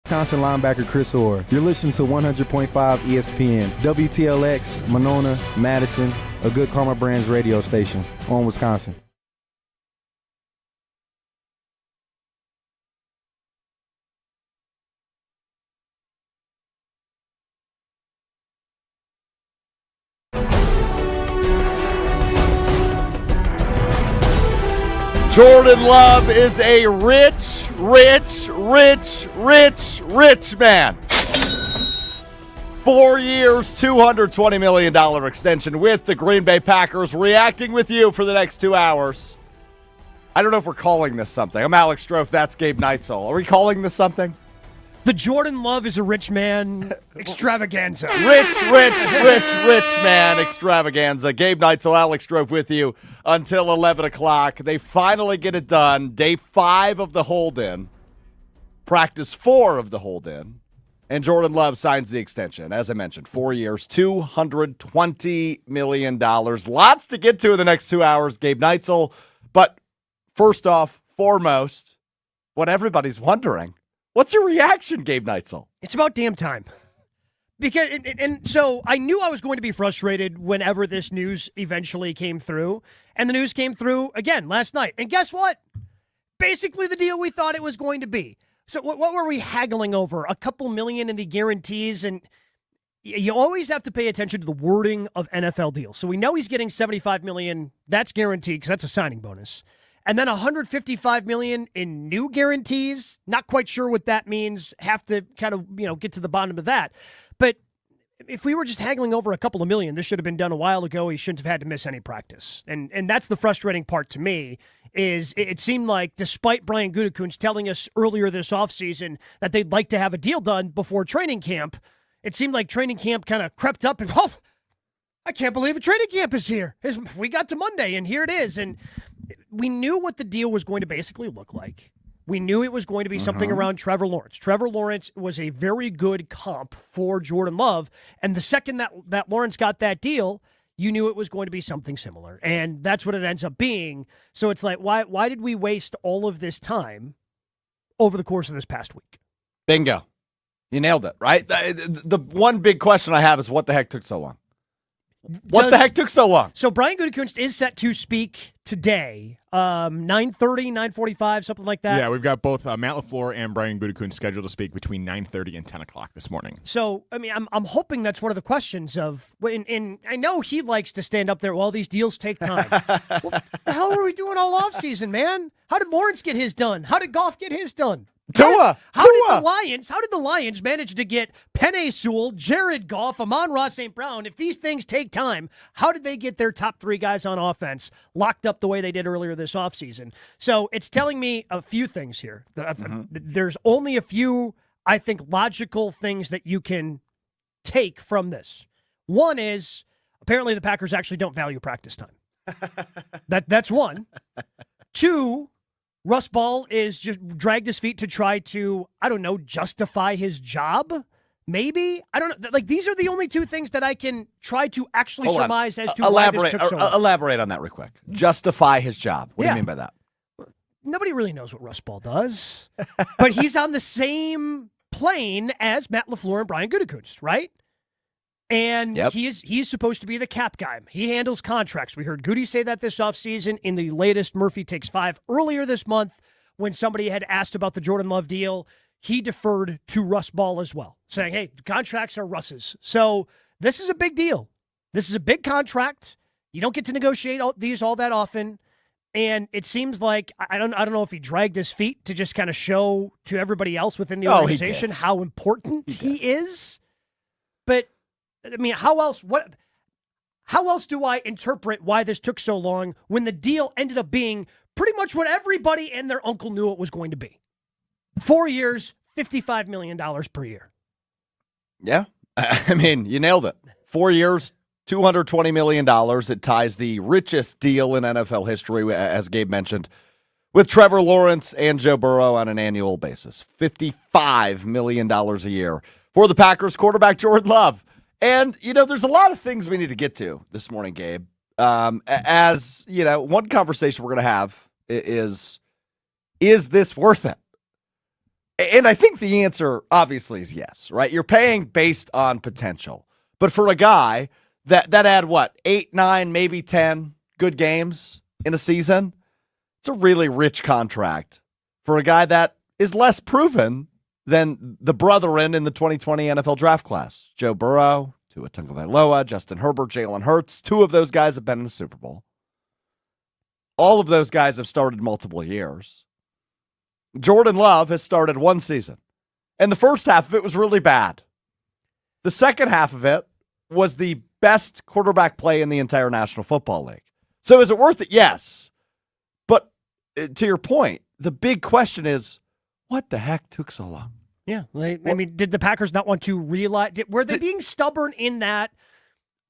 Wisconsin linebacker Chris Orr. You're listening to 100.5 ESPN, WTLX, Monona, Madison, a good Karma Brands radio station on Wisconsin. Jordan Love is a rich man. 4 years, $220 million extension with the Green Bay Packers. Reacting with you for the next 2 hours. I don't know if we're calling this something. I'm Alex Strouf. That's Gabe Neitzel. Are we calling this something? The Jordan Love is a rich man extravaganza. Rich man extravaganza. Gabe Neitzel, Alex Strouf with you until 11 o'clock. They finally get it done. Day 5 of the hold-in. Practice 4 of the hold-in. And Jordan Love signs the extension. As I mentioned, 4 years, $220 million. Lots to get to in the next 2 hours, Gabe Neitzel. But first off, foremost, what everybody's wondering, what's your reaction, Gabe Neitzel? It's about damn time. Because and so I knew I was going to be frustrated whenever this news eventually came through. And the news came through again last night. And guess what? Basically the deal we thought it was going to be. So what were we haggling over? A couple million in the guarantees, and you always have to pay attention to the wording of NFL deals. So we know he's getting $75 million. That's guaranteed because that's a signing bonus. And then $155 million in new guarantees. Not quite sure what that means. Have to kind of, get to the bottom of that. But if we were just haggling over a couple of million, this should have been done a while ago. He shouldn't have had to miss any practice. And that's the frustrating part to me. Is it seemed like, despite Brian Gutekunst telling us earlier this offseason that they'd like to have a deal done before training camp, it seemed like training camp kind of crept up and, I can't believe a training camp is here. We got to Monday, and here it is. And we knew what the deal was going to basically look like. We knew it was going to be something around Trevor Lawrence. Trevor Lawrence was a very good comp for Jordan Love, and the second that Lawrence got that deal, you knew it was going to be something similar, and that's what it ends up being. So it's like, why did we waste all of this time over the course of this past week? Bingo. You nailed it, right? The one big question I have is what the heck took so long? What the heck took so long? So Brian Gutekunst is set to speak today, 9:30, 9:45, something like that. Yeah, we've got both Matt LaFleur and Brian Gutekunst scheduled to speak between 9:30 and 10 o'clock this morning. So, I mean, I'm hoping that's one of the questions of, and I know he likes to stand up there, well, these deals take time. What the hell were we doing all offseason, man? How did Lawrence get his done? How did Goff get his done? Tua. How did the Lions manage to get Penei Sewell, Jared Goff, Amon-Ra St. Brown? If these things take time, how did they get their top 3 guys on offense locked up the way they did earlier this offseason? So it's telling me a few things here. There's only a few, I think, logical things that you can take from this. One is, apparently the Packers actually don't value practice time. That's one. Two, Russ Ball is just dragged his feet to try to, justify his job, maybe? I don't know. Like, these are the only two things that I can try to actually surmise as to why this took so long. Elaborate on that real quick. Justify his job. What do you mean by that? Nobody really knows what Russ Ball does, but he's on the same plane as Matt LaFleur and Brian Gutekunst, right? And he's supposed to be the cap guy. He handles contracts. We heard Goody say that this offseason in the latest Murphy Takes 5. Earlier this month, when somebody had asked about the Jordan Love deal, he deferred to Russ Ball as well, saying, hey, the contracts are Russ's. So this is a big deal. This is a big contract. You don't get to negotiate these all that often. And it seems like, I don't know if he dragged his feet to just kind of show to everybody else within the organization how important he is. But I mean, how else do I interpret why this took so long when the deal ended up being pretty much what everybody and their uncle knew it was going to be? 4 years, $55 million per year. Yeah. I mean, you nailed it. 4 years, $220 million. It ties the richest deal in NFL history, as Gabe mentioned, with Trevor Lawrence and Joe Burrow on an annual basis. $55 million a year for the Packers quarterback Jordan Love. And, there's a lot of things we need to get to this morning, Gabe. As, one conversation we're going to have is this worth it? And I think the answer obviously is yes, right? You're paying based on potential. But for a guy that had what, 8, 9, maybe 10 good games in a season, it's a really rich contract for a guy that is less proven than the brethren in the 2020 NFL draft class. Joe Burrow, Tua Tagovailoa, Justin Herbert, Jalen Hurts. 2 of those guys have been in the Super Bowl. All of those guys have started multiple years. Jordan Love has started 1 season, and the first half of it was really bad. The second half of it was the best quarterback play in the entire National Football League. So is it worth it? Yes. But to your point, the big question is, what the heck took so long? Yeah. I mean, did the Packers not want to realize? Were they being stubborn in that?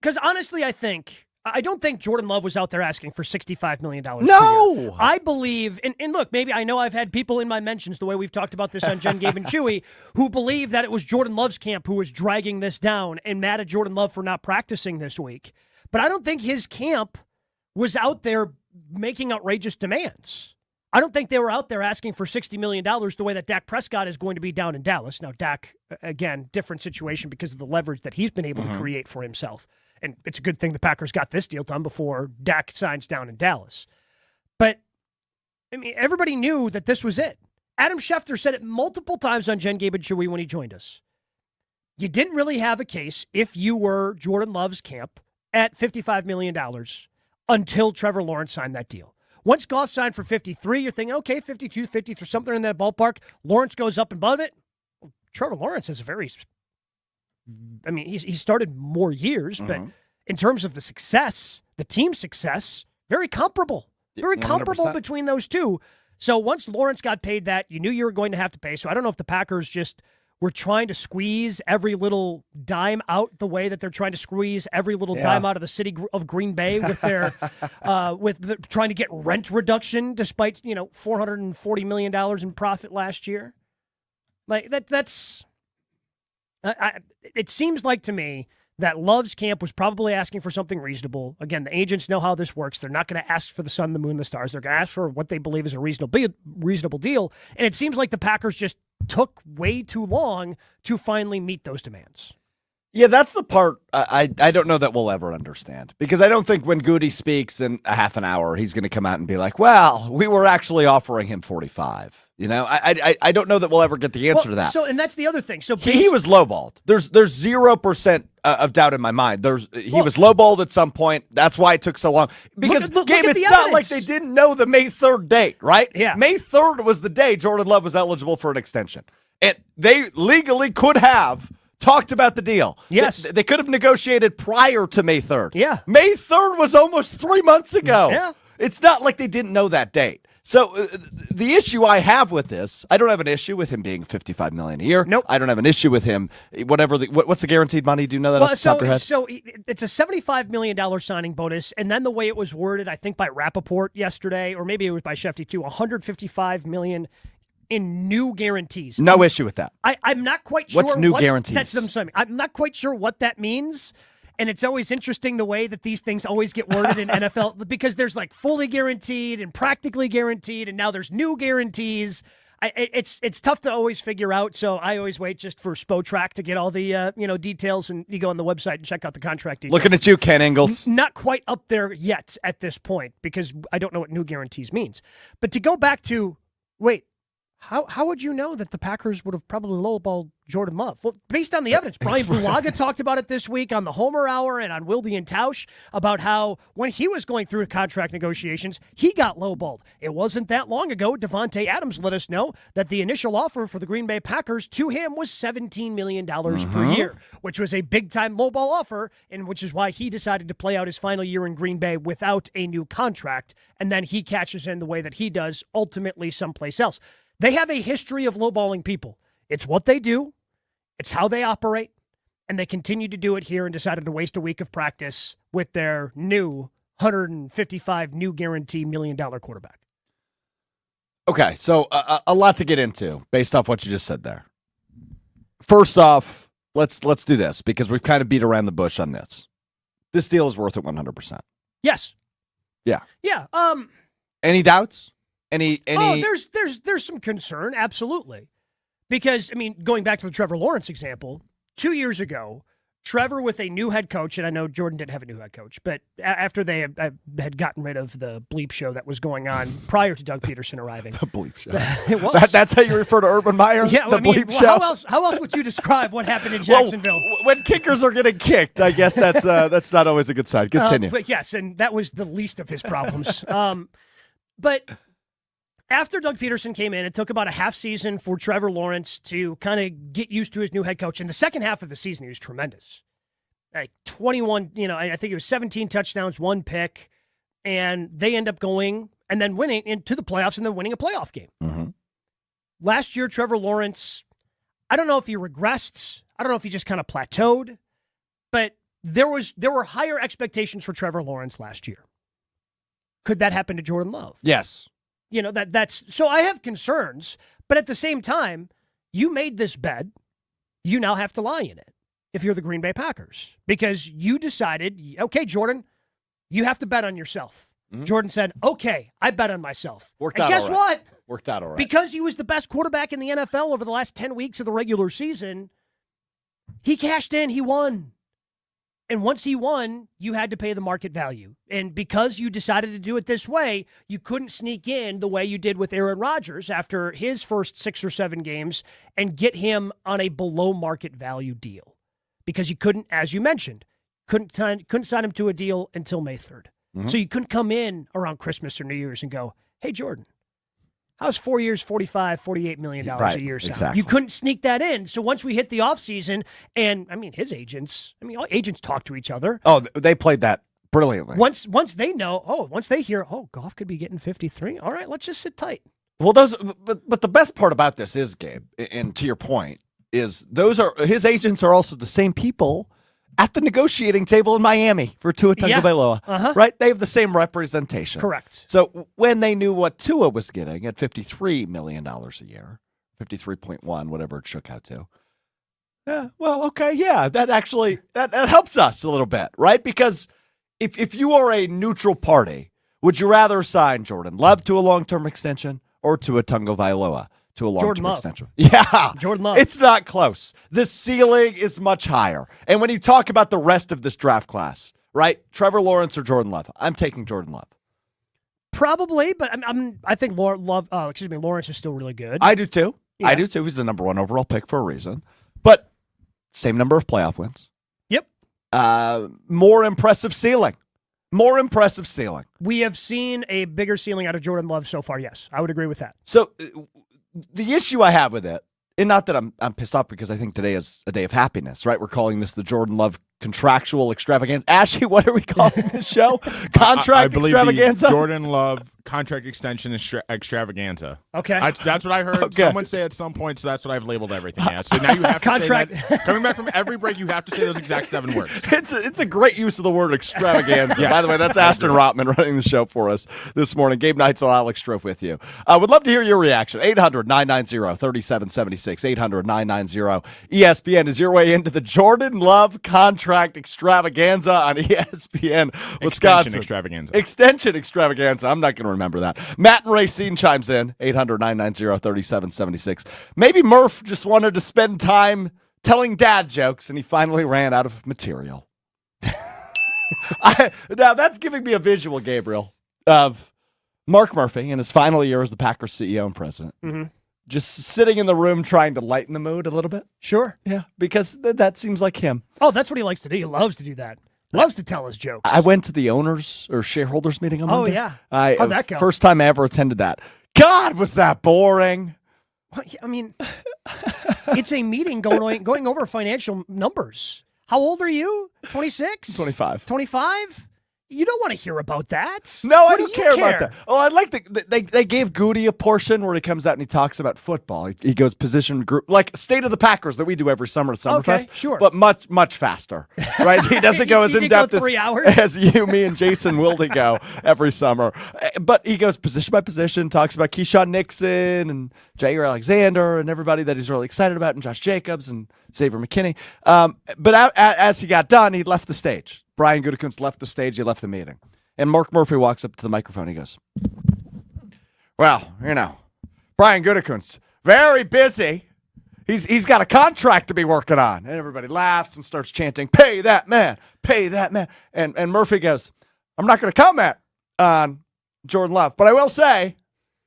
Because honestly, I don't think Jordan Love was out there asking for $65 million. No. Per year. I believe, and look, maybe I know I've had people in my mentions, the way we've talked about this on Jen, Gabe, and Chewy, who believe that it was Jordan Love's camp who was dragging this down and mad at Jordan Love for not practicing this week. But I don't think his camp was out there making outrageous demands. I don't think they were out there asking for $60 million the way that Dak Prescott is going to be down in Dallas. Now, Dak, again, different situation because of the leverage that he's been able to create for himself. And it's a good thing the Packers got this deal done before Dak signs down in Dallas. But, I mean, everybody knew that this was it. Adam Schefter said it multiple times on Jen, Gabe, and Chewy when he joined us. You didn't really have a case if you were Jordan Love's camp at $55 million until Trevor Lawrence signed that deal. Once Goff signed for 53, you're thinking, okay, 52, 53, something in that ballpark. Lawrence goes up above it. Well, Trevor Lawrence has he started more years, but in terms of the success, the team success, very comparable. Very 100%. comparable between those two. So once Lawrence got paid that, you knew you were going to have to pay. So I don't know if the Packers just were trying to squeeze every little dime out the way that they're trying to squeeze every little dime out of the city of Green Bay with their trying to get rent reduction despite, $440 million in profit last year. Like that's it seems like to me that Love's camp was probably asking for something reasonable. Again, the agents know how this works. They're not going to ask for the sun, the moon, the stars. They're going to ask for what they believe is a reasonable deal. And it seems like the Packers just took way too long to finally meet those demands. Yeah, that's the part I don't know that we'll ever understand. Because I don't think when Goody speaks in a half an hour, he's going to come out and be like, well, we were actually offering him 45. I don't know that we'll ever get the answer to that. So, and that's the other thing. So he was lowballed. There's 0% of doubt in my mind. He was lowballed at some point. That's why it took so long. Because Gabe, it's not like they didn't know the May 3rd date, right? Yeah. May 3rd was the day Jordan Love was eligible for an extension. And they legally could have talked about the deal. Yes. They could have negotiated prior to May 3rd. Yeah. May 3rd was almost 3 months ago. Yeah. It's not like they didn't know that date. So the issue I have with this, I don't have an issue with him being $55 million a year. Nope. I don't have an issue with him. What's the guaranteed money? Do you know that off the top of your head? So it's a $75 million signing bonus, and then the way it was worded, I think by Rappaport yesterday, or maybe it was by Schefter too, $155 million in new guarantees. No issue with that. I'm not quite sure. What's new guarantees? That's what I'm saying. I'm not quite sure what that means. And it's always interesting the way that these things always get worded in NFL because there's like fully guaranteed and practically guaranteed, and now there's new guarantees. It's tough to always figure out, so I always wait just for Spotrac to get all the details, and you go on the website and check out the contract details. Looking at you, Ken Ingalls. Not quite up there yet at this point because I don't know what new guarantees means. But to go back to, how would you know that the Packers would have probably lowballed Jordan Love? Well, based on the evidence, Brian Bulaga talked about it this week on the Homer Hour and on Wilde and Tausch about how when he was going through contract negotiations, he got lowballed. It wasn't that long ago. Devontae Adams let us know that the initial offer for the Green Bay Packers to him was $17 million per year, which was a big-time lowball offer, and which is why he decided to play out his final year in Green Bay without a new contract, and then he catches in the way that he does ultimately someplace else. They have a history of lowballing people. It's what they do. It's how they operate. And they continue to do it here and decided to waste a week of practice with their new 155 new guarantee $1 million quarterback. Okay, so a lot to get into based off what you just said there. First off, let's do this because we've kind of beat around the bush on this. This deal is worth it 100%. Yes. Yeah. Yeah. Any doubts? Any? Oh, there's some concern, absolutely. Because, I mean, going back to the Trevor Lawrence example, 2 years ago, Trevor with a new head coach, and I know Jordan didn't have a new head coach, but after they had gotten rid of the bleep show that was going on prior to Doug Peterson arriving. The bleep show. It was. That's how you refer to Urban Meyer? Yeah, the bleep show? How else would you describe what happened in Jacksonville? Well, when kickers are getting kicked, I guess that's not always a good sign. Continue. But yes, and that was the least of his problems. But after Doug Peterson came in, it took about a half season for Trevor Lawrence to kind of get used to his new head coach. In the second half of the season, he was tremendous. Like 21, I think it was 17 touchdowns, 1 pick, and they end up going and then winning into the playoffs and then winning a playoff game. Mm-hmm. Last year, Trevor Lawrence, I don't know if he regressed. I don't know if he just kind of plateaued, but there were higher expectations for Trevor Lawrence last year. Could that happen to Jordan Love? Yes. That's so I have concerns, but at the same time, you made this bet. You now have to lie in it if you're the Green Bay Packers because you decided, okay, Jordan, you have to bet on yourself. Mm-hmm. Jordan said, okay, I bet on myself. Worked and out guess all right. what? Worked out all right. Because he was the best quarterback in the NFL over the last 10 weeks of the regular season, he cashed in, he won. And once he won, you had to pay the market value. And because you decided to do it this way, you couldn't sneak in the way you did with Aaron Rodgers after his first 6 or 7 games and get him on a below market value deal. Because you couldn't, as you mentioned, couldn't sign him to a deal until May 3rd. Mm-hmm. So you couldn't come in around Christmas or New Year's and go, hey, Jordan, how's 4 years, $45, $48 million a year sound? Exactly. You couldn't sneak that in. So once we hit the offseason, and I mean, his agents, all agents talk to each other. Oh, they played that brilliantly. Once they know, once they hear, Goff could be getting 53. All right, let's just sit tight. Well, but the best part about this is, Gabe, and to your point, is his agents are also the same people at the negotiating table in Miami for Tua Tagovailoa, right? They have the same representation. Correct. So when they knew what Tua was getting at $53 million a year, 53.1, whatever it shook out to, yeah, well, okay, yeah, that actually that helps us a little bit, right? Because if you are a neutral party, would you rather sign Jordan Love to a long-term extension or Tua Tagovailoa to a long-term extension? Yeah. Jordan Love. It's not close. The ceiling is much higher. And when you talk about the rest of this draft class, right, Trevor Lawrence or Jordan Love, I'm taking Jordan Love. Probably, but I think Lawrence is still really good. I do too. Yeah. I do too. He's the number 1 overall pick for a reason. But same number of playoff wins. Yep. More impressive ceiling. We have seen a bigger ceiling out of Jordan Love so far, yes. I would agree with that. So the issue I have with it, and not that I'm pissed off because I think today is a day of happiness, right? We're calling this the Jordan Love contractual extravaganza. Ashley, what are we calling this show? Contract I believe extravaganza? the Jordan Love contract extension extravaganza. Okay. That's what I heard someone say at some point, so that's what I've labeled everything as. So now you have to say that. Coming back from every break, you have to say those exact 7 words. It's a great use of the word extravaganza. Yes. By the way, that's Ashton Rotman running the show for us this morning. Gabe Neitzel, Alex Strouf with you. Would love to hear your reaction. 800-990-3776. 800-990-ESPN is your way into the Jordan Love contract extravaganza on ESPN Wisconsin. Extension extravaganza. I'm not going to remember that. Matt and Racine chimes in. 800-990-3776. Maybe Murph just wanted to spend time telling dad jokes, and he finally ran out of material. Now, that's giving me a visual, Gabriel, of Mark Murphy in his final year as the Packers CEO and president. Mm-hmm. Just sitting in the room trying to lighten the mood a little bit. Sure. Yeah, because that seems like him. Oh, that's what he likes to do. He loves to do that. Loves to tell his jokes. I went to the owners or shareholders meeting on Monday. Oh, yeah. How'd that go? First time I ever attended that. God, was that boring. Well, I mean, it's a meeting going over financial numbers. How old are you? 26? 25. 25? You don't want to hear about that. No, What I do don't you care about that. Oh, I like they gave Goody a portion where he comes out and he talks about football. He goes position group, like State of the Packers that we do every summer at Summerfest. Okay, sure. But much faster, right? He doesn't go as He did in-depth go 3 hours? as you, me, and Jason Wilde go every summer. But he goes position by position, talks about Keyshawn Nixon and Jair Alexander and everybody that he's really excited about, and Josh Jacobs and Xavier McKinney. But as he got done, he left the stage. Brian Gutekunst left the stage. He left the meeting. And Mark Murphy walks up to the microphone. He goes, well, Brian Gutekunst, very busy. He's got a contract to be working on. And everybody laughs and starts chanting, pay that man, pay that man. And Murphy goes, I'm not going to comment on Jordan Love, but I will say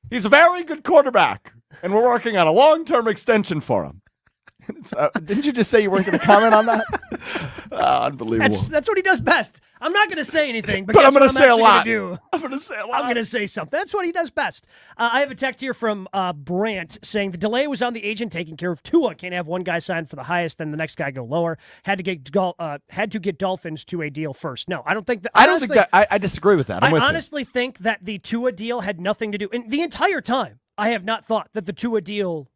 he's a very good quarterback, and we're working on a long-term extension for him. Didn't you just say you weren't going to comment on that? Unbelievable. That's what he does best. I'm not going to say anything, but I'm going to say a lot. I'm going to say something. That's what he does best. I have a text here from Brant saying the delay was on the agent taking care of Tua. Can't have one guy signed for the highest, then the next guy go lower. Had to get Dolphins to a deal first. No, I don't think that. I disagree with that. I honestly think that the Tua deal had nothing to do. And the entire time, I have not thought that the Tua deal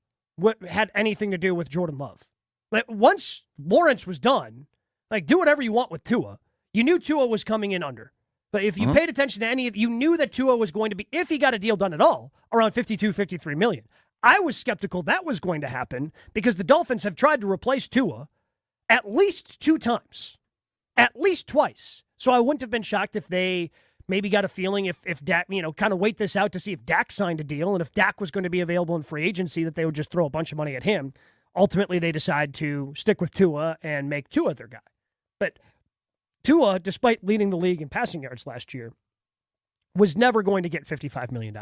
had anything to do with Jordan Love. Like, once Lawrence was done, like, do whatever you want with Tua. You knew Tua was coming in under. But if you paid attention to you knew that Tua was going to be, if he got a deal done at all, around 52, 53 million. I was skeptical that was going to happen because the Dolphins have tried to replace Tua at least 2 times. At least twice. So I wouldn't have been shocked if they maybe got a feeling if Dak, kind of wait this out to see if Dak signed a deal, and if Dak was going to be available in free agency, that they would just throw a bunch of money at him. Ultimately, they decide to stick with Tua and make Tua their guy. But Tua, despite leading the league in passing yards last year, was never going to get $55 million.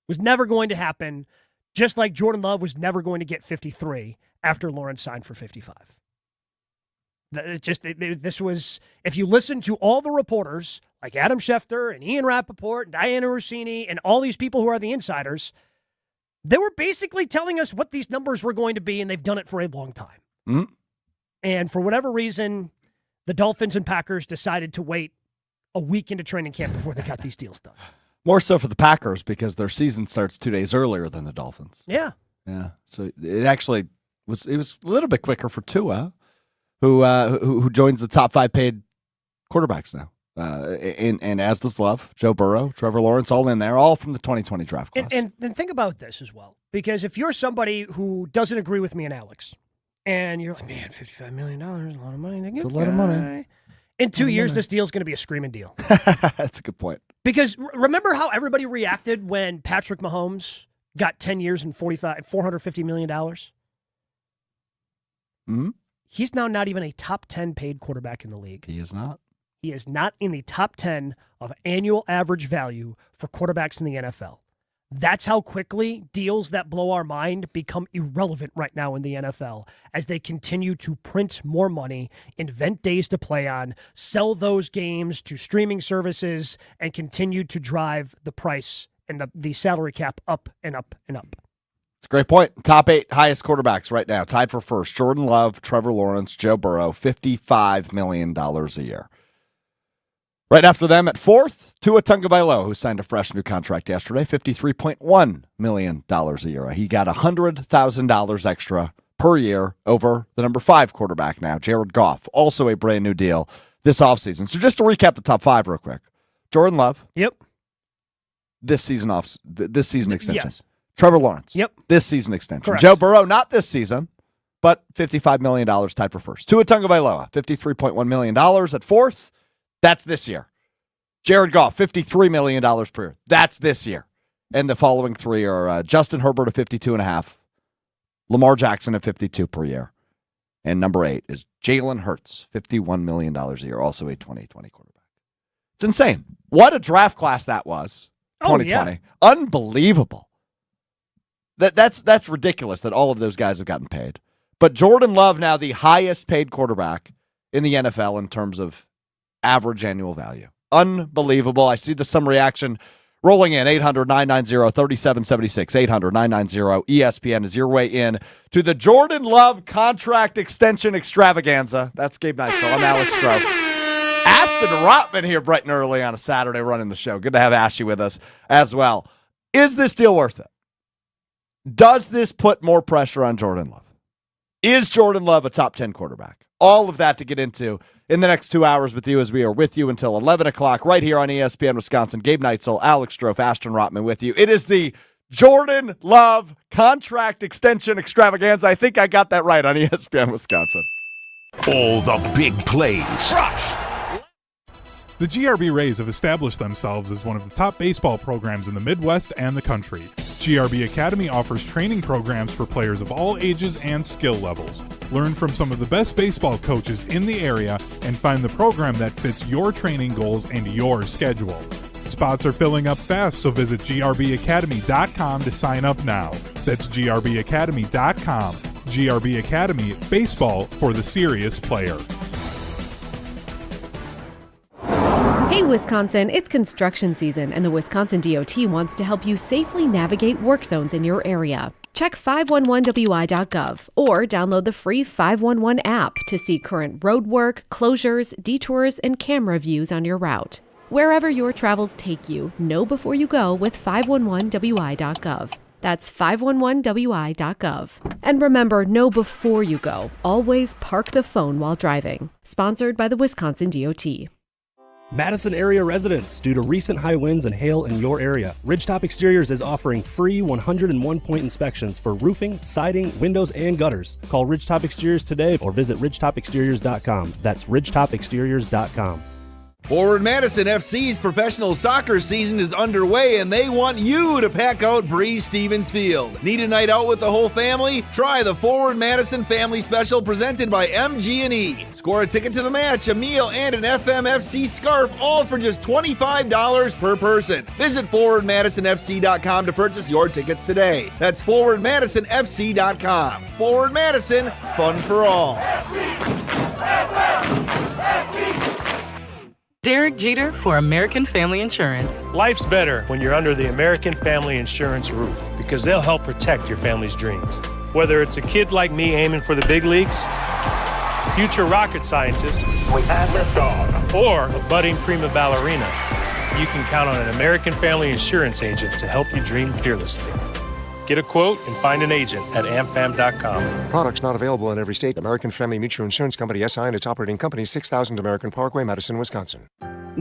Was never going to happen, just like Jordan Love was never going to get 53 after Lawrence signed for 55. This was, if you listen to all the reporters, like Adam Schefter and Ian Rappaport and Diana Rossini and all these people who are the insiders, they were basically telling us what these numbers were going to be, and they've done it for a long time. Mm-hmm. And for whatever reason, the Dolphins and Packers decided to wait a week into training camp before they got these deals done. More so for the Packers because their season starts 2 days earlier than the Dolphins. Yeah. Yeah. So it actually was a little bit quicker for Tua, who joins the top 5 paid quarterbacks now. And as does Love, Joe Burrow, Trevor Lawrence, all in there, all from the 2020 draft class. And think about this as well, because if you're somebody who doesn't agree with me and Alex, and you're like, man, $55 million, a lot of money. It's a lot of money. In 2 years, this deal's going to be a screaming deal. That's a good point. Because remember how everybody reacted when Patrick Mahomes got 10 years and $450 million? Mm-hmm. He's now not even a top 10 paid quarterback in the league. He is not. He is not in the top 10 of annual average value for quarterbacks in the NFL. That's how quickly deals that blow our mind become irrelevant right now in the NFL as they continue to print more money, invent days to play on, sell those games to streaming services, and continue to drive the price and the salary cap up and up and up. It's a great point. Top 8 highest quarterbacks right now, tied for first. Jordan Love, Trevor Lawrence, Joe Burrow, $55 million a year. Right after them at 4th, Tua Tagovailoa, who signed a fresh new contract yesterday, $53.1 million a year. He got $100,000 extra per year over the number 5 quarterback now, Jared Goff, also a brand new deal this offseason. So just to recap the top 5 real quick. Jordan Love. Yep. This season extension. Yes. Trevor Lawrence. Yep. This season extension. Correct. Joe Burrow, not this season, but $55 million tied for first. Tua Tagovailoa, $53.1 million at 4th. That's this year. Jared Goff, $53 million per year. That's this year. And the following 3 are Justin Herbert at $52.5, Lamar Jackson at $52 per year, and number 8 is Jalen Hurts, $51 million a year, also a 2020 quarterback. It's insane. What a draft class that was, 2020. Yeah. Unbelievable. That's ridiculous that all of those guys have gotten paid. But Jordan Love now the highest paid quarterback in the NFL in terms of average annual value. Unbelievable. I see some reaction rolling in. 800-990-3776. 800-990-ESPN is your way in to the Jordan Love contract extension extravaganza. That's Gabe Neitzel. I'm Alex Strouf. Ashton Rotman here bright and early on a Saturday running the show. Good to have Ashy with us as well. Is this deal worth it? Does this put more pressure on Jordan Love? Is Jordan Love a top 10 quarterback? All of that to get into in the next 2 hours with you as we are with you until 11 o'clock right here on ESPN Wisconsin. Gabe Neitzel, Alex Strouf, Ashton Rotman with you. It is the Jordan Love contract extension extravaganza. I think I got that right on ESPN Wisconsin. All the big plays. The GRB Rays have established themselves as one of the top baseball programs in the Midwest and the country. GRB Academy offers training programs for players of all ages and skill levels. Learn from some of the best baseball coaches in the area and find the program that fits your training goals and your schedule. Spots are filling up fast, so visit grbacademy.com to sign up now. That's grbacademy.com. GRB Academy, baseball for the serious player. Hey Wisconsin, it's construction season and the Wisconsin DOT wants to help you safely navigate work zones in your area. Check 511wi.gov or download the free 511 app to see current road work, closures, detours, and camera views on your route. Wherever your travels take you, know before you go with 511wi.gov. That's 511wi.gov. And remember, know before you go. Always park the phone while driving. Sponsored by the Wisconsin DOT. Madison area residents, due to recent high winds and hail in your area, Ridgetop Exteriors is offering free 101-point inspections for roofing, siding, windows, and gutters. Call Ridgetop Exteriors today or visit ridgetopexteriors.com. That's ridgetopexteriors.com. Forward Madison FC's professional soccer season is underway, and they want you to pack out Breeze Stevens Field. Need a night out with the whole family? Try the Forward Madison Family Special presented by MG&E. Score a ticket to the match, a meal, and an FMFC scarf, all for just $25 per person. Visit forwardmadisonfc.com to purchase your tickets today. That's forwardmadisonfc.com. Forward Madison, fun for all. Derek Jeter for American Family Insurance. Life's better when you're under the American Family Insurance roof because they'll help protect your family's dreams. Whether it's a kid like me aiming for the big leagues, future rocket scientist, we have liftoff, or a budding prima ballerina, you can count on an American Family Insurance agent to help you dream fearlessly. Get a quote and find an agent at amfam.com. Products not available in every state. American Family Mutual Insurance Company, SI, and its operating company, 6000 American Parkway, Madison, Wisconsin.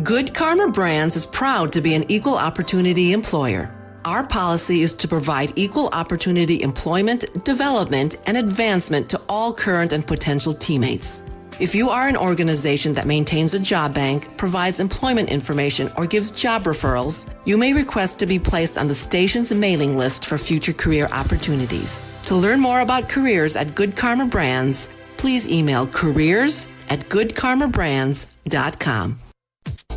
Good Karma Brands is proud to be an equal opportunity employer. Our policy is to provide equal opportunity employment, development, and advancement to all current and potential teammates. If you are an organization that maintains a job bank, provides employment information, or gives job referrals, you may request to be placed on the station's mailing list for future career opportunities. To learn more about careers at Good Karma Brands, please email careers@goodkarmabrands.com.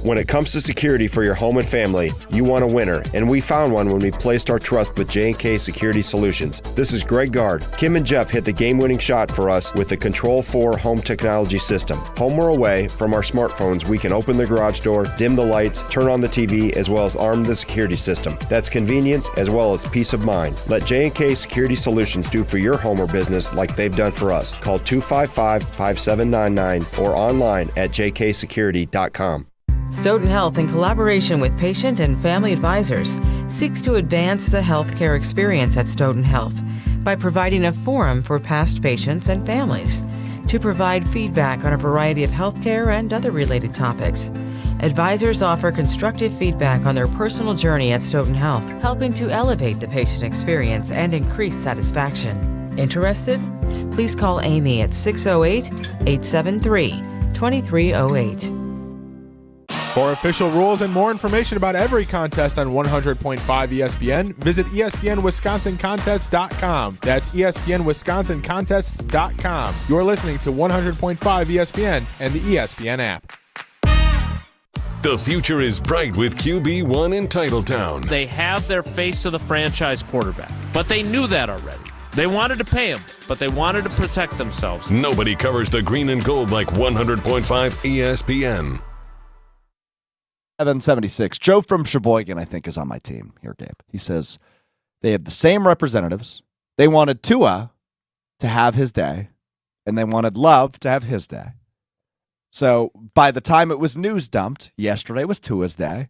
When it comes to security for your home and family, you want a winner, and we found one when we placed our trust with J&K Security Solutions. This is Greg Gard. Kim and Jeff hit the game-winning shot for us with the Control 4 home technology system. Home or away, from our smartphones, we can open the garage door, dim the lights, turn on the TV, as well as arm the security system. That's convenience as well as peace of mind. Let J&K Security Solutions do for your home or business like they've done for us. Call 255-5799 or online at jksecurity.com. Stoughton Health, in collaboration with patient and family advisors, seeks to advance the healthcare experience at Stoughton Health by providing a forum for past patients and families to provide feedback on a variety of healthcare and other related topics. Advisors offer constructive feedback on their personal journey at Stoughton Health, helping to elevate the patient experience and increase satisfaction. Interested? Please call Amy at 608-873-2308. For official rules and more information about every contest on 100.5 ESPN, visit ESPNWisconsinContests.com. That's ESPNWisconsinContests.com. You're listening to 100.5 ESPN and the ESPN app. The future is bright with QB1 in Titletown. They have their face of the franchise quarterback, but they knew that already. They wanted to pay him, but they wanted to protect themselves. Nobody covers the green and gold like 100.5 ESPN. 776. Joe from Sheboygan, I think, is on my team here, Gabe. He says they have the same representatives. They wanted Tua to have his day, and they wanted Love to have his day. So by the time it was news dumped, yesterday was Tua's day.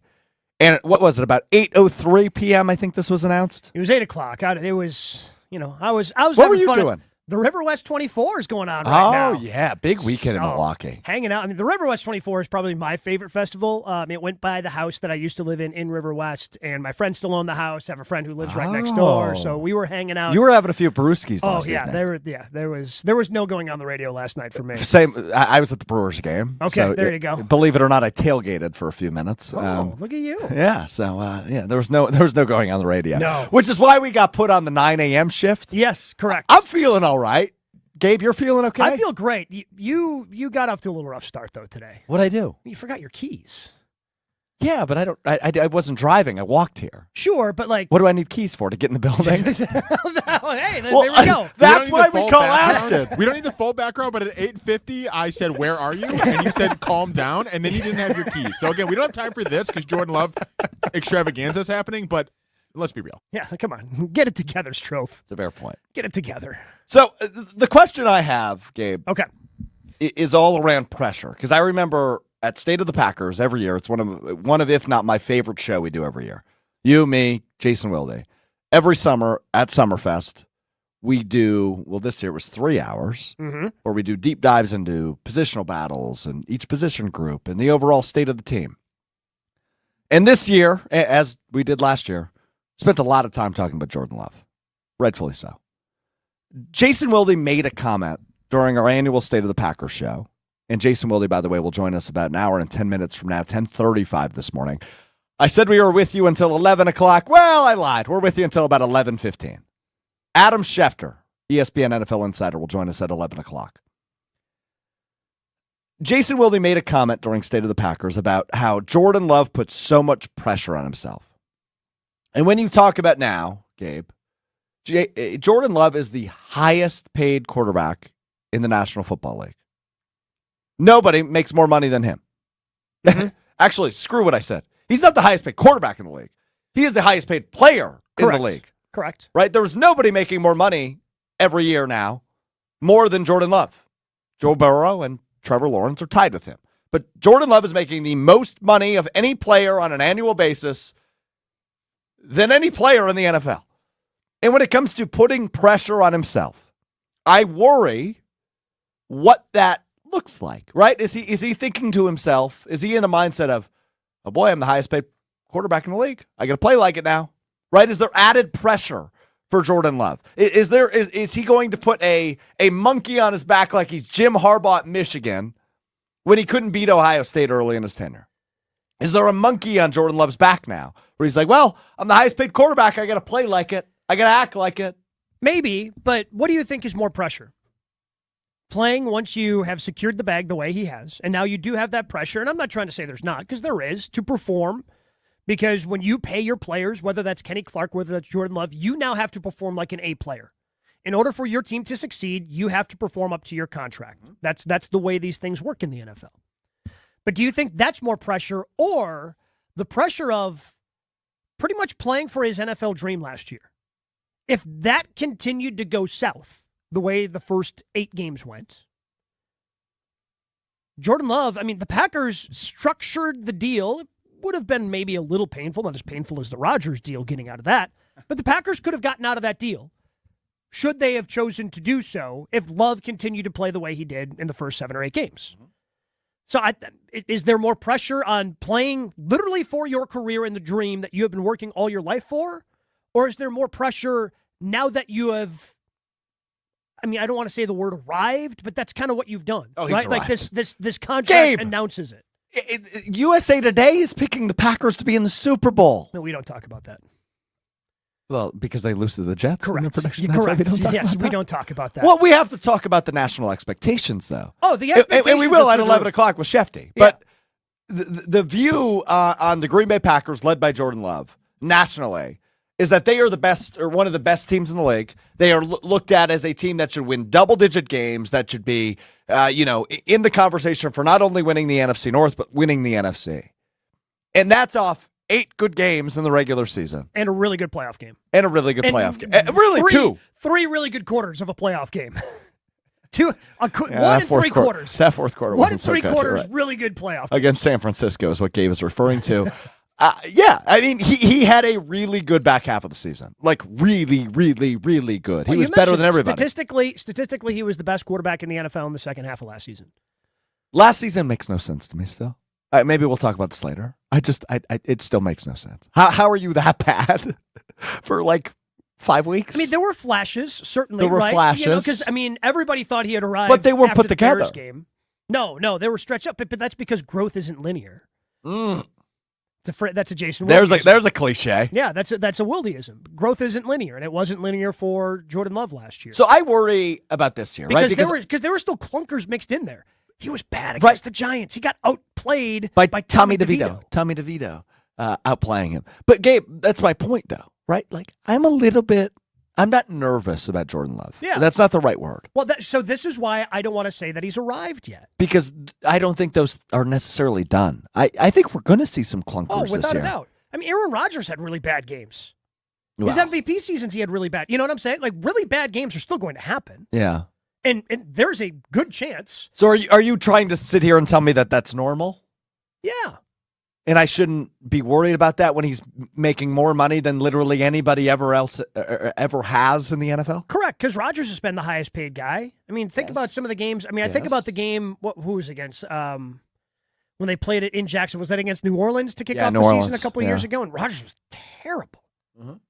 And what was it, about 8:03 p.m., I think this was announced? It was 8 o'clock. It was, I was what having were you fun doing? The River West 24 is going on right now. Oh, yeah. Big weekend in Milwaukee. Hanging out. I mean, the River West 24 is probably my favorite festival. It went by the house that I used to live in River West, and my friends still own the house. I have a friend who lives right next door, so we were hanging out. You were having a few brewskis last evening. There was no going on the radio last night for me. Same. I was at the Brewers game. Okay, so there you go. Believe it or not, I tailgated for a few minutes. Look at you. Yeah, so there was no going on the radio. No. Which is why we got put on the 9 a.m. shift. Yes, correct. I'm feeling all right. Gabe, you're feeling okay? I feel great. You got off to a little rough start though today. What'd I do? You forgot your keys. Yeah, but I wasn't driving. I walked here. Sure, but like, what do I need keys for to get in the building? Hey, there we go. That's why we call Ashton. We don't need the full background, but at 8:50, I said, "Where are you?" And you said, "Calm down," and then you didn't have your keys. So again, we don't have time for this because Jordan Love extravaganza is happening, but. Let's be real. Yeah, come on. Get it together, Strouf. It's a fair point. Get it together. So the question I have, Gabe, is all around pressure. Because I remember at State of the Packers every year, it's one of, if not my favorite show we do every year. You, me, Jason Wilde. Every summer at Summerfest, we do, this year it was 3 hours, where we do deep dives into positional battles and each position group and the overall state of the team. And this year, as we did last year, spent a lot of time talking about Jordan Love, rightfully so. Jason Wilde made a comment during our annual State of the Packers show, and Jason Wilde, by the way, will join us about an hour and 10 minutes from now, 10:35 this morning. I said we were with you until 11 o'clock. Well, I lied. We're with you until about 11:15. Adam Schefter, ESPN NFL Insider, will join us at 11 o'clock. Jason Wilde made a comment during State of the Packers about how Jordan Love puts so much pressure on himself. And when you talk about now, Gabe, Jordan Love is the highest paid quarterback in the National Football League. Nobody makes more money than him. Actually, screw what I said. He's not the highest paid quarterback in the league. He is the highest paid player in the league. Correct. Right? There was nobody making more money every year now, more than Jordan Love. Joe Burrow and Trevor Lawrence are tied with him. But Jordan Love is making the most money of any player on an annual basis than any player in the NFL. And when it comes to putting pressure on himself, I worry what that looks like, right? Is he thinking to himself, is he in a mindset of, oh boy, I'm the highest paid quarterback in the league. I got to play like it now, right? Is there added pressure for Jordan Love? Is he going to put a monkey on his back like he's Jim Harbaugh at Michigan when he couldn't beat Ohio State early in his tenure? Is there a monkey on Jordan Love's back now where he's like, well, I'm the highest paid quarterback. I got to play like it. I got to act like it. Maybe, but what do you think is more pressure? Playing once you have secured the bag the way he has, and now you do have that pressure, and I'm not trying to say there's not, because there is, to perform, because when you pay your players, whether that's Kenny Clark, whether that's Jordan Love, you now have to perform like an A player. In order for your team to succeed, you have to perform up to your contract. That's the way these things work in the NFL. But do you think that's more pressure, or the pressure of pretty much playing for his NFL dream last year? If that continued to go south the way the first 8 games went, Jordan Love, I mean, the Packers structured the deal. It would have been maybe a little painful, not as painful as the Rodgers deal getting out of that, but the Packers could have gotten out of that deal should they have chosen to do so if Love continued to play the way he did in the first 7 or 8 games. So is there more pressure on playing literally for your career and the dream that you have been working all your life for? Or is there more pressure now that you have, I mean, I don't want to say the word arrived, but that's kind of what you've done. Oh, he's right? arrived. Like this contract Gabe, announces it. USA Today is picking the Packers to be in the Super Bowl. No, we don't talk about that. Well, because they lose to the Jets in the Correct. prediction. Yeah, That's why correct. we don't talk Yes, about we that. don't talk about that. Well, we have to talk about the national expectations, though. Oh, the expectations. And we will are at through the 11 roof. o'clock with Schefter. But the view on the Green Bay Packers, led by Jordan Love, nationally, is that they are the best, or one of the best teams in the league. They are looked at as a team that should win double-digit games, that should be, in the conversation for not only winning the NFC North, but winning the NFC. And that's off 8 good games in the regular season. And a really good playoff game. And a really good playoff game. Really, 2. 3 really good quarters of a playoff game. 1 that and 3 quarters. That fourth quarter 1 wasn't and so 3 good. quarters, You're right. really good playoff game. Against San Francisco is what Gabe is referring to. Yeah, I mean, he had a really good back half of the season. Like, really, really, really good. He was better than everybody. Statistically, he was the best quarterback in the NFL in the second half of last season. Last season makes no sense to me still. Maybe we'll talk about this later. It still makes no sense. How are you that bad for like 5 weeks? I mean, there were flashes, certainly. There were flashes. Because, I mean, everybody thought he had arrived but they weren't after put the together. Bears game. No, they were stretched up, but that's because growth isn't linear. That's a Jason Wildeism. There's a cliche. Yeah, that's a Wildeism. Growth isn't linear, and it wasn't linear for Jordan Love last year. So I worry about this year, right? Because there were still clunkers mixed in there. He was bad against the Giants. He got outplayed by Tommy DeVito. Tommy DeVito outplaying him. But Gabe, that's my point, though, right? Like, I'm not nervous about Jordan Love. Yeah. That's not the right word. Well, so this is why I don't want to say that he's arrived yet. Because I don't think those are necessarily done. I think we're going to see some clunkers this year. Without a doubt. I mean, Aaron Rodgers had really bad games. His MVP seasons, he had really bad. You know what I'm saying? Like, really bad games are still going to happen. Yeah. And there's a good chance. So are you trying to sit here and tell me that that's normal? Yeah. And I shouldn't be worried about that when he's making more money than literally anybody ever has in the NFL? Correct, because Rodgers has been the highest paid guy. I mean, think about some of the games. I mean, I think about the game, who was against, when they played it in Jackson. Was that against New Orleans to kick off the season a couple of years ago? And Rodgers was terrible.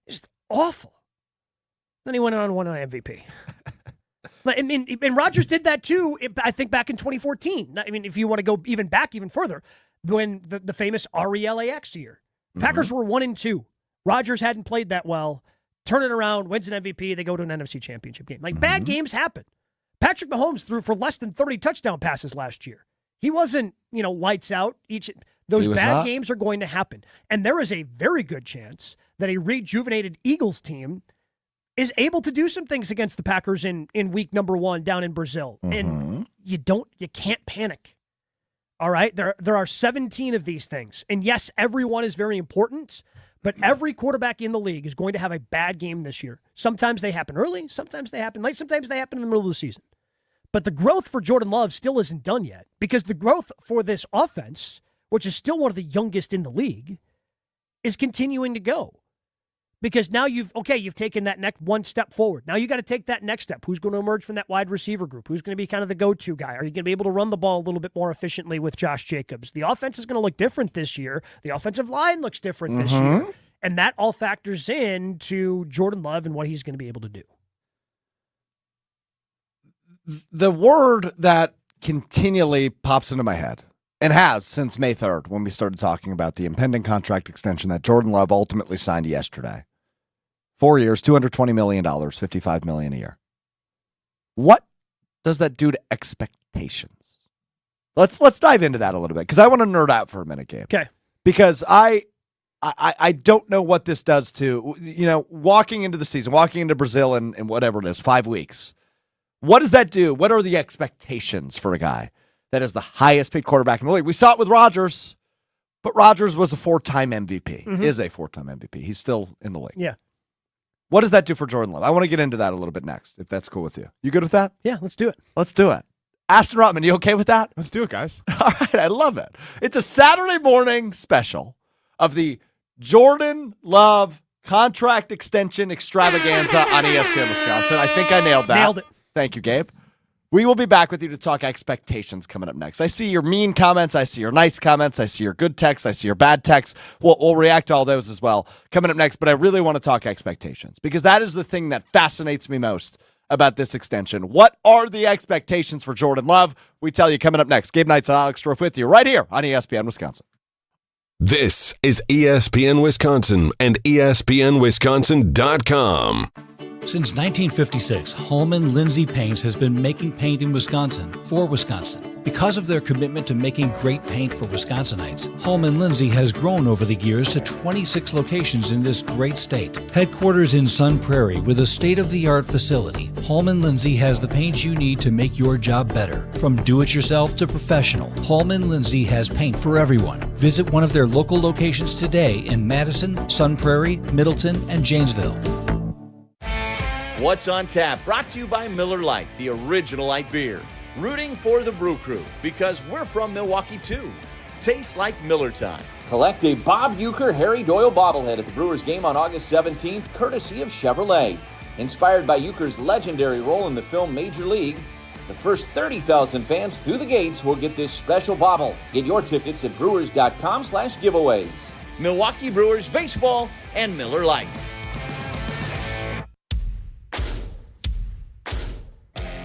Just awful. Then he went on and won an MVP. I mean, and Rodgers did that too, I think, back in 2014. I mean, if you want to go even further, when the famous RELAX year. Packers were 1-2. Rodgers hadn't played that well. Turn it around, wins an MVP, they go to an NFC Championship game. Like, bad games happen. Patrick Mahomes threw for less than 30 touchdown passes last year. He wasn't, lights out. Those bad games are going to happen. And there is a very good chance that a rejuvenated Eagles team is able to do some things against the Packers in week number 1 down in Brazil. And you can't panic. All right, there are 17 of these things. And yes, everyone is very important, but every quarterback in the league is going to have a bad game this year. Sometimes they happen early, sometimes they happen late, sometimes they happen in the middle of the season. But the growth for Jordan Love still isn't done yet, because the growth for this offense, which is still one of the youngest in the league, is continuing to go. Because now you've taken that next one step forward. Now you got to take that next step. Who's going to emerge from that wide receiver group? Who's going to be kind of the go-to guy? Are you going to be able to run the ball a little bit more efficiently with Josh Jacobs? The offense is going to look different this year. The offensive line looks different this year. And that all factors into Jordan Love and what he's going to be able to do. The word that continually pops into my head, and has since May 3rd, when we started talking about the impending contract extension that Jordan Love ultimately signed yesterday. 4 years, $220 million, $55 million a year. What does that do to expectations? Let's dive into that a little bit, because I want to nerd out for a minute, Gabe. Okay. Because I don't know what this does to, walking into the season, walking into Brazil in whatever it is, 5 weeks. What does that do? What are the expectations for a guy that is the highest paid quarterback in the league? We saw it with Rodgers, but Rodgers was a 4-time MVP, is a 4-time MVP. He's still in the league. Yeah. What does that do for Jordan Love? I want to get into that a little bit next, if that's cool with you. You good with that? Yeah, let's do it. Let's do it. Ashton Rotman, you okay with that? Let's do it, guys. All right, I love it. It's a Saturday morning special of the Jordan Love contract extension extravaganza on ESPN Wisconsin. I think I nailed that. Nailed it. Thank you, Gabe. We will be back with you to talk expectations coming up next. I see your mean comments. I see your nice comments. I see your good texts. I see your bad texts. We'll react to all those as well coming up next, but I really want to talk expectations, because that is the thing that fascinates me most about this extension. What are the expectations for Jordan Love? We tell you coming up next. Gabe Neitzel, Alex Strouf with you right here on ESPN Wisconsin. This is ESPN Wisconsin and ESPNWisconsin.com. Since 1956, Holman Lindsay Paints has been making paint in Wisconsin for Wisconsin. Because of their commitment to making great paint for Wisconsinites, Holman Lindsay has grown over the years to 26 locations in this great state. Headquarters in Sun Prairie with a state-of-the-art facility, Holman Lindsay has the paint you need to make your job better. From do-it-yourself to professional, Holman Lindsay has paint for everyone. Visit one of their local locations today in Madison, Sun Prairie, Middleton, and Janesville. What's on Tap, brought to you by Miller Lite, the original light beer. Rooting for the Brew Crew, because we're from Milwaukee too. tastes like Miller time. Collect a Bob Uecker Harry Doyle bobblehead at the Brewers game on August 17th, courtesy of Chevrolet. Inspired by Uecker's legendary role in the film Major League, the first 30,000 fans through the gates will get this special bobble. Get your tickets at brewers.com/giveaways. Milwaukee Brewers baseball and Miller Lite.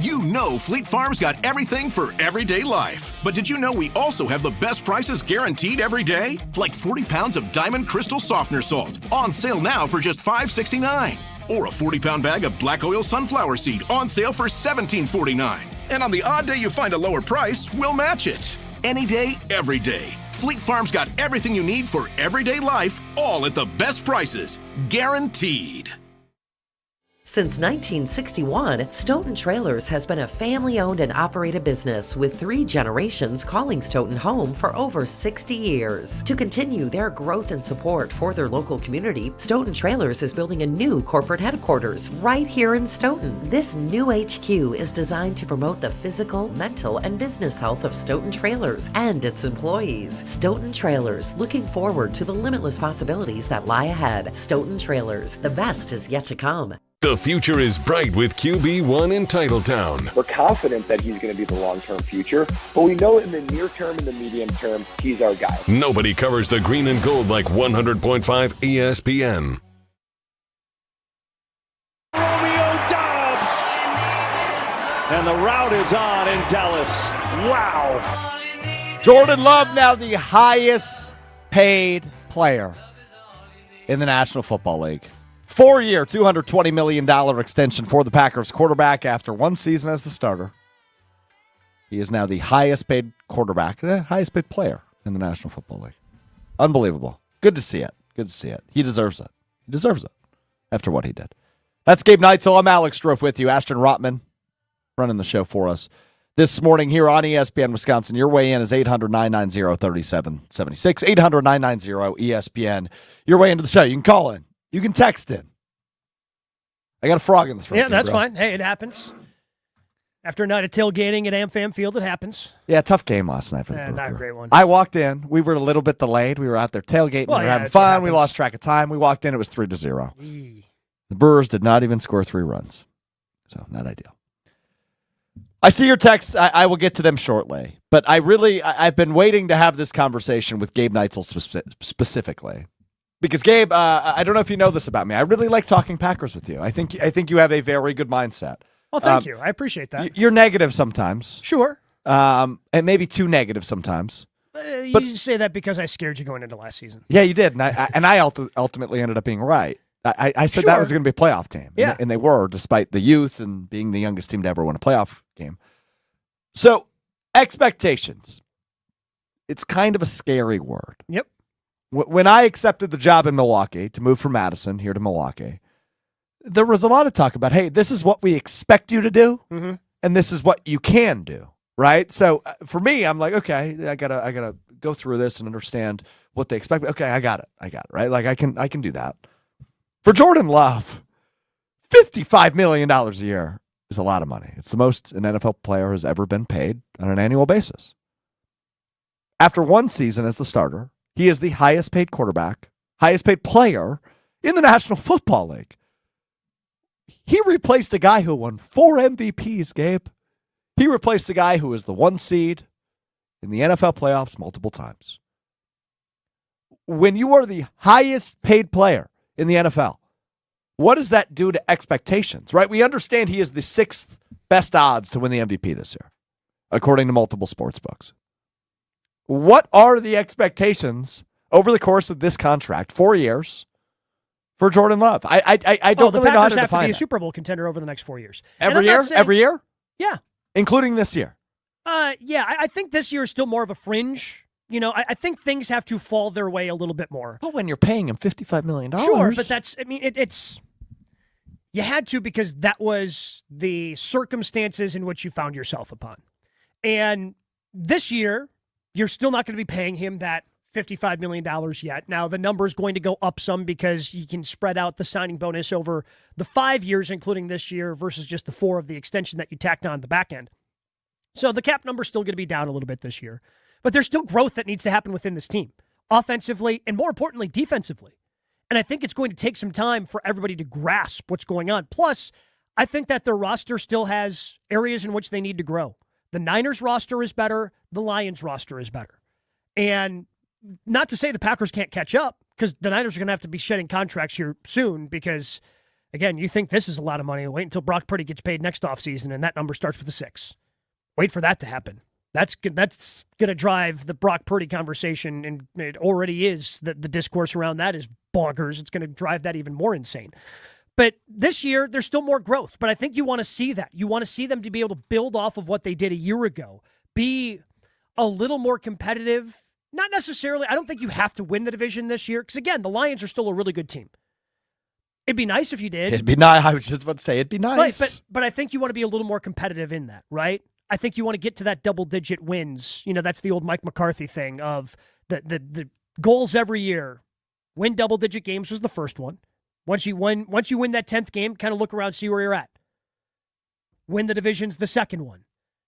You know Fleet Farm's got everything for everyday life. But did you know we also have the best prices guaranteed every day? Like 40 pounds of Diamond Crystal Softener Salt, on sale now for just $5.69. Or a 40-pound bag of black oil sunflower seed, on sale for $17.49. And on the odd day you find a lower price, we'll match it. Any day, every day. Fleet Farm's got everything you need for everyday life, all at the best prices. Guaranteed. Since 1961, Stoughton Trailers has been a family-owned and operated business with 3 generations calling Stoughton home for over 60 years. To continue their growth and support for their local community, Stoughton Trailers is building a new corporate headquarters right here in Stoughton. This new HQ is designed to promote the physical, mental, and business health of Stoughton Trailers and its employees. Stoughton Trailers, looking forward to the limitless possibilities that lie ahead. Stoughton Trailers, the best is yet to come. The future is bright with QB1 in Titletown. We're confident that he's going to be the long-term future, but we know in the near term and the medium term, he's our guy. Nobody covers the green and gold like 100.5 ESPN. Romeo Dobbs! And the route is on in Dallas. Wow. Jordan Love now the highest paid player in the National Football League. 4-year, $220 million extension for the Packers quarterback after one season as the starter. He is now the highest paid quarterback, highest paid player in the National Football League. Unbelievable. Good to see it. Good to see it. He deserves it. He deserves it after what he did. That's Gabe Neitzel. I'm Alex Strouf with you. Ashton Rotman running the show for us this morning here on ESPN Wisconsin. Your way in is 800-990-3776. 800-990-ESPN. Your way into the show. You can call in. You can text in. I got a frog in this front. Yeah, that's fine. Hey, it happens. After a night of tailgating at AmFam Field, it happens. Yeah, tough game last night for the Not a Brewers. great one. I walked in. We were a little bit delayed. We were out there tailgating. Well, we were yeah, having that's what fun. We happens. lost track of time. We walked in. It was 3-0. The Brewers did not even score 3 runs. So, not ideal. I see your text. I will get to them shortly. But I've been waiting to have this conversation with Gabe Neitzel specifically. Because, Gabe, I don't know if you know this about me. I really like talking Packers with you. I think you have a very good mindset. Well, thank you. I appreciate that. You're negative sometimes. Sure. And maybe too negative sometimes. You say that because I scared you going into last season. Yeah, you did. And I ultimately ended up being right. I said that was going to be a playoff team. Yeah. And they were, despite the youth and being the youngest team to ever win a playoff game. So, expectations. It's kind of a scary word. Yep. When I accepted the job in Milwaukee to move from Madison here to Milwaukee, there was a lot of talk about, hey, this is what we expect you to do, and this is what you can do, right? So for me, I'm like, okay, I gotta go through this and understand what they expect. Okay, I got it, right? Like I can do that. For Jordan Love, $55 million a year is a lot of money. It's the most an NFL player has ever been paid on an annual basis. After one season as the starter, he is the highest paid quarterback, highest paid player in the National Football League. He replaced a guy who won 4 MVPs, Gabe. He replaced a guy who was the 1 seed in the NFL playoffs multiple times. When you are the highest paid player in the NFL, what does that do to expectations, right? We understand he is the 6th best odds to win the MVP this year, according to multiple sports books. What are the expectations over the course of this contract, 4 years, for Jordan Love? I don't really know how to define it. The Packers have to be a Super Bowl contender over the next 4 years. Every year? Every year? Yeah. Including this year? Yeah, I think this year is still more of a fringe. You know, I think things have to fall their way a little bit more. But when you're paying him $55 million. Sure, but it's you had to because that was the circumstances in which you found yourself upon. And this year, you're still not going to be paying him that $55 million yet. Now, the number is going to go up some because you can spread out the signing bonus over the 5 years, including this year, versus just the 4 of the extension that you tacked on the back end. So the cap number is still going to be down a little bit this year. But there's still growth that needs to happen within this team, offensively and more importantly, defensively. And I think it's going to take some time for everybody to grasp what's going on. Plus, I think that their roster still has areas in which they need to grow. The Niners roster is better. The Lions roster is better. And not to say the Packers can't catch up, because the Niners are going to have to be shedding contracts here soon because, again, you think this is a lot of money. Wait until Brock Purdy gets paid next offseason, and that number starts with a 6. Wait for that to happen. That's going to drive the Brock Purdy conversation, and it already is. The discourse around that is bonkers. It's going to drive that even more insane. But this year, there's still more growth. But I think you want to see that. You want to see them to be able to build off of what they did a year ago, be a little more competitive. Not necessarily. I don't think you have to win the division this year because, again, the Lions are still a really good team. It'd be nice if you did. It'd be nice. I was just about to say it'd be nice. But I think you want to be a little more competitive in that, right? I think you want to get to that double-digit wins. You know, that's the old Mike McCarthy thing of the goals every year. Win double-digit games was the first one. Once you win that 10th game, kind of look around, see where you're at. Win the division's the second one.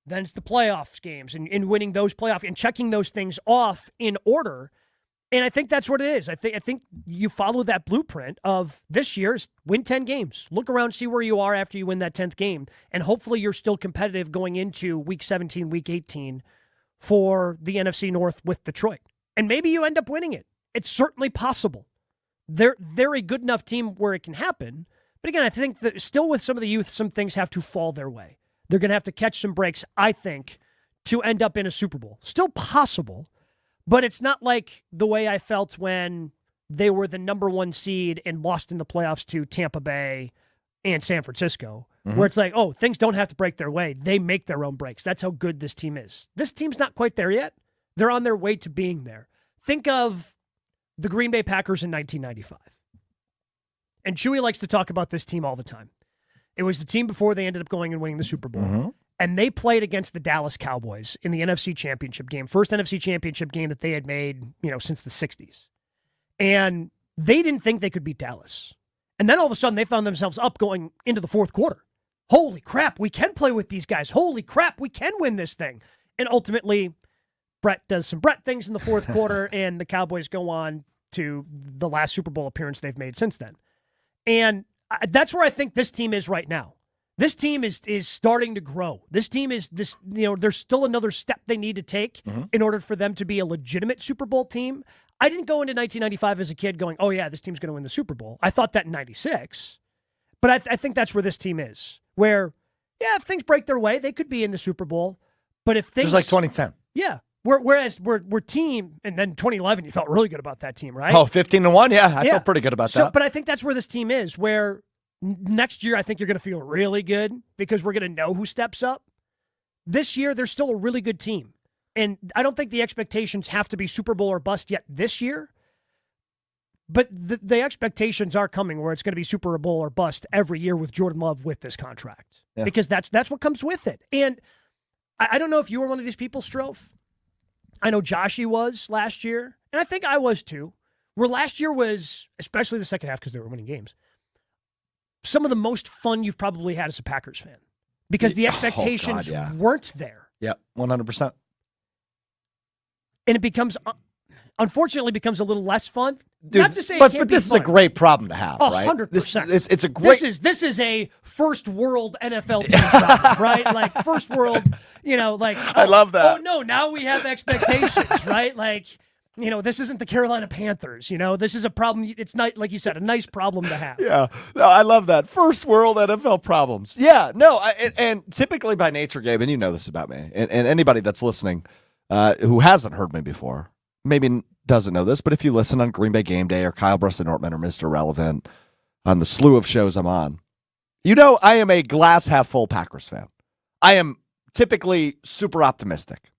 Then it's the playoffs games and winning those playoff and checking those things off in order. And I think that's what it is. I think you follow that blueprint of this year's win 10 games. Look around, see where you are after you win that 10th game. And hopefully you're still competitive going into week 17, week 18 for the NFC North with Detroit. And maybe you end up winning it. It's certainly possible. They're a good enough team where it can happen. But again, I think that still with some of the youth, some things have to fall their way. They're going to have to catch some breaks, I think, to end up in a Super Bowl. Still possible. But it's not like the way I felt when they were the number 1 seed and lost in the playoffs to Tampa Bay and San Francisco, where it's like, oh, things don't have to break their way. They make their own breaks. That's how good this team is. This team's not quite there yet. They're on their way to being there. Think of the Green Bay Packers in 1995. And Chewy likes to talk about this team all the time. It was the team before they ended up going and winning the Super Bowl. And they played against the Dallas Cowboys in the NFC Championship game. First NFC Championship game that they had made, since the 60s. And they didn't think they could beat Dallas. And then all of a sudden they found themselves up going into the fourth quarter. Holy crap, we can play with these guys. Holy crap, we can win this thing. And ultimately, Brett does some Brett things in the fourth quarter, and the Cowboys go on to the last Super Bowl appearance they've made since then. And that's where I think this team is right now. This team is starting to grow. This team is there's still another step they need to take in order for them to be a legitimate Super Bowl team. I didn't go into 1995 as a kid going, oh yeah, this team's going to win the Super Bowl. I thought that in 96. But I think that's where this team is. Where, yeah, if things break their way, they could be in the Super Bowl. But if things... Just like 2010. Yeah. Whereas we're team, and then 2011, you felt really good about that team, right? Oh, 15-1? Yeah, I felt pretty good about that. But I think that's where this team is, where next year I think you're going to feel really good because we're going to know who steps up. This year, they're still a really good team. And I don't think the expectations have to be Super Bowl or bust yet this year. But the expectations are coming where it's going to be Super Bowl or bust every year with Jordan Love with this contract. Yeah. Because that's what comes with it. And I don't know if you were one of these people, Strouf. I know Joshy was last year, and I think I was too, where last year was, especially the second half because they were winning games, some of the most fun you've probably had as a Packers fan because the expectations weren't there. Yeah, 100%. And it becomes, unfortunately, becomes a little less fun. Dude, not to say but it can't this be is fun. a great problem to have, right? 100%. It's a great... This is a first world NFL team problem, right? Like first world, I love that. Oh no, now we have expectations, right? Like, this isn't the Carolina Panthers, this is a problem. It's not, like you said, a nice problem to have. Yeah, no, I love that. First world NFL problems. Yeah, no, and typically by nature, Gabe, and you know this about me, and anybody that's listening who hasn't heard me before, maybe doesn't know this, but if you listen on Green Bay Game Day or Kyle Bresson-Nortman or Mr. Relevant on the slew of shows I'm on, I am a glass half full Packers fan. I am typically super optimistic.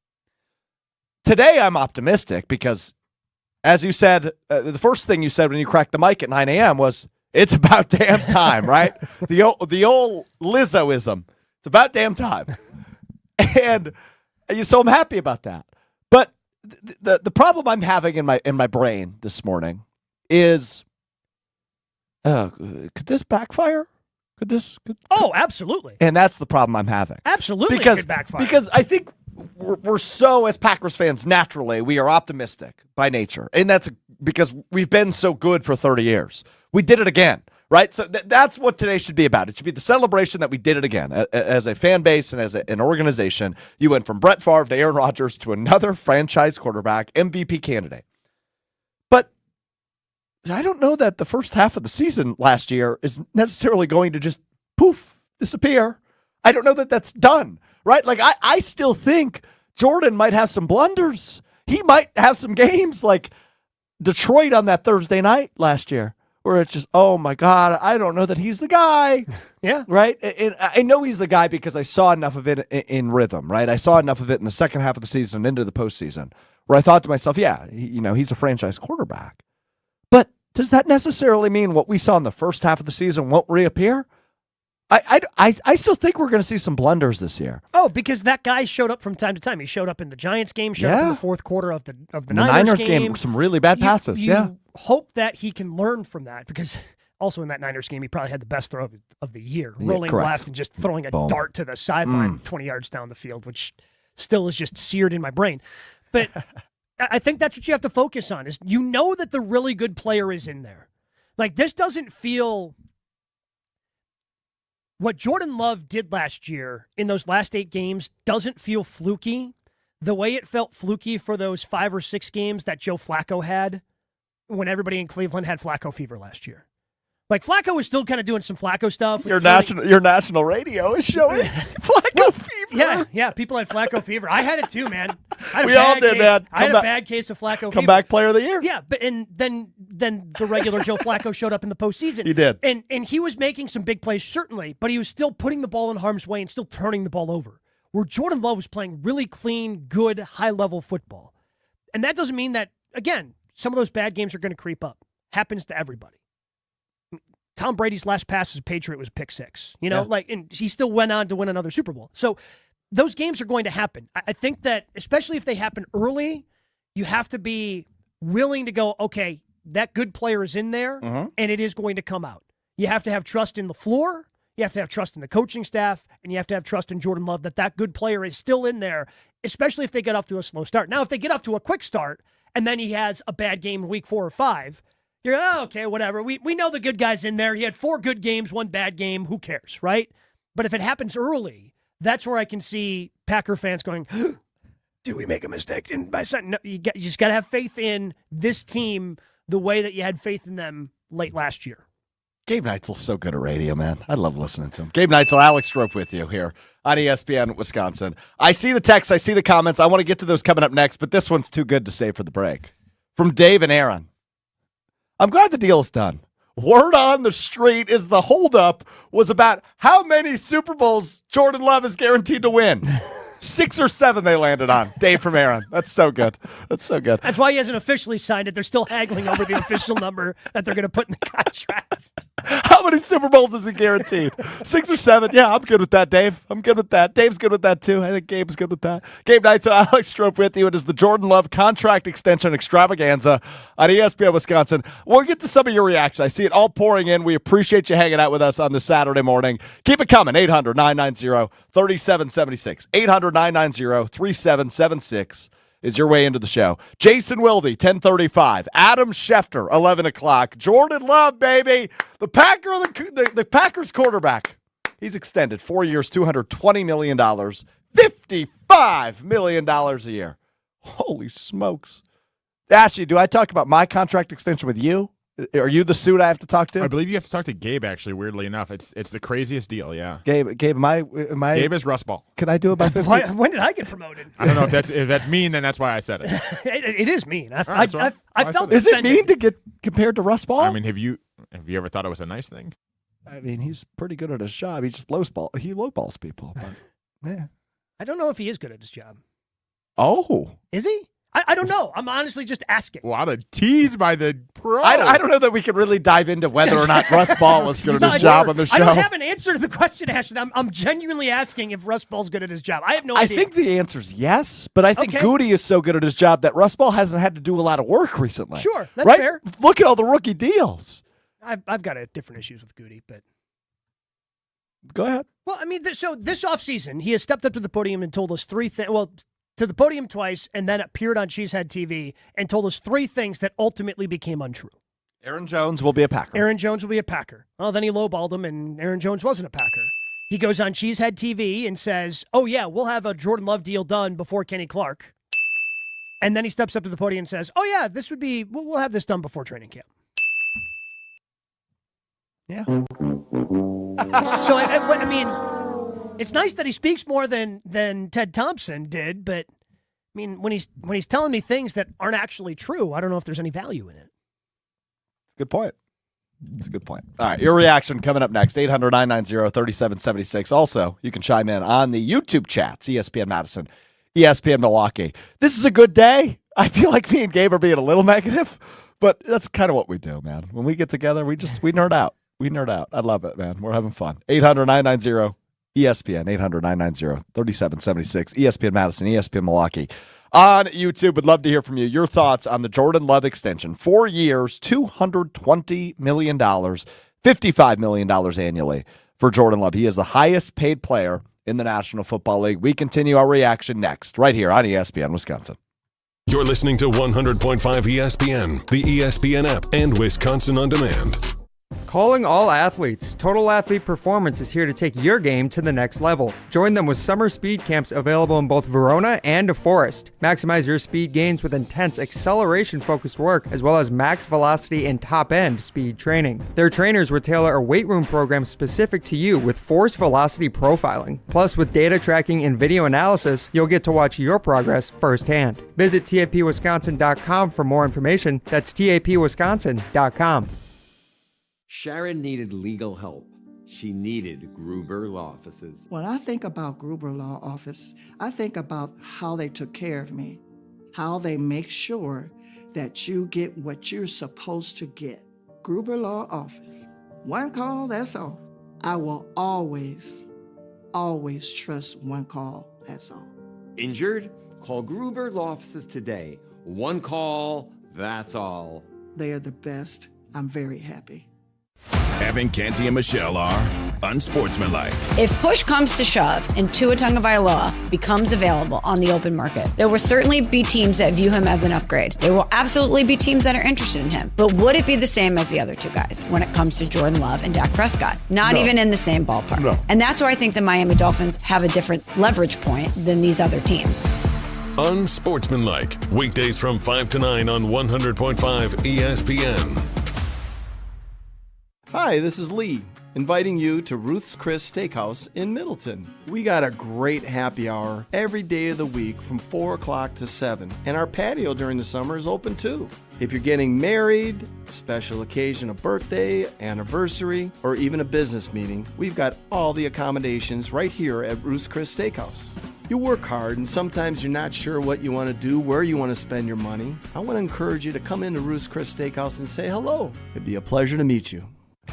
Today I'm optimistic because, as you said, the first thing you said when you cracked the mic at 9 a.m. was, it's about damn time, right? The old Lizzoism. It's about damn time. And so I'm happy about that. But the problem I'm having in my brain this morning is, could this backfire? Could Oh, absolutely. And that's the problem I'm having. Absolutely, because, it could backfire. Because I think we're so, as Packers fans, naturally, we are optimistic by nature. And that's because we've been so good for 30 years. We did it again, right? So that's what today should be about. It should be the celebration that we did it again. As a fan base and as an organization, you went from Brett Favre to Aaron Rodgers to another franchise quarterback, MVP candidate. But I don't know that the first half of the season last year is necessarily going to just poof, disappear. I don't know that that's done, right? Like, I still think Jordan might have some blunders. He might have some games like Detroit on that Thursday night last year where it's just, oh, my God, I don't know that he's the guy. Yeah. Right? And I know he's the guy because I saw enough of it in rhythm, right? I saw enough of it in the second half of the season into the postseason where I thought to myself, yeah, he's a franchise quarterback. But does that necessarily mean what we saw in the first half of the season won't reappear? I still think we're going to see some blunders this year. Oh, because that guy showed up from time to time. He showed up in the Giants game, showed up in the fourth quarter of the Niners game. Some really bad passes, you hope that he can learn from that because also in that Niners game, he probably had the best throw of the year, rolling left and just throwing a dart to the sideline 20 yards down the field, which still is just seared in my brain. But I think that's what you have to focus on is that the really good player is in there. Like, this doesn't feel... What Jordan Love did last year in those last 8 games doesn't feel fluky the way it felt fluky for those 5 or 6 games that Joe Flacco had when everybody in Cleveland had Flacco fever last year. Like, Flacco was still kind of doing some Flacco stuff. Your national radio is showing Flacco fever. Yeah, people had Flacco fever. I had it too, man. We all did that. I had a bad case of Flacco fever. Comeback player of the year. Yeah, but then the regular Joe Flacco showed up in the postseason. He did. And he was making some big plays, certainly, but he was still putting the ball in harm's way and still turning the ball over. Where Jordan Love was playing really clean, good, high-level football. And that doesn't mean that, again, some of those bad games are going to creep up. Happens to everybody. Tom Brady's last pass as a Patriot was a pick 6. And he still went on to win another Super Bowl. So those games are going to happen. I think that, especially if they happen early, you have to be willing to go, okay, that good player is in there, and it is going to come out. You have to have trust in the floor, you have to have trust in the coaching staff, and you have to have trust in Jordan Love that good player is still in there, especially if they get off to a slow start. Now, if they get off to a quick start, and then he has a bad game in week 4 or 5, you're, okay, whatever. We know the good guy's in there. He had 4 good games, 1 bad game. Who cares, right? But if it happens early, that's where I can see Packer fans going, do we make a mistake? And by something, no, you just got to have faith in this team the way that you had faith in them late last year. Gabe Neitzel's so good at radio, man. I love listening to him. Gabe Neitzel, Alex Strouf with you here on ESPN Wisconsin. I see the texts. I see the comments. I want to get to those coming up next, but this one's too good to save for the break. From Dave and Aaron. I'm glad the deal is done. Word on the street is the holdup was about how many Super Bowls Jordan Love is guaranteed to win. 6 or 7 they landed on. Dave from Aaron. That's so good. That's so good. That's why he hasn't officially signed it. They're still haggling over the official number that they're going to put in the contract. How many Super Bowls is he guaranteed? 6 or 7? Yeah, I'm good with that, Dave. I'm good with that. Dave's good with that, too. I think Gabe's good with that. Gabe Neitzel, Alex Strouf with you. It is the Jordan Love contract extension extravaganza on ESPN Wisconsin. We'll get to some of your reaction. I see it all pouring in. We appreciate you hanging out with us on this Saturday morning. Keep it coming. 800-990-3776. 800-990-3776 is your way into the show. Jason Wilde, 10:35. Adam Schefter, 11 o'clock. Jordan Love, baby. The Packers quarterback. He's extended 4 years, $220 million, $55 million a year. Holy smokes. Ashley, do I talk about my contract extension with you? Are you the suit I have to talk to? I believe you have to talk to Gabe, actually, weirdly enough. It's the craziest deal, yeah. Gabe, am I Gabe is Russ Ball. Can I do it by 50? When did I get promoted? I don't know if that's mean, then that's why I said it. It is mean. I felt Is it mean to get compared to Russ Ball? I mean, have you ever thought it was a nice thing? I mean, he's pretty good at his job. He just lowballs people. But, yeah. I don't know if he is good at his job. Oh. Is he? I don't know. I'm honestly just asking. What a tease by the pro. I don't know that we can really dive into whether or not Russ Ball is good at his job on the show. I don't have an answer to the question, Ashton. I'm genuinely asking if Russ Ball's good at his job. I have no idea. I think the answer is yes, but I think Goody is so good at his job that Russ Ball hasn't had to do a lot of work recently. Sure, that's right? fair. Look at all the rookie deals. I've got different issues with Goody, but go ahead. Well, I mean, so this offseason, he has stepped up to the podium and told us 3 things. Well, to the podium twice and then appeared on Cheesehead TV and told us 3 things that ultimately became untrue. Aaron Jones will be a Packer. Aaron Jones will be a Packer. Well, then he lowballed him, and Aaron Jones wasn't a Packer. He goes on Cheesehead TV and says, oh, yeah, we'll have a Jordan Love deal done before Kenny Clark. And then he steps up to the podium and says, oh, yeah, we'll have this done before training camp. Yeah. So, I mean, it's nice that he speaks more than Ted Thompson did, but, I mean, when he's telling me things that aren't actually true, I don't know if there's any value in it. Good point. It's a good point. All right, your reaction coming up next, 800-990-3776. Also, you can chime in on the YouTube chats, ESPN Madison, ESPN Milwaukee. This is a good day. I feel like me and Gabe are being a little negative, but that's kind of what we do, man. When we get together, we nerd out. We nerd out. I love it, man. We're having fun. 800-990-ESPN, 800-990-3776, ESPN Madison, ESPN Milwaukee. On YouTube, would love to hear from you. Your thoughts on the Jordan Love extension. 4 years, $220 million, $55 million annually for Jordan Love. He is the highest paid player in the National Football League. We continue our reaction next, right here on ESPN Wisconsin. You're listening to 100.5 ESPN, the ESPN app, and Wisconsin On Demand. Calling all athletes, Total Athlete Performance is here to take your game to the next level. Join them with summer speed camps available in both Verona and DeForest. Maximize your speed gains with intense acceleration-focused work, as well as max velocity and top-end speed training. Their trainers will tailor a weight room program specific to you with force velocity profiling. Plus, with data tracking and video analysis, you'll get to watch your progress firsthand. Visit tapwisconsin.com for more information. That's tapwisconsin.com. Sharon needed legal help. She needed Gruber Law Offices. When I think about Gruber Law Office, I think about how they took care of me, how they make sure that you get what you're supposed to get. Gruber Law Office. One call, that's all. I will always, always trust one call, that's all. Injured? Call Gruber Law Offices today. One call, that's all. They are the best. I'm very happy. Evan Canty and Michelle are unsportsmanlike. If push comes to shove and Tua Tagovailoa becomes available on the open market, there will certainly be teams that view him as an upgrade. There will absolutely be teams that are interested in him. But would it be the same as the other two guys when it comes to Jordan Love and Dak Prescott? Not even in the same ballpark. No. And that's why I think the Miami Dolphins have a different leverage point than these other teams. Unsportsmanlike. Weekdays from 5 to 9 on 100.5 ESPN. Hi, this is Lee, inviting you to Ruth's Chris Steakhouse in Middleton. We got a great happy hour every day of the week from 4 o'clock to 7, and our patio during the summer is open too. If you're getting married, a special occasion, a birthday, anniversary, or even a business meeting, we've got all the accommodations right here at Ruth's Chris Steakhouse. You work hard and sometimes you're not sure what you want to do, where you want to spend your money. I want to encourage you to come into Ruth's Chris Steakhouse and say hello. It'd be a pleasure to meet you.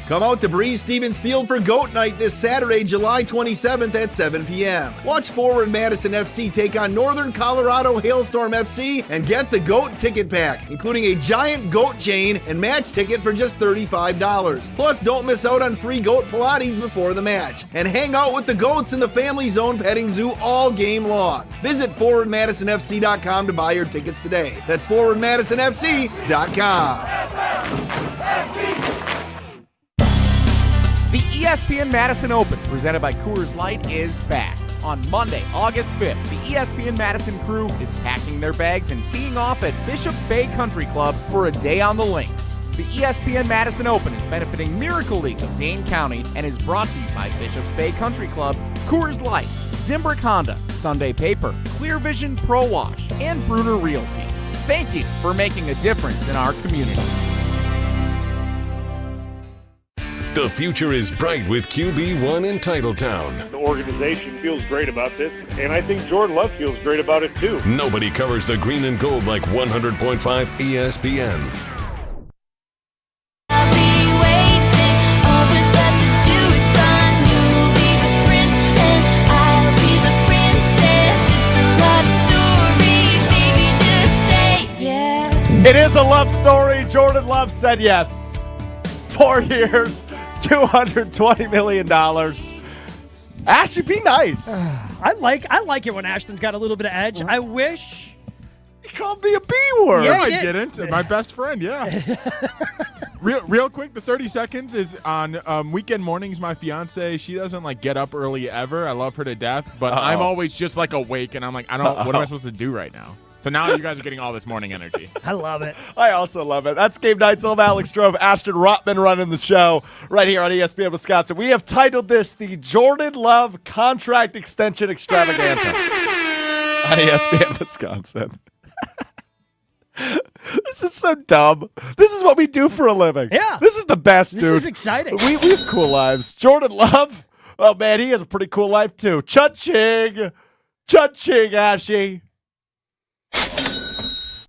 Come out to Breeze Stevens Field for Goat Night this Saturday, July 27th at 7 p.m. Watch Forward Madison FC take on Northern Colorado Hailstorm FC and get the Goat ticket pack, including a giant goat chain and match ticket for just $35. Plus, don't miss out on free goat Pilates before the match. And hang out with the goats in the Family Zone Petting Zoo all game long. Visit ForwardMadisonFC.com to buy your tickets today. That's ForwardMadisonFC.com. The ESPN Madison Open, presented by Coors Light, is back. On Monday, August 5th, the ESPN Madison crew is packing their bags and teeing off at Bishops Bay Country Club for a day on the links. The ESPN Madison Open is benefiting Miracle League of Dane County and is brought to you by Bishops Bay Country Club, Coors Light, Zimbrick Honda, Sunday Paper, Clear Vision Pro Wash, and Bruner Realty. Thank you for making a difference in our community. The future is bright with QB1 in Titletown. The organization feels great about this, and I think Jordan Love feels great about it too. Nobody covers the green and gold like 100.5 ESPN. It is a love story. Jordan Love said yes. 4 years, $220 million. Ashley, be nice. I like it when Ashton's got a little bit of edge. I wish. He called me a B word. Yeah, No, I he did. didn't. My best friend, yeah. Real quick, the 30 seconds is on weekend mornings. My fiance, she doesn't like get up early ever. I love her to death, but I'm always just like awake, and I'm like, what am I supposed to do right now? So now you guys are getting all this morning energy. I love it. I also love it. That's Gabe Neitzel, Alex Strouf, Ashton Rotman running the show right here on ESPN Wisconsin. We have titled this the Jordan Love Contract Extension Extravaganza on ESPN Wisconsin. This is so dumb. This is what we do for a living. Yeah. This is the best, dude. This is exciting. We have cool lives. Jordan Love, oh, man, he has a pretty cool life, too. Cha-ching. Cha-ching, Ashy.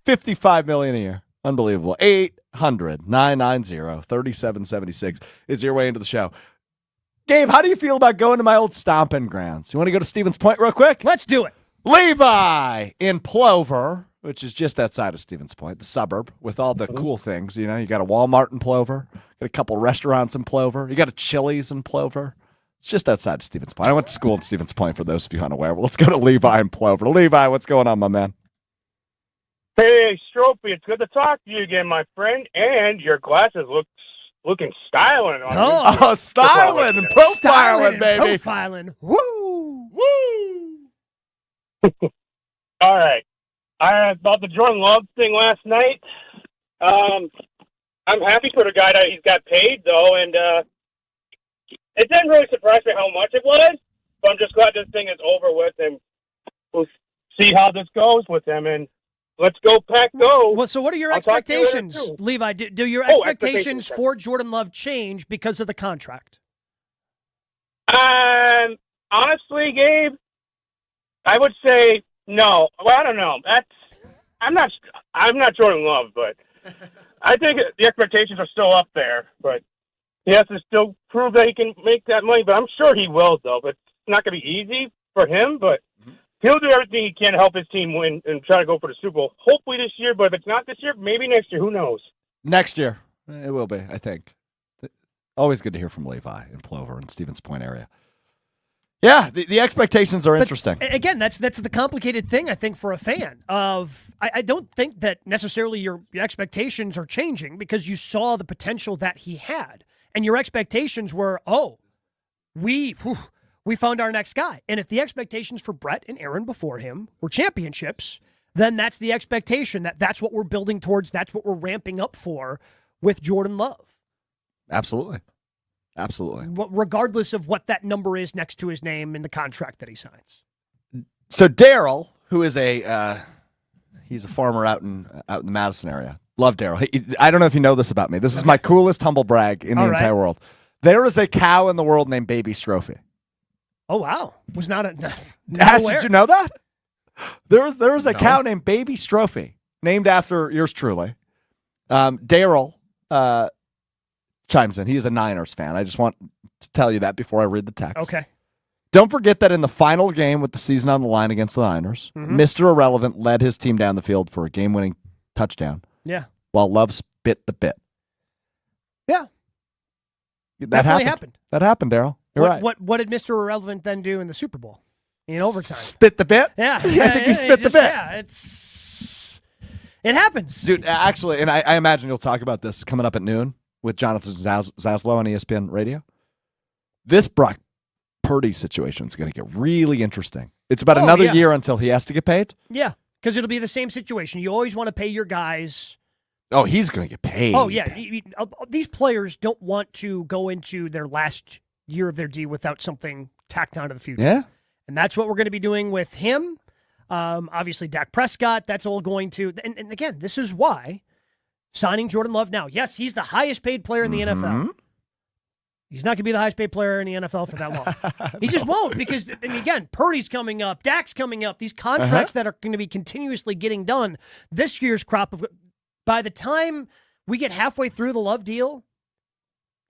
$55 million a year. Unbelievable. 800-990-3776 is your way into the show. Gabe, how do you feel about going to my old stomping grounds? You want to go to Stevens Point real quick? Let's do it. Levi in Plover, which is just outside of Stevens Point, the suburb, with all the cool things. You know, you got a Walmart in Plover, got a couple restaurants in Plover, you got a Chili's in Plover. It's just outside of Stevens Point. I went to school in Stevens Point, for those of you unaware. Well, let's go to Levi in Plover. Levi, what's going on, my man? Hey, Stroopy, it's good to talk to you again, my friend. And your glasses looking styling on you. Oh, styling and profiling, baby. Profiling. Woo! All right. About the Jordan Love thing last night. I'm happy for the guy that he's got paid, though, and it didn't really surprise me how much it was, but I'm just glad this thing is over with, and we'll see how this goes with him, and let's go, Pack, go. Well, so what are your I'll talk to you later, expectations, too. Levi? Do your expectations expectations for Jordan Love change because of the contract? Honestly, Gabe, I would say no. Well, I don't know. I'm not Jordan Love, but I think the expectations are still up there. But he has to still prove that he can make that money. But I'm sure he will, though. But it's not going to be easy for him. But he'll do everything he can to help his team win and try to go for the Super Bowl. Hopefully this year, but if it's not this year, maybe next year. Who knows? Next year. It will be, I think. Always good to hear from Levi in Plover and Stevens Point area. Yeah, the expectations are interesting. Again, that's the complicated thing, I think, for a fan. I don't think that necessarily your expectations are changing because you saw the potential that he had. And your expectations were, we found our next guy. And if the expectations for Brett and Aaron before him were championships, then that's the expectation. That's what we're building towards. That's what we're ramping up for with Jordan Love. Absolutely. Regardless of what that number is next to his name in the contract that he signs. So Daryl, who is he's a farmer out in the Madison area. Love Daryl. I don't know if you know this about me. This is my coolest humble brag in the entire world. There is a cow in the world named Baby Strophy. Oh, wow. Was not Ash, did you know that? There was a cow named Baby Strophy, named after yours truly. Daryl chimes in. He is a Niners fan. I just want to tell you that before I read the text. Okay. Don't forget that in the final game with the season on the line against the Niners, Mr. Irrelevant led his team down the field for a game-winning touchdown. Yeah. While Love spit the bit. Yeah. That happened. That happened, Daryl. You're right. What did Mr. Irrelevant then do in the Super Bowl? In overtime. Spit the bit? Yeah. I think he spit the bit. Yeah, it happens. Dude, actually, and I imagine you'll talk about this coming up at noon with Jonathan Zaslow on ESPN Radio. This Brock Purdy situation is going to get really interesting. It's about another year until he has to get paid. Yeah, because it'll be the same situation. You always want to pay your guys. Oh, he's going to get paid. Oh, yeah. These players don't want to go into their last year of their deal without something tacked onto the future. Yeah. And that's what we're going to be doing with him. Obviously, Dak Prescott, that's all going to. And again, this is why signing Jordan Love now. Yes, he's the highest paid player in the NFL. He's not going to be the highest paid player in the NFL for that long. He just won't because, and again, Purdy's coming up, Dak's coming up. These contracts that are going to be continuously getting done. This year's crop of, by the time we get halfway through the Love deal,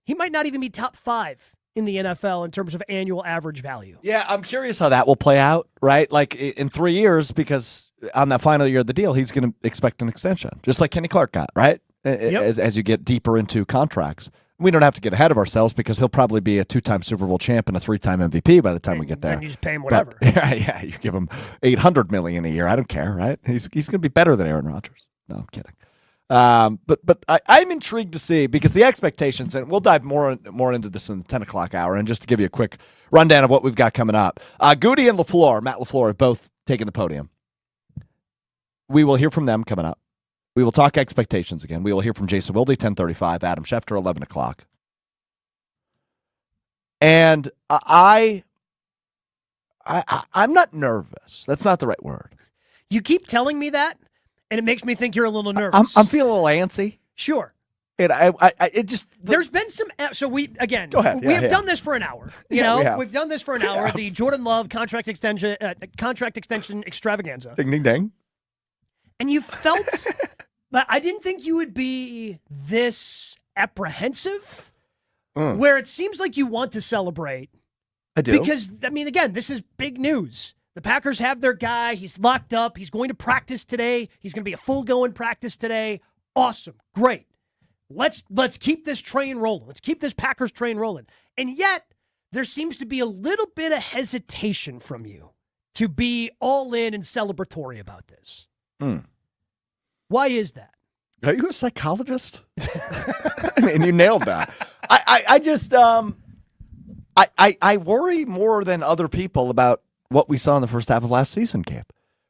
he might not even be top 5 in the NFL in terms of annual average value. Yeah, I'm curious how that will play out, right? Like in 3 years, because on that final year of the deal, he's going to expect an extension, just like Kenny Clark got, right? As you get deeper into contracts. We don't have to get ahead of ourselves because he'll probably be a 2-time Super Bowl champ and a 3-time MVP by the time we get there. And you just pay him whatever. But, yeah, you give him $800 million a year. I don't care, right? He's going to be better than Aaron Rodgers. No, I'm kidding. But I'm intrigued to see because the expectations, and we'll dive more into this in the 10 o'clock hour. And just to give you a quick rundown of what we've got coming up, Goody and Matt LaFleur, have both taken the podium. We will hear from them coming up. We will talk expectations again. We will hear from Jason Wilde, 10:35, Adam Schefter, 11 o'clock. And I'm not nervous. That's not the right word. You keep telling me that, and it makes me think you're a little nervous. I'm feeling a little antsy. Sure. And it just there's been some. So we again. Go ahead. We have done this for an hour. You know, we've done this for an hour. have. The Jordan Love contract extension extravaganza. Ding ding ding. And you felt, but I didn't think you would be this apprehensive. Where it seems like you want to celebrate. I do. Because I mean, again, this is big news. The Packers have their guy. He's locked up. He's going to practice today. He's going to be a full-going practice today. Awesome. Great. Let's keep this train rolling. Let's keep this Packers train rolling. And yet, there seems to be a little bit of hesitation from you to be all in and celebratory about this. Why is that? Are you a psychologist? I mean, you nailed that. I just I worry more than other people about what we saw in the first half of last season, Gabe.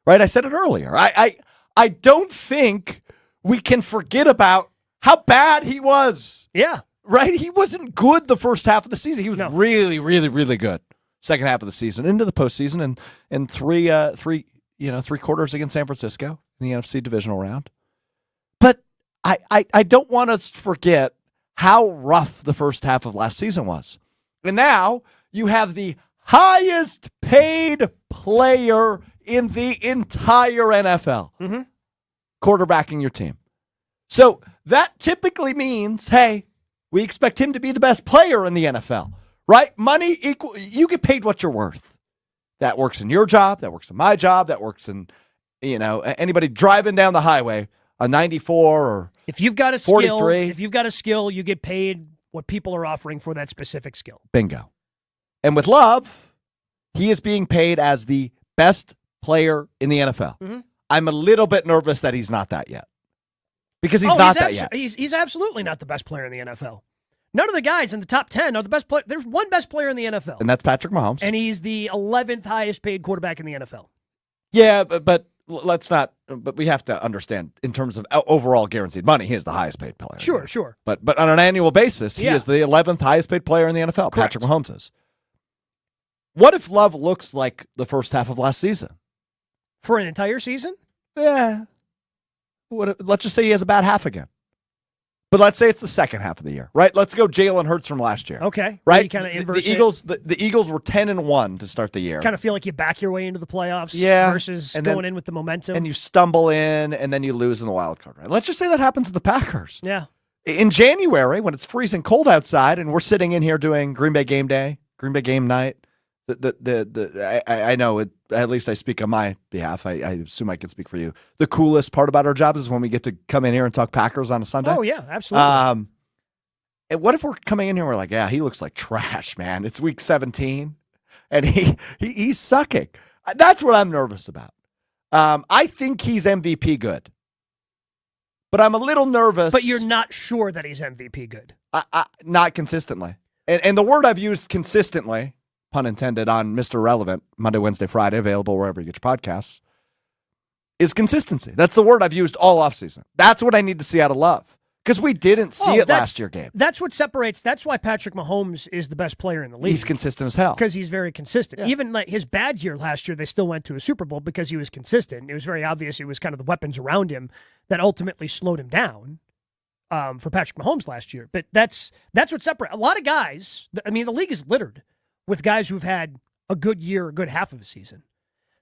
Right? I said it earlier. I don't think we can forget about how bad he was. Yeah. Right? He wasn't good the first half of the season. He was really, really, really good second half of the season, into the postseason, and three quarters against San Francisco in the NFC divisional round. But I don't want us to forget how rough the first half of last season was. And now you have the highest paid player in the entire NFL quarterbacking your team. So that typically means, hey, we expect him to be the best player in the NFL, right? Money equal, you get paid what you're worth. That works in your job. That works in my job. That works in, anybody driving down the highway, a 94 or if you've got a 43. skill, you get paid what people are offering for that specific skill. Bingo. And with Love, he is being paid as the best player in the NFL. I'm a little bit nervous that he's not that yet. Because he's not that yet. He's absolutely not the best player in the NFL. None of the guys in the top 10 are the best player. There's one best player in the NFL. And that's Patrick Mahomes. And he's the 11th highest paid quarterback in the NFL. Yeah, but let's not. But we have to understand in terms of overall guaranteed money, he is the highest paid player. Sure. But on an annual basis, he is the 11th highest paid player in the NFL. Correct. Patrick Mahomes is. What if Love looks like the first half of last season? For an entire season? Yeah. Let's just say he has a bad half again. But let's say it's the second half of the year, right? Let's go Jalen Hurts from last year. Okay. Right? Kind of the Eagles the Eagles were 10-1 to start the year. Kind of feel like you back your way into the playoffs versus going in with the momentum. And you stumble in and then you lose in the wild card, right? Let's just say that happens to the Packers. Yeah. In January, when it's freezing cold outside and we're sitting in here doing Green Bay game day, Green Bay game night, I know it, at least I speak on my behalf. I assume I can speak for you. The coolest part about our job is when we get to come in here and talk Packers on a Sunday. Oh yeah, absolutely. And what if we're coming in here and we're like, yeah, he looks like trash, man. It's week 17 and he's sucking. That's what I'm nervous about. I think he's MVP good, but I'm a little nervous. But you're not sure that he's MVP good. Not consistently. And the word I've used consistently, pun intended, on Mr. Relevant, Monday, Wednesday, Friday, available wherever you get your podcasts, is consistency. That's the word I've used all offseason. That's what I need to see out of Love. Because we didn't see it last year, Gabe. That's what separates. That's why Patrick Mahomes is the best player in the league. He's consistent as hell. Because he's very consistent. Yeah. Even like his bad year last year, they still went to a Super Bowl because he was consistent. It was very obvious it was kind of the weapons around him that ultimately slowed him down for Patrick Mahomes last year. But that's what separates. A lot of guys, I mean, the league is littered with guys who've had a good year, a good half of a season.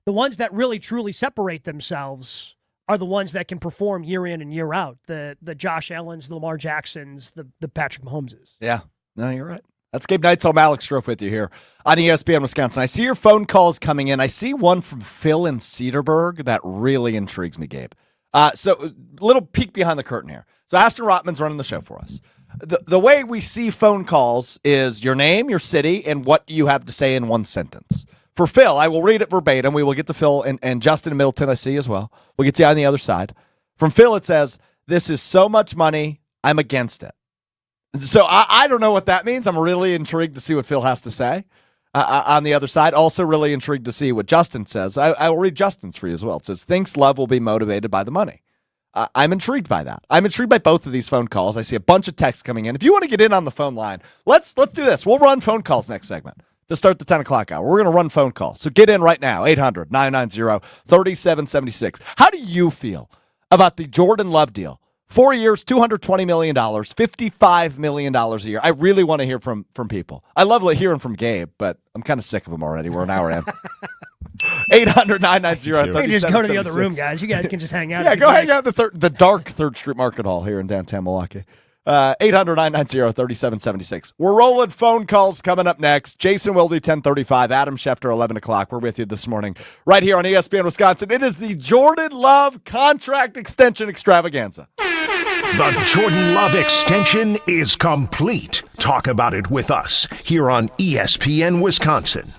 The ones that really truly separate themselves are the ones that can perform year in and year out. The Josh Allens, the Lamar Jacksons, the Patrick Mahomeses. Yeah. No, you're right. That's Gabe Neitzel. I'm Alex Strouf with you here on ESPN Wisconsin. I see your phone calls coming in. I see one from Phil in Cedarburg that really intrigues me, Gabe. So a little peek behind the curtain here. So Aston Rotman's running the show for us. the way we see phone calls is your name, your city, and what you have to say in one sentence. For Phil, I will read it verbatim. We will get to Phil and Justin in Middle Tennessee as well. We'll get to you on the other side. From Phil, it says, "This is so much money, I'm against it." So I don't know what that means. I'm really intrigued to see what Phil has to say on the other side. Also really intrigued to see what Justin says. I will read Justin's for you as well. It says, "Thinks love will be motivated by the money." I'm intrigued by that. I'm intrigued by both of these phone calls. I see a bunch of texts coming in. If you want to get in on the phone line, let's do this. We'll run phone calls next segment to start the 10 o'clock hour. We're going to run phone calls. So get in right now, 800-990-3776. How do you feel about the Jordan Love deal? 4 years, $220 million, $55 million a year. I really want to hear from people. I love hearing from Gabe, but I'm kind of sick of him already. We're an hour in. 800-990-3776. Just go to the other room, guys. You guys can just hang out. Yeah, go hang out at the dark 3rd Street Market Hall here in downtown Milwaukee. 800-990-3776. We're rolling phone calls coming up next. Jason Wilde, 10:35. Adam Schefter, 11 o'clock. We're with you this morning right here on ESPN Wisconsin. It is the Jordan Love contract extension extravaganza. The Jordan Love extension is complete. Talk about it with us here on ESPN Wisconsin.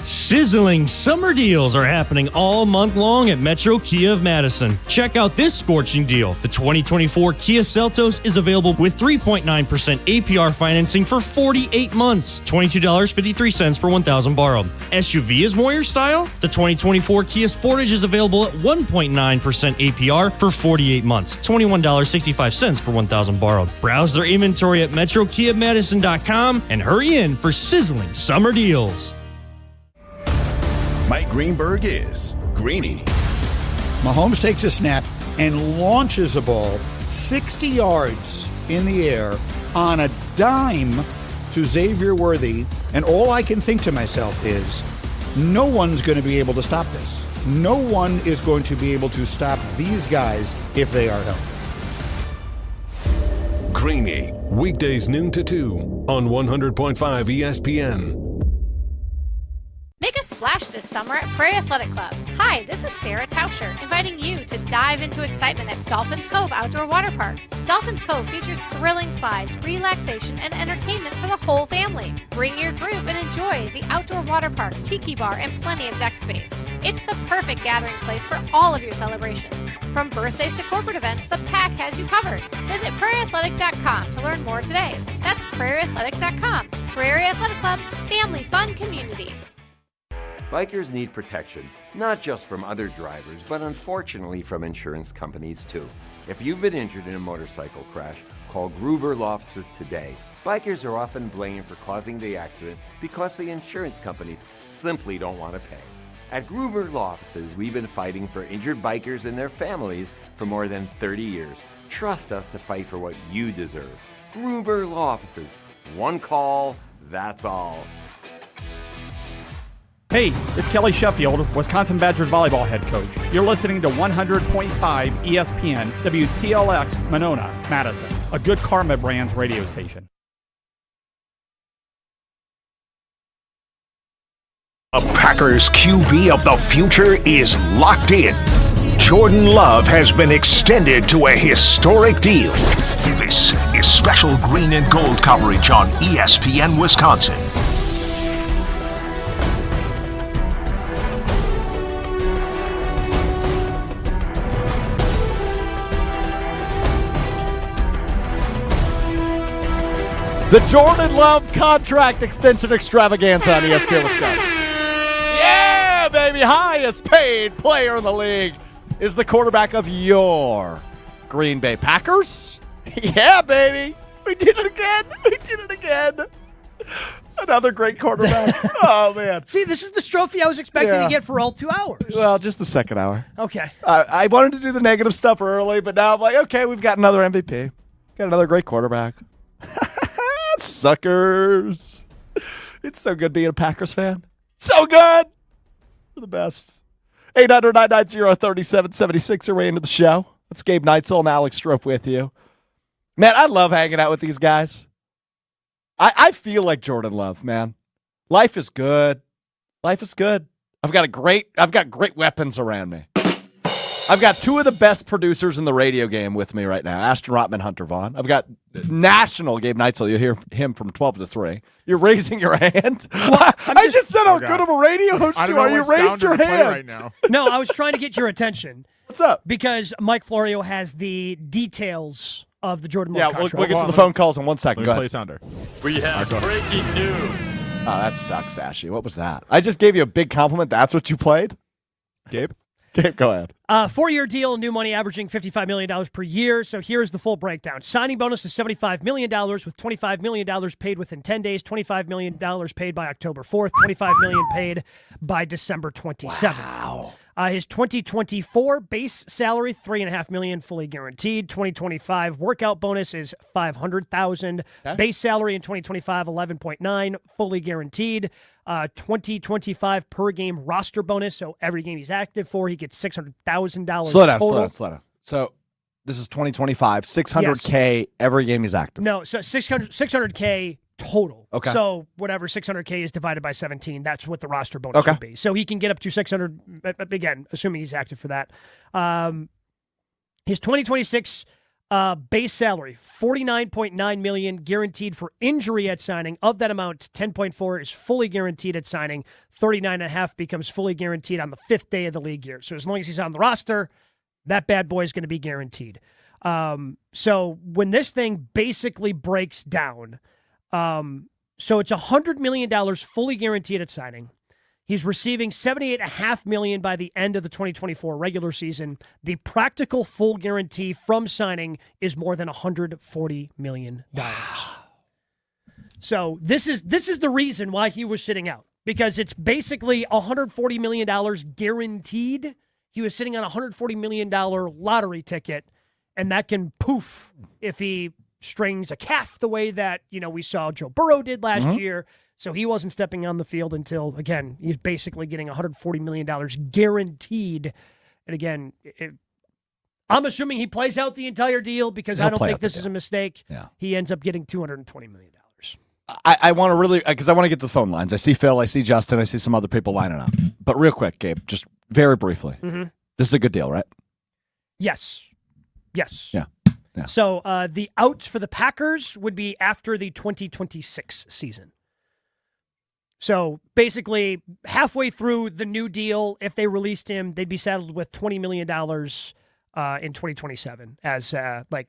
Sizzling summer deals are happening all month long at Metro Kia of Madison. Check out this scorching deal. The 2024 Kia Seltos is available with 3.9% APR financing for 48 months. $22.53 per 1,000 borrowed. SUV is more your style? The 2024 Kia Sportage is available at 1.9% APR for 48 months. $21.65 per 1,000 borrowed. Browse their inventory at MetroKiaMadison.com and hurry in for sizzling summer deals. Mike Greenberg is Greeny. Mahomes takes a snap and launches a ball 60 yards in the air on a dime to Xavier Worthy. And all I can think to myself is, no one's going to be able to stop this. No one is going to be able to stop these guys if they are healthy. Greeny, weekdays noon to 2 on 100.5 ESPN. Make a splash this summer at Prairie Athletic Club. Hi, this is Sarah Tauscher, inviting you to dive into excitement at Dolphins Cove Outdoor Water Park. Dolphins Cove features thrilling slides, relaxation, and entertainment for the whole family. Bring your group and enjoy the outdoor water park, tiki bar, and plenty of deck space. It's the perfect gathering place for all of your celebrations. From birthdays to corporate events, the pack has you covered. Visit prairieathletic.com to learn more today. That's prairieathletic.com. Prairie Athletic Club, family fun community. Bikers need protection, not just from other drivers, but unfortunately from insurance companies too. If you've been injured in a motorcycle crash, call Gruber Law Offices today. Bikers are often blamed for causing the accident because the insurance companies simply don't want to pay. At Gruber Law Offices, we've been fighting for injured bikers and their families for more than 30 years. Trust us to fight for what you deserve. Gruber Law Offices. One call, that's all. Hey, it's Kelly Sheffield, Wisconsin Badgers volleyball head coach. You're listening to 100.5 ESPN, WTLX, Monona, Madison, a Good Karma Brands radio station. The Packers QB of the future is locked in. Jordan Love has been extended to a historic deal. This is special green and gold coverage on ESPN Wisconsin. The Jordan Love contract extension extravaganza on ESPN Wisconsin. Yeah, baby. Highest paid player in the league is the quarterback of your Green Bay Packers. Yeah, baby. We did it again. We did it again. Another great quarterback. Oh, man. See, this is the trophy I was expecting to get for all 2 hours. Well, just the second hour. Okay. I wanted to do the negative stuff early, but now I'm like, okay, we've got another MVP. Got another great quarterback. Suckers. It's so good being a Packers fan. So good. We're the best. 800-990-3776. Your way into the show. That's Gabe Neitzel and Alex Strouf with you. Man, I love hanging out with these guys. I feel like Jordan Love, man. Life is good. Life is good. I've got great weapons around me. I've got two of the best producers in the radio game with me right now, Ashton Rotman, Hunter Vaughn. I've got national Gabe Neitzel. You'll hear him from 12 to 3. You're raising your hand? Well, I just said how good of a radio host you are. You raised your hand. Right now. No, I was trying to get your attention. What's up? Because Mike Florio has the details of the Jordan Love Yeah, contract. we'll get to the phone calls in 1 second. Let Go me play ahead. sounder. We have breaking news. Oh, that sucks, Ashy. What was that? I just gave you a big compliment. That's what you played? Gabe, go ahead. 4-year deal, new money averaging $55 million per year. So here's the full breakdown. Signing bonus is $75 million with $25 million paid within 10 days, $25 million paid by October 4th, $25 million paid by December 27th. Wow. His 2024 base salary, $3.5 million, fully guaranteed. 2025 workout bonus is $500,000. Okay. Base salary in 2025, $11.9, fully guaranteed. 2025 per game roster bonus. So every game he's active for, he gets $600,000 Slow down. So this is 2025, $600K every game he's active. No, so $600K total. Okay. So whatever 600K is divided by 17, that's what the roster bonus would be. So he can get up to 600, again, assuming he's active for that. His 2026 base salary, $49.9 million guaranteed for injury at signing. Of that amount, $10.4 is fully guaranteed at signing. $39.5 becomes fully guaranteed on the 5th day of the league year. So as long as he's on the roster, that bad boy is going to be guaranteed. So when this thing basically breaks down, so it's $100 million fully guaranteed at signing. He's receiving $78.5 million by the end of the 2024 regular season. The practical full guarantee from signing is more than $140 million. Wow. So this is the reason why he was sitting out, because it's basically $140 million guaranteed. He was sitting on a $140 million lottery ticket, and that can poof if he strings a calf the way that, we saw Joe Burrow did last year. So he wasn't stepping on the field until, again, he's basically getting $140 million guaranteed. And again, I'm assuming he plays out the entire deal because I don't think this is a mistake. Yeah. He ends up getting $220 million. I want to really, because I want to get to the phone lines. I see Phil, I see Justin, I see some other people lining up. But real quick, Gabe, just very briefly. This is a good deal, right? Yes. Yeah. So the outs for the Packers would be after the 2026 season. So basically, halfway through the new deal, if they released him, they'd be saddled with $20 million in 2027 as the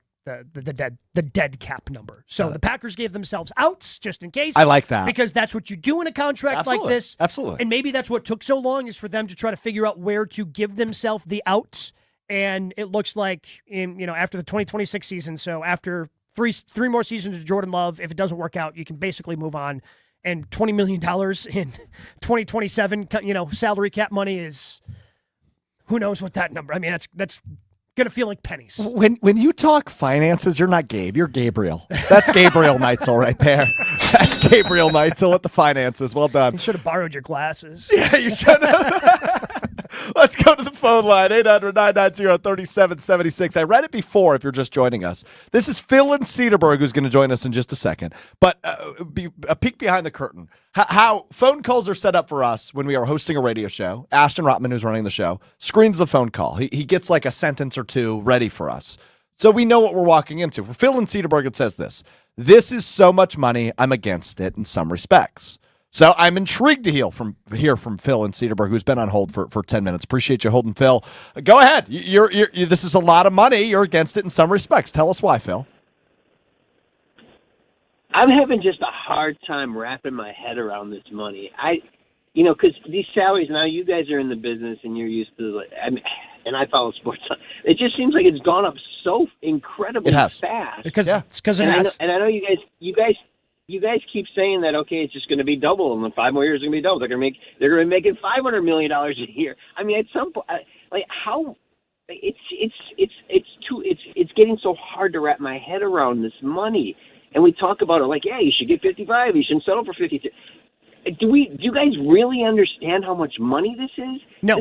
dead cap number. So the Packers gave themselves outs just in case. I like that. Because that's what you do in a contract like this. Absolutely. And maybe that's what took so long, is for them to try to figure out where to give themselves the outs. And it looks like after the 2026 season, so after three more seasons of Jordan Love, if it doesn't work out, you can basically move on. And $20 million in 2027, salary cap money is, who knows what that number. I mean, that's going to feel like pennies. When you talk finances, you're not Gabe. You're Gabriel. That's Gabriel Neitzel right there. That's Gabriel Neitzel at the finances. Well done. You should have borrowed your glasses. Yeah, you should have. Let's go to the phone line, 800-990-3776. I read it before if you're just joining us. This is Phil in Cedarburg, who's going to join us in just a second. But a peek behind the curtain. How phone calls are set up for us when we are hosting a radio show. Ashton Rotman, who's running the show, screens the phone call. He gets like a sentence or two ready for us. So we know what we're walking into. For Phil in Cedarburg, it says this. This is so much money, I'm against it in some respects. So I'm intrigued to hear from Phil in Cedarburg, who's been on hold for 10 minutes. Appreciate you holding, Phil. Go ahead. This is a lot of money. You're against it in some respects. Tell us why, Phil. I'm having just a hard time wrapping my head around this money. Because these salaries, now you guys are in the business and you're used to, and I follow sports. It just seems like it's gone up so incredibly fast. Because it has. I know you guys keep saying that, okay, it's just going to be double, and in 5 more years it's going to be double. They're going to be making $500 million a year. I mean, at some point, it's getting so hard to wrap my head around this money. And we talk about it you should get 55, you shouldn't settle for 52. Do you guys really understand how much money this is? No.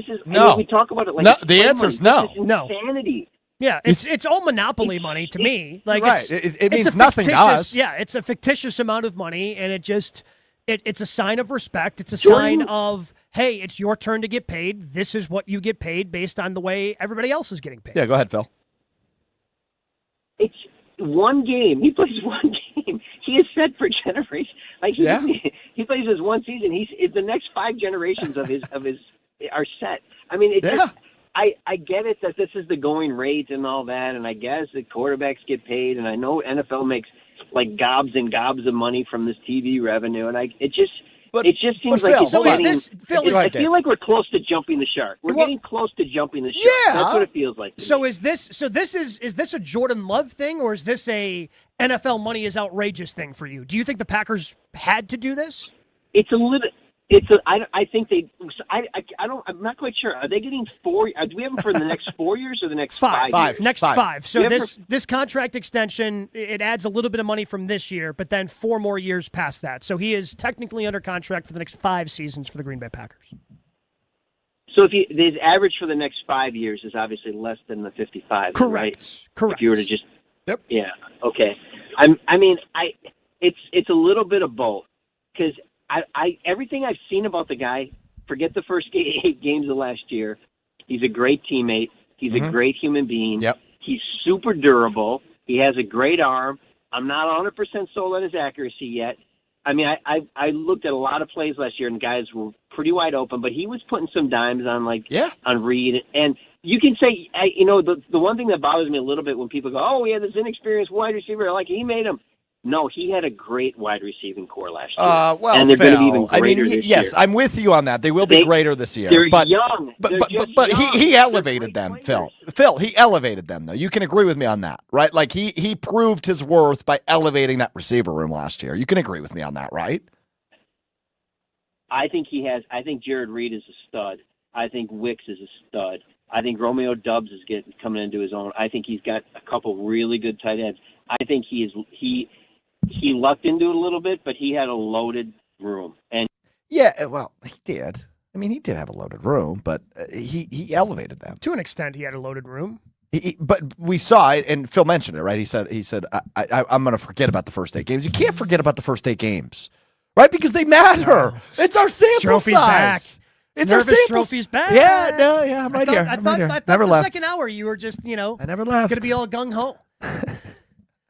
We talk about it the answer is no. This is insanity. Yeah, it's all monopoly money to me. Right. It means it's nothing to us. Yeah, it's a fictitious amount of money, and it just It's a sign of respect. It's a sign of, hey, it's your turn to get paid. This is what you get paid based on the way everybody else is getting paid. Yeah, go ahead, Phil. It's one game. He plays one game. He is set for generations. Like he plays this one season. The next 5 generations of his are set. I mean, I get it that this is the going rate and all that, and I guess the quarterbacks get paid, and I know NFL makes like gobs and gobs of money from this TV revenue, and it just seems like Phil, I feel like we're close to jumping the shark. We're getting close to jumping the shark. Yeah. That's what it feels like. So is this a Jordan Love thing, or is this a NFL money is outrageous thing for you? Do you think the Packers had to do this? It's a little. I think they. I'm not quite sure. Are they getting 4? Do we have them for the next 4 years or the next 5 years? Next 5. So this contract extension, it adds a little bit of money from this year, but then 4 more years past that. So he is technically under contract for the next 5 seasons for the Green Bay Packers. So if his average for the next 5 years is obviously less than the 55, correct? Right? Correct. If you were to just. Yep. Yeah. Okay. It's a little bit of both because. Everything I've seen about the guy, forget the first 8 games of last year. He's a great teammate. He's a great human being. Yep. He's super durable. He has a great arm. I'm not 100% sold on his accuracy yet. I mean, I looked at a lot of plays last year, and guys were pretty wide open, but he was putting some dimes on on Reed. And you can say, the one thing that bothers me a little bit when people go, oh, we had this inexperienced wide receiver, like he made him. No, he had a great wide receiving core last year. And they're going to be even greater this year. Yes, I'm with you on that. They will be greater this year. They're but, young. But young. he elevated them, Phil. Phil, he elevated them, though. You can agree with me on that, right? Like, he proved his worth by elevating that receiver room last year. You can agree with me on that, right? I think Jared Reed is a stud. I think Wicks is a stud. I think Romeo Doubs is coming into his own. I think he's got a couple really good tight ends. I think he lucked into it a little bit, but he had a loaded room. And yeah, well, he did. I mean, he did have a loaded room, but he elevated them. To an extent, he had a loaded room. But we saw it, and Phil mentioned it, right? He said, I'm going to forget about the first 8 games. You can't forget about the first 8 games, right? Because they matter. No. It's our sample size. Back. It's Nervous our sample. Trophy's back. Yeah, I'm right here. I thought never the left. Second hour you were just, I never left. Going to be all gung ho.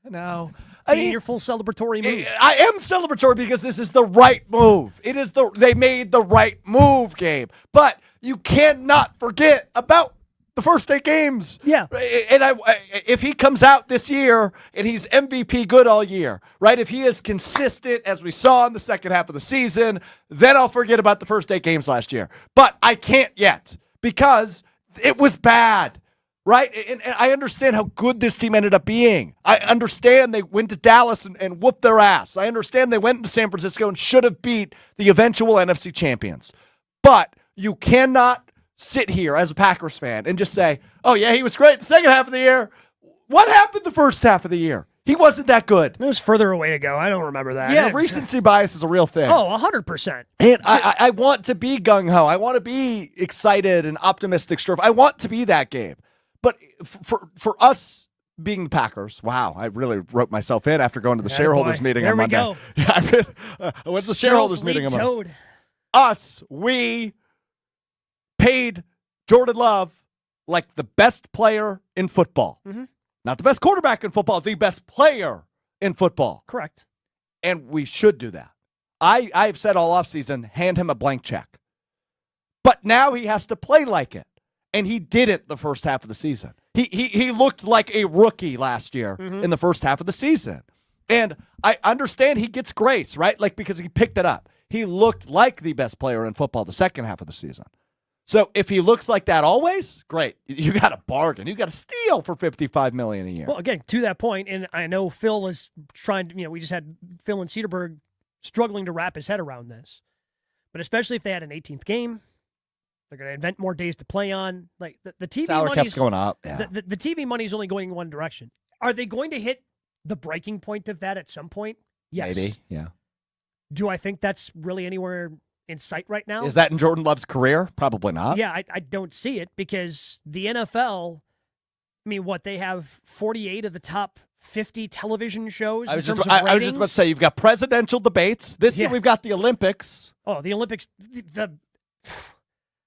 No. I mean, your full celebratory move. I am celebratory because this is the right move. They made the right move, Gabe. But you cannot forget about the first 8 games. Yeah. And if he comes out this year and he's MVP good all year, right? If he is consistent as we saw in the second half of the season, then I'll forget about the first 8 games last year. But I can't yet because it was bad. Right? And I understand how good this team ended up being. I understand they went to Dallas and whooped their ass. I understand they went to San Francisco and should have beat the eventual NFC champions. But you cannot sit here as a Packers fan and just say, oh, yeah, he was great the second half of the year. What happened the first half of the year? He wasn't that good. It was further away ago. I don't remember that. Yeah, recency bias is a real thing. Oh, 100%. And I want to be gung-ho. I want to be excited and optimistic. I want to be that Gabe. But for us being the Packers, wow, I really wrote myself in after going to the shareholders meeting on Monday. Go. Yeah, I went to the shareholders meeting on Monday. We paid Jordan Love like the best player in football. Mm-hmm. Not the best quarterback in football, the best player in football. Correct. And we should do that. I've said all offseason, hand him a blank check. But now he has to play like it. And he didn't the first half of the season. He looked like a rookie last year in the first half of the season. And I understand he gets grace, right? Like, because he picked it up. He looked like the best player in football the second half of the season. So if he looks like that always, great. You got a bargain. You got a steal for $55 million a year. Well, again, to that point, and I know Phil is trying to, we just had Phil in Cedarburg struggling to wrap his head around this. But especially if they had an 18th game, they're going to invent more days to play on. Like the TV salary cap's going up. Yeah. The TV money is only going in one direction. Are they going to hit the breaking point of that at some point? Yes. Maybe, yeah. Do I think that's really anywhere in sight right now? Is that in Jordan Love's career? Probably not. Yeah, I don't see it because the NFL I mean, what, they have 48 of the top 50 television shows I was in just terms of I was just about to say, you've got presidential debates. This year we've got the Olympics. Oh, the Olympics. The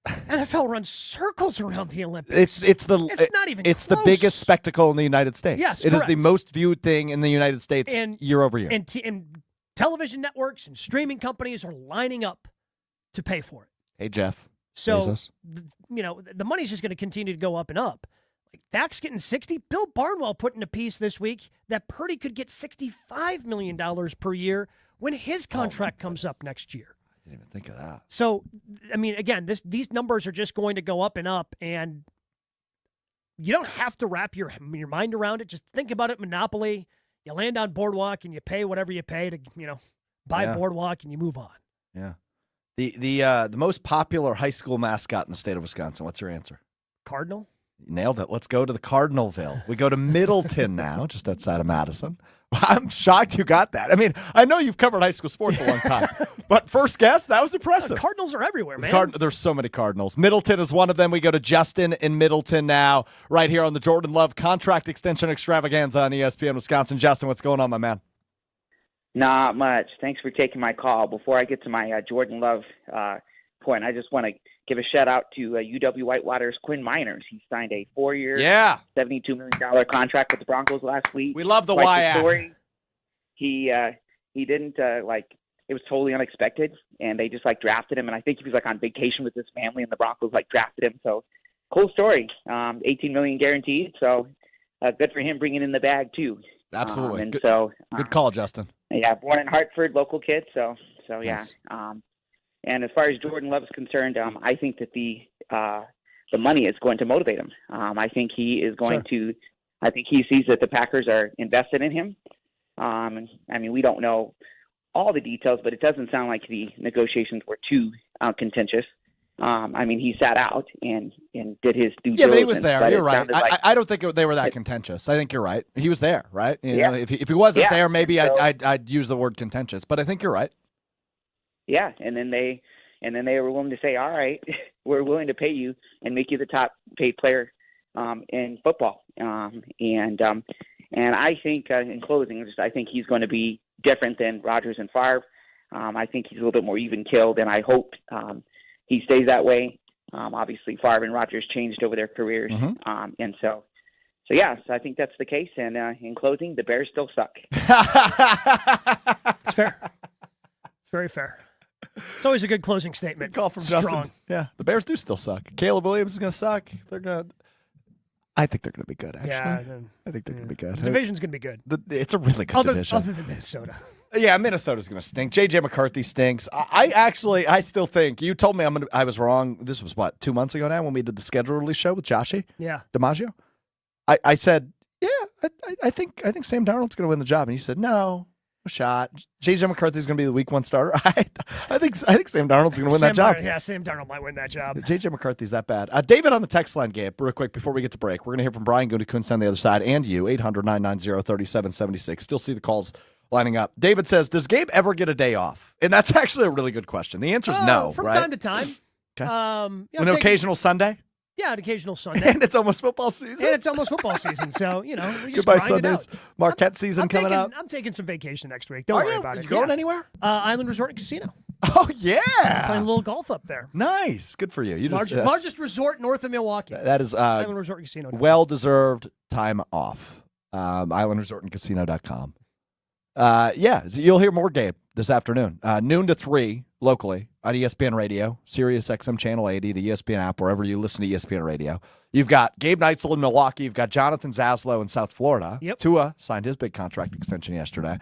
NFL runs circles around the Olympics. It's not even It's close. the biggest spectacle in the United States. Yes, it is the correct. most viewed thing in the United States year over year. And television networks and streaming companies are lining up to pay for it. Hey, Jeff. So, Bezos. the money's just going to continue to go up and up. Like Dak's getting 60. Bill Barnwell put in a piece this week that Purdy could get $65 million per year when his contract comes up next year. I didn't even think of that. So, I mean, again, these numbers are just going to go up and up, and you don't have to wrap your mind around it. Just think about it, Monopoly. You land on Boardwalk, and you pay whatever you pay to, buy Boardwalk, and you move on. Yeah. The most popular high school mascot in the state of Wisconsin. What's your answer? Cardinal? You nailed it. Let's go to the Cardinalville. We go to Middleton now, just outside of Madison. I'm shocked you got that. I mean, I know you've covered high school sports a long time, but first guess, that was impressive. Cardinals are everywhere, man. There's so many Cardinals. Middleton is one of them. We go to Justin in Middleton now, right here on the Jordan Love Contract Extension Extravaganza on ESPN Wisconsin. Justin, what's going on, my man? Not much. Thanks for taking my call. Before I get to my Jordan Love point, I just want to give a shout-out to UW Whitewater's Quinn Miners. He signed a 4-year, $72 million contract with the Broncos last week. We love the Quite Y story. He didn't, it was totally unexpected, and they just, drafted him. And I think he was, on vacation with his family, and the Broncos, drafted him. So, cool story. $18 million guaranteed. So, good for him bringing in the bag, too. Absolutely. Good call, Justin. Yeah, born in Hartford, local kid. So yeah. Nice. And as far as Jordan Love is concerned, I think that the money is going to motivate him. I think he is going to. I think he sees that the Packers are invested in him. I mean, we don't know all the details, but it doesn't sound like the negotiations were too contentious. I mean, he sat out and did his due diligence. Yeah, but he was there. You're right. Like, I don't think they were that contentious. I think you're right. He was there, right? You know, if he wasn't there, maybe I'd use the word contentious. But I think you're right. Yeah, and then they were willing to say, all right, we're willing to pay you and make you the top paid player in football. And I think in closing, I think he's going to be different than Rodgers and Favre. I think he's a little bit more even killed, and I hope he stays that way. Obviously, Favre and Rodgers changed over their careers, and so I think that's the case. And in closing, the Bears still suck. It's fair. It's very fair. It's always a good closing statement. Good call from Strong. Justin. Yeah, the Bears do still suck. Caleb Williams is going to suck. I think they're going to be good, actually. Yeah, I think they're going to be good. The division's going to be good. It's a really good division. Other than Minnesota. Yeah, Minnesota's going to stink. J.J. McCarthy stinks. I still think, you told me I was wrong. This was, 2 months ago now when we did the schedule release show with Joshie DiMaggio? I said, I think Sam Darnold's going to win the job. And you said, no shot. J.J. McCarthy's going to be the week 1 starter. I think Sam Darnold's going to win that job. Sam Darnold might win that job. J.J. McCarthy's that bad. David on the text line, Gabe, real quick before we get to break. We're going to hear from Brian Gutekunst on the other side and you, 800-990-3776. Still see the calls lining up. David says, does Gabe ever get a day off? And that's actually a really good question. The answer is no, from right? time to time. Okay. An occasional Sunday? Yeah, an occasional Sunday. And it's almost football season. So, we just Goodbye grind Sundays. it out. Marquette season coming up. I'm taking some vacation next week. Don't worry about it. You going anywhere? Island Resort and Casino. Oh, yeah. Playing a little golf up there. Nice. Good for you. Largest resort north of Milwaukee. That is Island Resort and Casino. Well-deserved time off. IslandResortandCasino.com. So you'll hear more Gabe this afternoon. Noon to 3 locally on ESPN Radio, Sirius XM Channel 80, the ESPN app, wherever you listen to ESPN Radio. You've got Gabe Neitzel in Milwaukee. You've got Jonathan Zaslow in South Florida. Yep. Tua signed his big contract extension yesterday.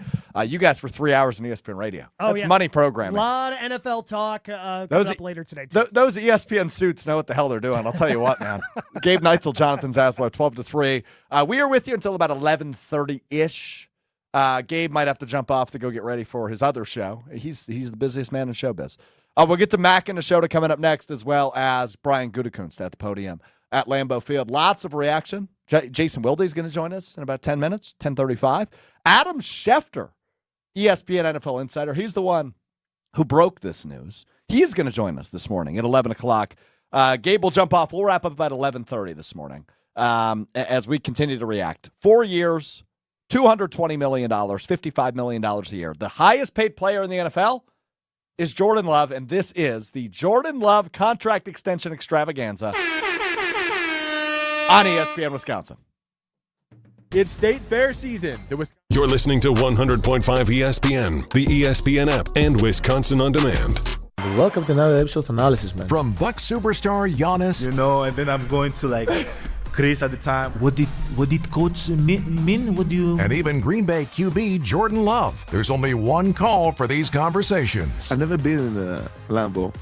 You guys for 3 hours on ESPN Radio. That's yeah. money programming. A lot of NFL talk coming up later today, too. Those ESPN suits know what the hell they're doing. I'll tell you what, man. Gabe Neitzel, Jonathan Zaslow, 12 to 3. We are with you until about 11:30-ish. Gabe might have to jump off to go get ready for his other show. He's the busiest man in showbiz. We'll get to Mac and the show coming up next, as well as Brian Gutekunst at the podium at Lambeau Field. Lots of reaction. Jason Wilde is going to join us in about 10 minutes, 10:35. Adam Schefter, ESPN NFL Insider. He's the one who broke this news. He is going to join us this morning at 11 o'clock. Gabe will jump off. We'll wrap up about 11:30 this morning. as we continue to react. 4 years, $220 million, $55 million a year. The highest paid player in the NFL is Jordan Love, and this is the Jordan Love contract extension extravaganza on ESPN Wisconsin. It's State Fair season. You're listening to 100.5 ESPN, the ESPN app, and Wisconsin On Demand. Welcome to another episode of Analysis, man. From Bucs superstar Giannis. And then I'm going to Chris at the time. What did coach mean? What do you... And even Green Bay QB Jordan Love. There's only one call for these conversations. I've never been in a Lambeau,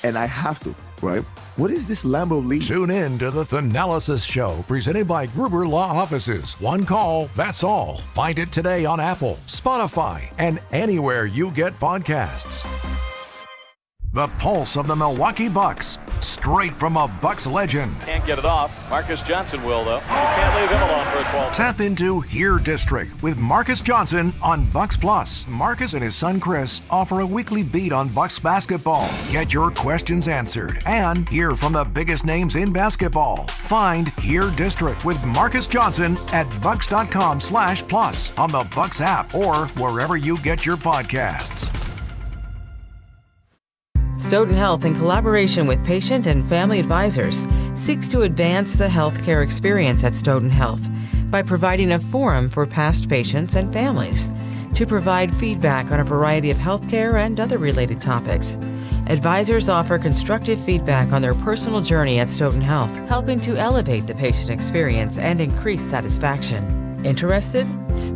and I have to, right? What is this Lambeau league? Tune in to the Thanalysis Show, presented by Gruber Law Offices. One call, that's all. Find it today on Apple, Spotify, and anywhere you get podcasts. The pulse of the Milwaukee Bucks, straight from a Bucks legend. Can't get it off. Marcus Johnson will, though. Can't leave him alone for a 12. Tap into Here District with Marcus Johnson on Bucks Plus. Marcus and his son Chris offer a weekly beat on Bucks basketball. Get your questions answered and hear from the biggest names in basketball. Find Here District with Marcus Johnson at bucks.com/plus on the Bucks app or wherever you get your podcasts. Stoughton Health, in collaboration with patient and family advisors, seeks to advance the healthcare experience at Stoughton Health by providing a forum for past patients and families to provide feedback on a variety of healthcare and other related topics. Advisors offer constructive feedback on their personal journey at Stoughton Health, helping to elevate the patient experience and increase satisfaction. Interested?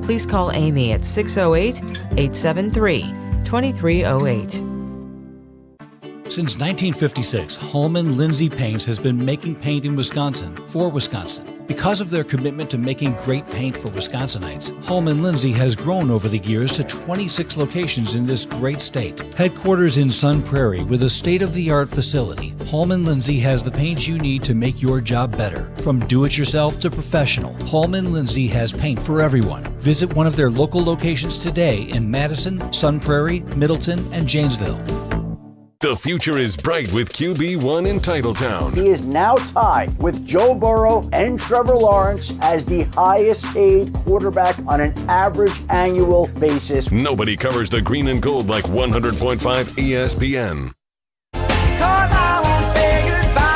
Please call Amy at 608-873-2308. Since 1956, Holman Lindsay Paints has been making paint in Wisconsin for Wisconsin. Because of their commitment to making great paint for Wisconsinites, Holman Lindsay has grown over the years to 26 locations in this great state. Headquarters in Sun Prairie with a state-of-the-art facility, Holman Lindsay has the paint you need to make your job better. From do-it-yourself to professional, Holman Lindsay has paint for everyone. Visit one of their local locations today in Madison, Sun Prairie, Middleton, and Janesville. The future is bright with QB1 in Titletown. He is now tied with Joe Burrow and Trevor Lawrence as the highest paid quarterback on an average annual basis. Nobody covers the green and gold like 100.5 ESPN.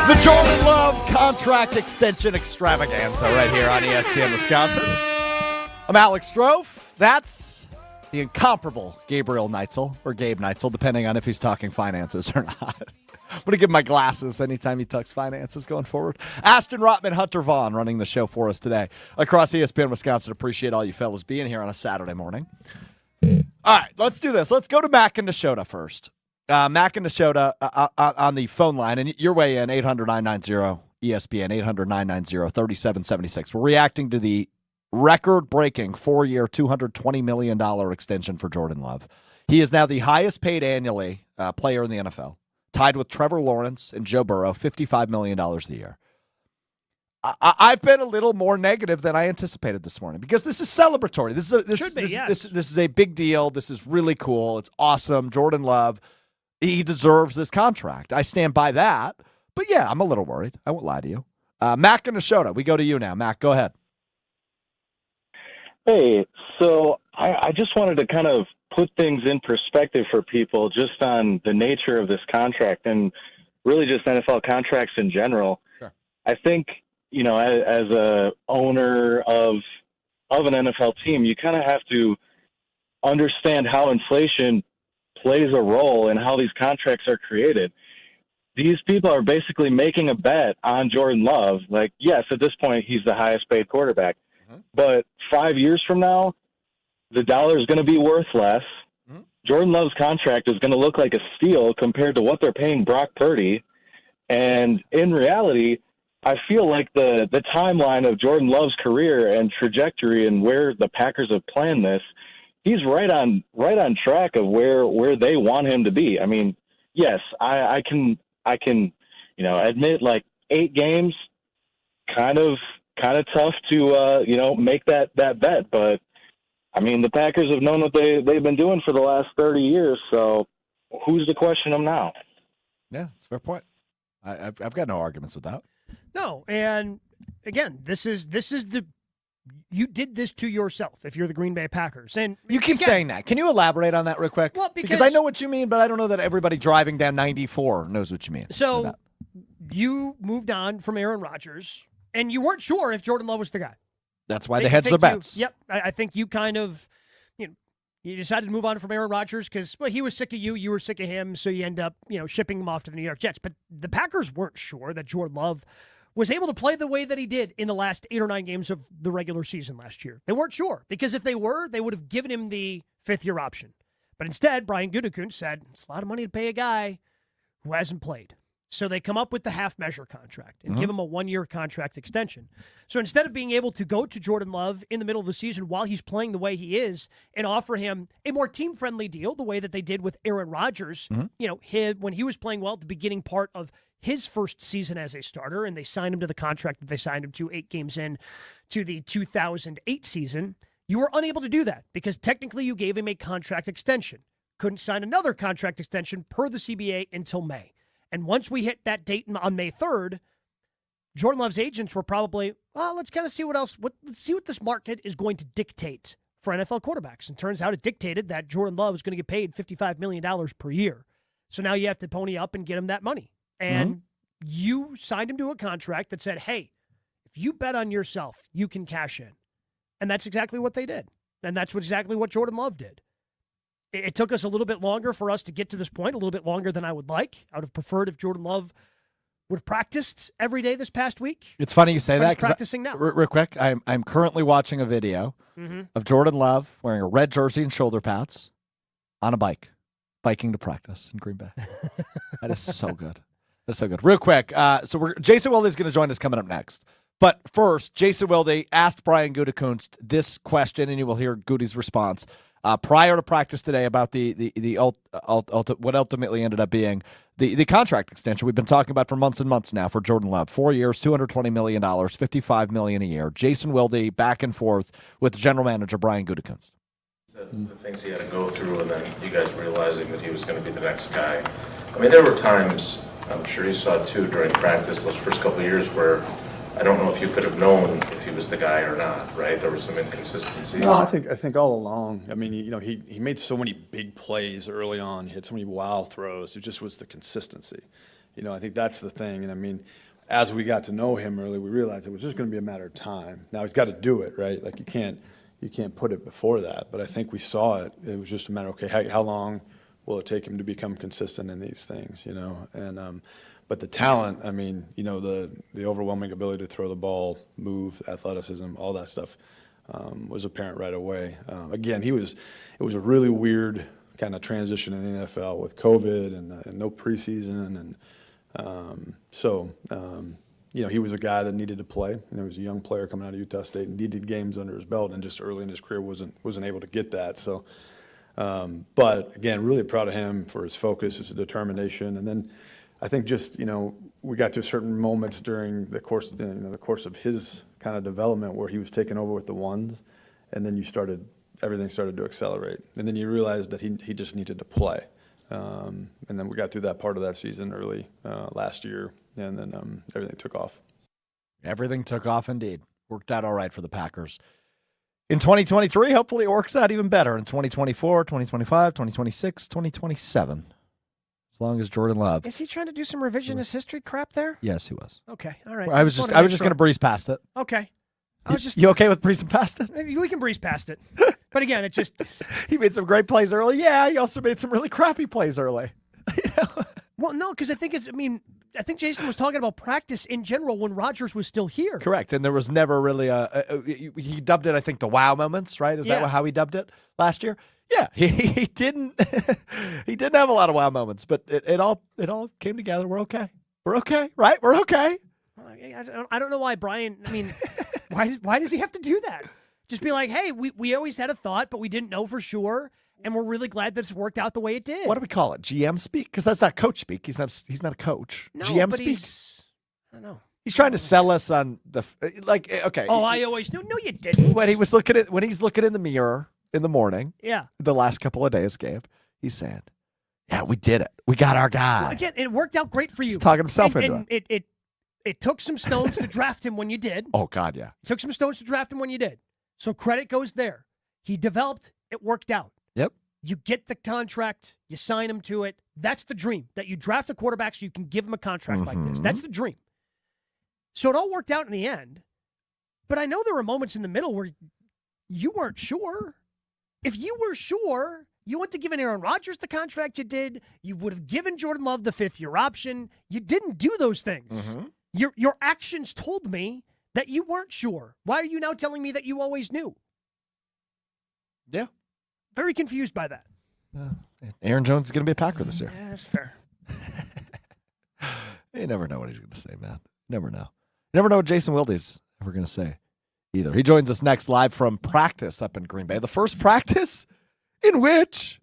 The Jordan Love contract extension extravaganza right here on ESPN Wisconsin. I'm Alex Strouf. That's the incomparable Gabriel Neitzel, or Gabe Neitzel, depending on if he's talking finances or not. I'm going to give him my glasses anytime he talks finances going forward. Ashton Rotman, Hunter Vaughn running the show for us today across ESPN Wisconsin. Appreciate all you fellas being here on a Saturday morning. All right, let's do this. Let's go to Mac and Nashota first. Mac and Nashota on the phone line, and your way in, 800-990-ESPN, 800-990-3776. We're reacting to the record-breaking 4-year, $220 million extension for Jordan Love. He is now the highest-paid annually player in the NFL, tied with Trevor Lawrence and Joe Burrow, $55 million a year. I've been a little more negative than I anticipated this morning because this is celebratory. This is a big deal. This is really cool. It's awesome. Jordan Love, he deserves this contract. I stand by that. But, yeah, I'm a little worried. I won't lie to you. Mac and Nashota, we go to you now. Mac, go ahead. Hey, so I just wanted to kind of put things in perspective for people just on the nature of this contract and really just NFL contracts in general. Sure. I think, as a owner of an NFL team, you kind of have to understand how inflation plays a role in how these contracts are created. These people are basically making a bet on Jordan Love. Like, yes, at this point, he's the highest paid quarterback. But 5 years from now, the dollar is going to be worth less. Jordan Love's contract is going to look like a steal compared to what they're paying Brock Purdy. And in reality, I feel like the timeline of Jordan Love's career and trajectory and where the Packers have planned this, he's right on track of where they want him to be. I mean, yes, I can admit, like, 8 games, kind of tough to make that bet, but I mean, the Packers have known what they've been doing for the last 30 years, so who's to question them now? Yeah, it's a fair point. I've got no arguments with that. No, and again, this is you did this to yourself if you're the Green Bay Packers. And you keep saying that. Can you elaborate on that real quick? Well, because I know what you mean, but I don't know that everybody driving down 94 knows what you mean. So you moved on from Aaron Rodgers, and you weren't sure if Jordan Love was the guy. That's why they hedged their bets. Yep. I think you kind of, you decided to move on from Aaron Rodgers because, he was sick of you, you were sick of him, so you end up, shipping him off to the New York Jets. But the Packers weren't sure that Jordan Love was able to play the way that he did in the last 8 or 9 games of the regular season last year. They weren't sure, because if they were, they would have given him the 5th-year option. But instead, Brian Gutekunst said, it's a lot of money to pay a guy who hasn't played. So they come up with the half-measure contract and give him a 1-year contract extension. So instead of being able to go to Jordan Love in the middle of the season while he's playing the way he is and offer him a more team-friendly deal, the way that they did with Aaron Rodgers, when he was playing well at the beginning part of his first season as a starter, and they signed him to the contract that they signed him to 8 games in to the 2008 season, you were unable to do that because technically you gave him a contract extension. Couldn't sign another contract extension per the CBA until May. And once we hit that date on May 3rd, Jordan Love's agents were probably, let's kind of see let's see what this market is going to dictate for NFL quarterbacks. And turns out it dictated that Jordan Love is going to get paid $55 million per year. So now you have to pony up and get him that money. And you signed him to a contract that said, hey, if you bet on yourself, you can cash in. And that's exactly what they did. And that's exactly what Jordan Love did. It took us a little bit longer for us to get to this point, a little bit longer than I would like. I would have preferred if Jordan Love would have practiced every day this past week. It's funny you say that. He's practicing now. Real quick, I'm currently watching a video of Jordan Love wearing a red jersey and shoulder pads on a bike, biking to practice in Green Bay. That is so good. That's so good. Real quick, Jason Wilde is going to join us coming up next. But first, Jason Wilde asked Brian Gutekunst this question, and you will hear Goody's response prior to practice today about what ultimately ended up being the contract extension we've been talking about for months and months now for Jordan Love. 4 years, $220 million, $55 million a year. Jason Wilde back and forth with the general manager, Brian Gutekunst. The things he had to go through, and then you guys realizing that he was going to be the next guy. I mean, there were times, I'm sure you saw it too, during practice those first couple of years where I don't know if you could have known if he was the guy or not, right? There were some inconsistencies. No, I think all along. I mean, he made so many big plays early on. He had so many wild throws. It just was the consistency. I think that's the thing. And I mean, as we got to know him early, we realized it was just going to be a matter of time. Now he's got to do it, right? Like you can't put it before that. But I think we saw it. It was just a matter of, okay, how long will it take him to become consistent in these things, And but the talent, I mean, the overwhelming ability to throw the ball, move, athleticism, all that stuff was apparent right away. Again, it was a really weird kind of transition in the NFL with COVID and no preseason. And he was a guy that needed to play. He was a young player coming out of Utah State and needed games under his belt, and just early in his career wasn't able to get that. So, but again, really proud of him for his focus, his determination. And then I think just, we got to certain moments during the course of his kind of development where he was taking over with the ones, and then everything started to accelerate. And then you realized that he just needed to play. And then we got through that part of that season early last year, and then everything took off. Everything took off indeed. Worked out all right for the Packers. In 2023, hopefully it works out even better in 2024, 2025, 2026, 2027. As long as Jordan Love. Is he trying to do some revisionist history crap there? Yes, he was. Okay, all right. I was just going to breeze past it. Okay. You okay with breezing past it? We can breeze past it. But again, it just... He made some great plays early. Yeah, he also made some really crappy plays early. Well, no, because I think Jason was talking about practice in general when Rodgers was still here. Correct, and there was never really he dubbed it, I think, the wow moments, right? Is that how he dubbed it last year? Yeah, he didn't he didn't have a lot of wow moments, but it all came together. We're okay. We're okay, right? We're okay. I don't know why Brian. I mean, why does he have to do that? Just be like, hey, we always had a thought, but we didn't know for sure, and we're really glad that it's worked out the way it did. What do we call it? GM speak? Because that's not coach speak. He's not a coach. No, GM but speak. I don't know. He's trying to sell us on okay. Oh, I always knew. No, you didn't. When he's looking in the mirror in the morning, the last couple of days, Gabe, he's saying, "Yeah, we did it. We got our guy." Well, again, it worked out great for you. He's talking himself into it. It took some stones to draft him when you did. Oh, God, yeah. It took some stones to draft him when you did. So credit goes there. He developed. It worked out. Yep. You get the contract. You sign him to it. That's the dream, that you draft a quarterback so you can give him a contract like this. That's the dream. So it all worked out in the end. But I know there were moments in the middle where you weren't sure. If you were sure, you went to giving Aaron Rodgers the contract you did. You would have given Jordan Love the fifth-year option. You didn't do those things. Your actions told me that you weren't sure. Why are you now telling me that you always knew? Yeah. Very confused by that. Aaron Jones is going to be a Packer this year. Yeah, that's fair. You never know what he's going to say, man. Never know. You never know what Jason Wilde's ever going to say either. He joins us next live from practice up in Green Bay. The first practice in which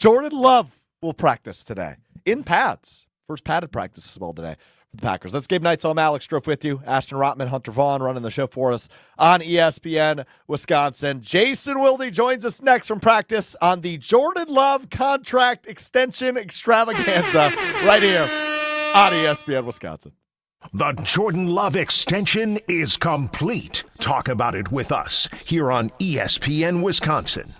Jordan Love will practice today in pads. First padded practice as well today for the Packers. That's Gabe Neitzel. I'm Alex Strouf with you. Ashton Rotman, Hunter Vaughn running the show for us on ESPN Wisconsin. Jason Wilde joins us next from practice on the Jordan Love contract extension extravaganza right here on ESPN Wisconsin. The Jordan Love extension is complete. Talk about it with us here on ESPN Wisconsin.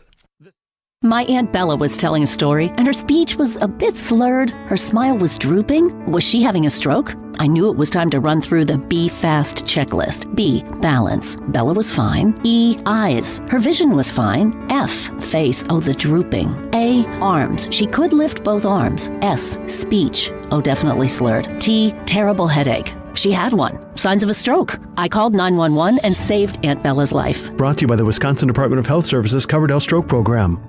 My Aunt Bella was telling a story, and her speech was a bit slurred. Her smile was drooping. Was she having a stroke? I knew it was time to run through the B Fast checklist. B, balance. Bella was fine. E, eyes. Her vision was fine. F, face. Oh, the drooping. A, arms. She could lift both arms. S, speech. Oh, definitely slurred. T, terrible headache. She had one. Signs of a stroke. I called 911 and saved Aunt Bella's life. Brought to you by the Wisconsin Department of Health Services Covered Health Stroke Program.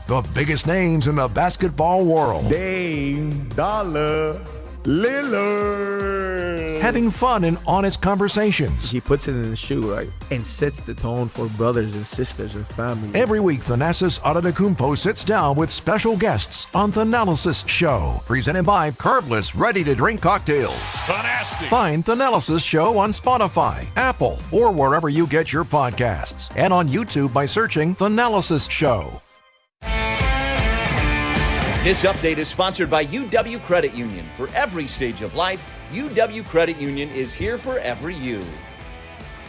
The biggest names in the basketball world. Dame Dollar Lillard. Having fun and honest conversations. He puts it in the shoe, right? And sets the tone for brothers and sisters and family. Every week, Thanasis Adetokounmpo sits down with special guests on Thanalysis Show. Presented by Carbless Ready-to-Drink Cocktails. Fantastic. Find Thanalysis Show on Spotify, Apple, or wherever you get your podcasts. And on YouTube by searching Thanalysis Show. This update is sponsored by UW Credit Union. For every stage of life, UW Credit Union is here for every you.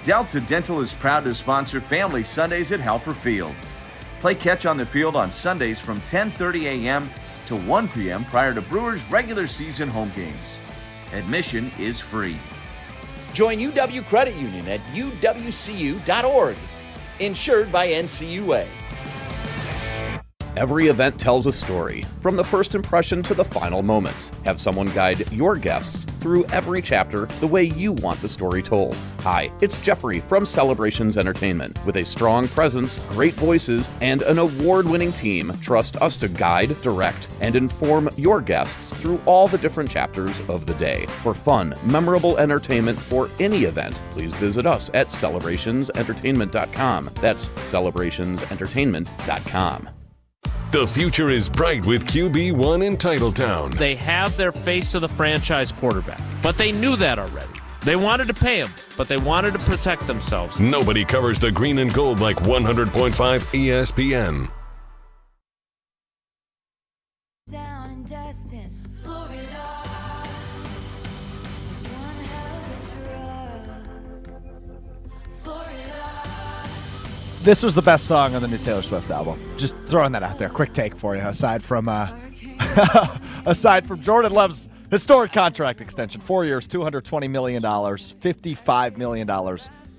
Delta Dental is proud to sponsor Family Sundays at Halfer Field. Play catch on the field on Sundays from 10:30 a.m. to 1 p.m. prior to Brewers' regular season home games. Admission is free. Join UW Credit Union at uwcu.org. Insured by NCUA. Every event tells a story, from the first impression to the final moments. Have someone guide your guests through every chapter the way you want the story told. Hi, it's Jeffrey from Celebrations Entertainment. With a strong presence, great voices, and an award-winning team, trust us to guide, direct, and inform your guests through all the different chapters of the day. For fun, memorable entertainment for any event, please visit us at celebrationsentertainment.com. That's celebrationsentertainment.com. The future is bright with QB1 in Titletown. They have their face of the franchise quarterback, but they knew that already. They wanted to pay him, but they wanted to protect themselves. Nobody covers the green and gold like 100.5 ESPN. Down in Destin, Florida, is one hell of a drug. Florida. This was the best song on the new Taylor Swift album. Just throwing that out there. Quick take for you. Aside from Jordan Love's historic contract extension, 4 years, $220 million, $55 million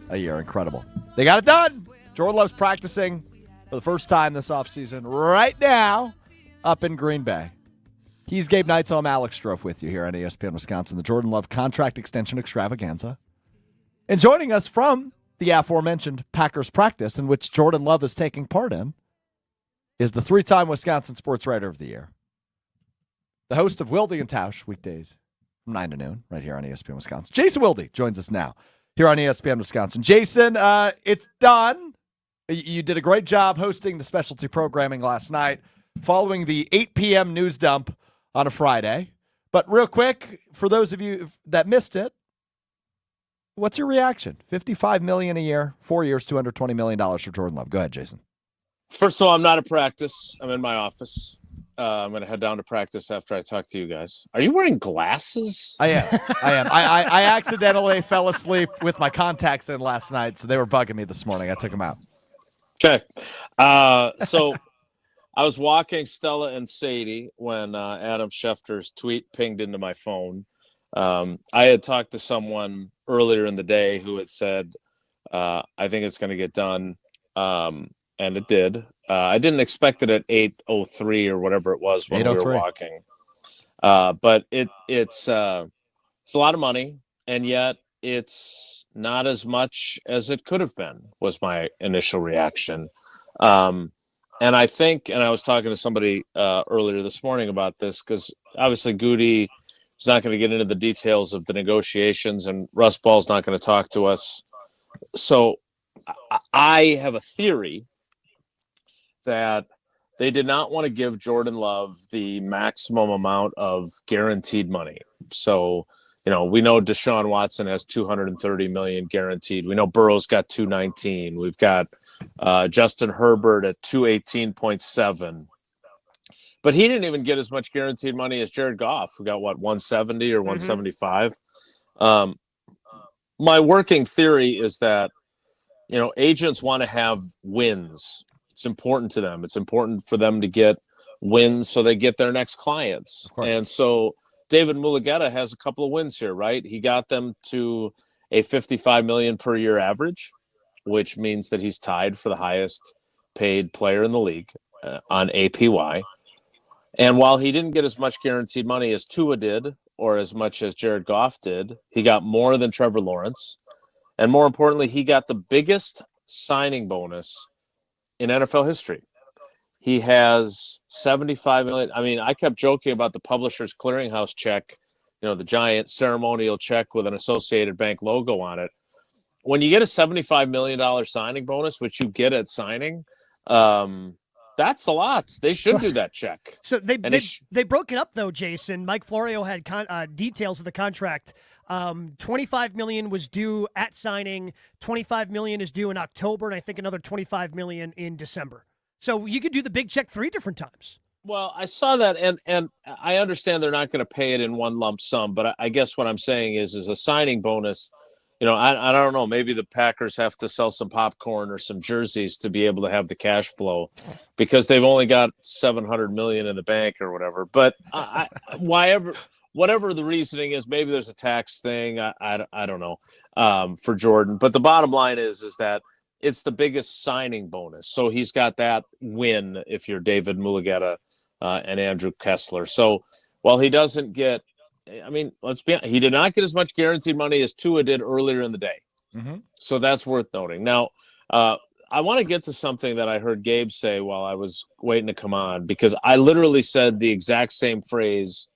a year. Incredible. They got it done. Jordan Love's practicing for the first time this offseason right now up in Green Bay. He's Gabe Neitzel. I'm Alex Strouf with you here on ESPN Wisconsin, the Jordan Love contract extension extravaganza. And joining us from the aforementioned Packers practice in which Jordan Love is taking part in is the three-time Wisconsin Sports Writer of the Year, the host of Wilde and Tausch weekdays from 9 to noon right here on ESPN Wisconsin. Jason Wilde joins us now here on ESPN Wisconsin. Jason, it's done. You did a great job hosting the specialty programming last night following the 8 p.m. news dump on a Friday. But real quick, for those of you that missed it, what's your reaction? $55 million a year, 4 years, $220 million for Jordan Love. Go ahead, Jason. First of all, I'm not at practice. I'm in my office. I'm going to head down to practice after I talk to you guys. Are you wearing glasses? I am. I accidentally fell asleep with my contacts in last night, so they were bugging me this morning. I took them out. Okay. So I was walking Stella and Sadie when Adam Schefter's tweet pinged into my phone. I had talked to someone earlier in the day who had said, I think it's going to get done. And it did. I didn't expect it at 8:03 or whatever it was when we were walking. But it's a lot of money, and yet it's not as much as it could have been, was my initial reaction. And I think, and I was talking to somebody earlier this morning about this, because obviously Goody is not going to get into the details of the negotiations, and Russ Ball's not going to talk to us. So I have a theory that they did not want to give Jordan Love the maximum amount of guaranteed money. So, we know Deshaun Watson has $230 million guaranteed. We know Burrow's got $219. We've got Justin Herbert at $218.7. But he didn't even get as much guaranteed money as Jared Goff, who got, what, $170 or $175? My working theory is that, agents want to have wins. It's important to them. It's important for them to get wins so they get their next clients. And so David Mulugeta has a couple of wins here, right? He got them to a $55 million per year average, which means that he's tied for the highest paid player in the league on APY. And while he didn't get as much guaranteed money as Tua did, or as much as Jared Goff did, he got more than Trevor Lawrence. And more importantly, he got the biggest signing bonus in NFL history. He has $75 million. I mean, I kept joking about the Publishers Clearinghouse check, the giant ceremonial check with an Associated Bank logo on it. When you get a $75 million signing bonus, which you get at signing, that's a lot. They should do that check. So they broke it up, though, Jason. Mike Florio had details of the contract. $25 million was due at signing. $25 million is due in October, and I think another $25 million in December. So you could do the big check 3 different times. Well, I saw that, and I understand they're not going to pay it in one lump sum, but I guess what I'm saying is a signing bonus. I don't know. Maybe the Packers have to sell some popcorn or some jerseys to be able to have the cash flow, because they've only got $700 million in the bank or whatever. But whatever the reasoning is, maybe there's a tax thing. I don't know for Jordan. But the bottom line is that it's the biggest signing bonus. So he's got that win if you're David Mulugeta and Andrew Kessler. So while he doesn't get, let's be honest, he did not get as much guaranteed money as Tua did earlier in the day. Mm-hmm. So that's worth noting. Now, I want to get to something that I heard Gabe say while I was waiting to come on, because I literally said the exact same phrase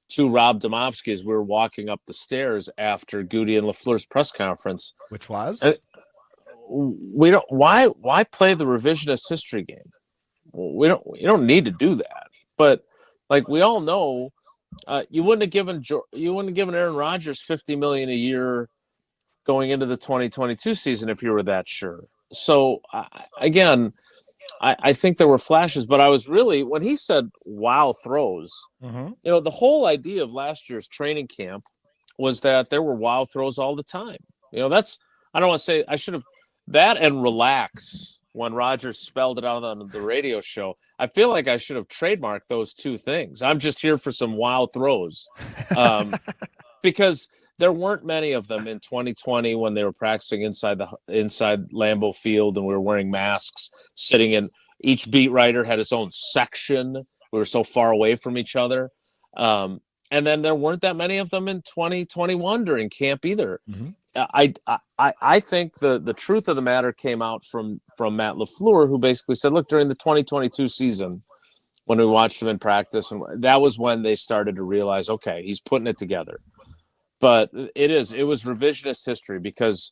to Rob Domofsky as we were walking up the stairs after Goody and LaFleur's press conference. Which was? We don't. Why play the revisionist history game? You don't need to do that. But like we all know, you wouldn't have given Aaron Rodgers $50 million a year going into the 2022 season if you were that sure. So I think there were flashes, but I was really, when he said wow throws, the whole idea of last year's training camp was that there were wow throws all the time. I don't want to say I should have. That and relax, when Rodgers spelled it out on the radio show, I feel like I should have trademarked those two things. I'm just here for some wild throws, because there weren't many of them in 2020 when they were practicing inside Lambeau Field and we were wearing masks, sitting in. Each beat writer had his own section. We were so far away from each other. And then there weren't that many of them in 2021 during camp either. Mm-hmm. I think the truth of the matter came out from Matt LaFleur, who basically said, look, during the 2022 season, when we watched him in practice, and that was when they started to realize, okay, he's putting it together. But it was revisionist history, because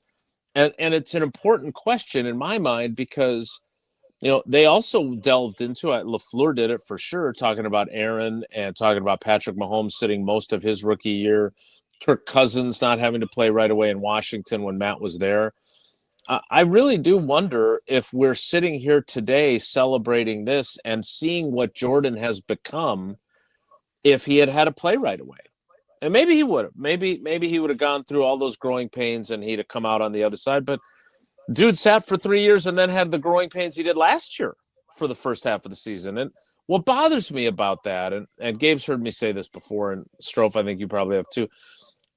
and it's an important question in my mind, because they also delved into it. LaFleur did it for sure, talking about Aaron and talking about Patrick Mahomes sitting most of his rookie year, Kirk Cousins not having to play right away in Washington when Matt was there. I really do wonder if we're sitting here today celebrating this and seeing what Jordan has become if he had had to play right away. And maybe he would have. Maybe he would have gone through all those growing pains and he'd have come out on the other side. But dude sat for 3 years and then had the growing pains he did last year for the first half of the season. And what bothers me about that, and Gabe's heard me say this before, and Strouf, I think you probably have too,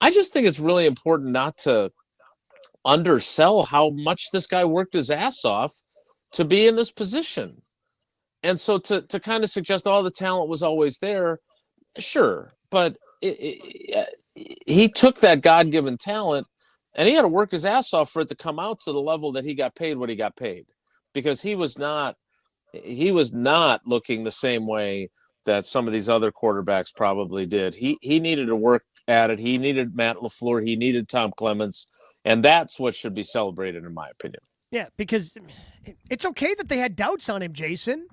I just think it's really important not to undersell how much this guy worked his ass off to be in this position. And so to kind of suggest all the talent was always there, sure, but he took that God-given talent and he had to work his ass off for it to come out to the level that he got paid what he got paid, because he was not looking the same way that some of these other quarterbacks probably did. He needed to work at it. He needed Matt LaFleur. He needed Tom Clements. And that's what should be celebrated, in my opinion. Yeah, because it's okay that they had doubts on him, Jason.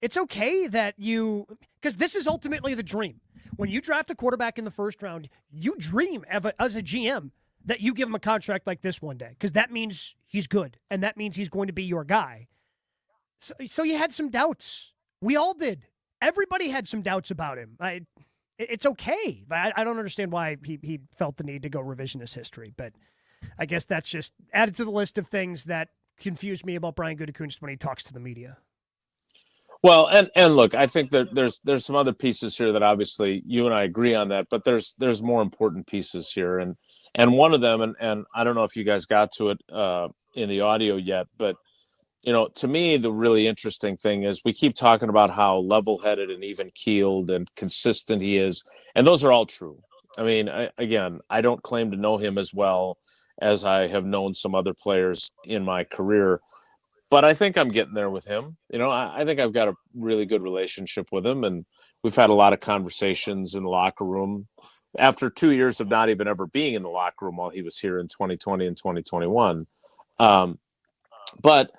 It's okay that because this is ultimately the dream. When you draft a quarterback in the first round, you dream as a GM that you give him a contract like this one day, because that means he's good, and that means he's going to be your guy. So you had some doubts. We all did. Everybody had some doubts about him. It's okay. I don't understand why he felt the need to go revisionist history, but I guess that's just added to the list of things that confuse me about Brian Gutekunst when he talks to the media. Well, and look, I think that there's some other pieces here that obviously you and I agree on that, but there's more important pieces here, and one of them, and I don't know if you guys got to it in the audio yet, but to me the really interesting thing is we keep talking about how level-headed and even-keeled and consistent he is, and those are all true. I mean, I don't claim to know him as well as I have known some other players in my career, but I think I'm getting there with him. I think I've got a really good relationship with him, and we've had a lot of conversations in the locker room after 2 years of not even ever being in the locker room while he was here in 2020 and 2021. But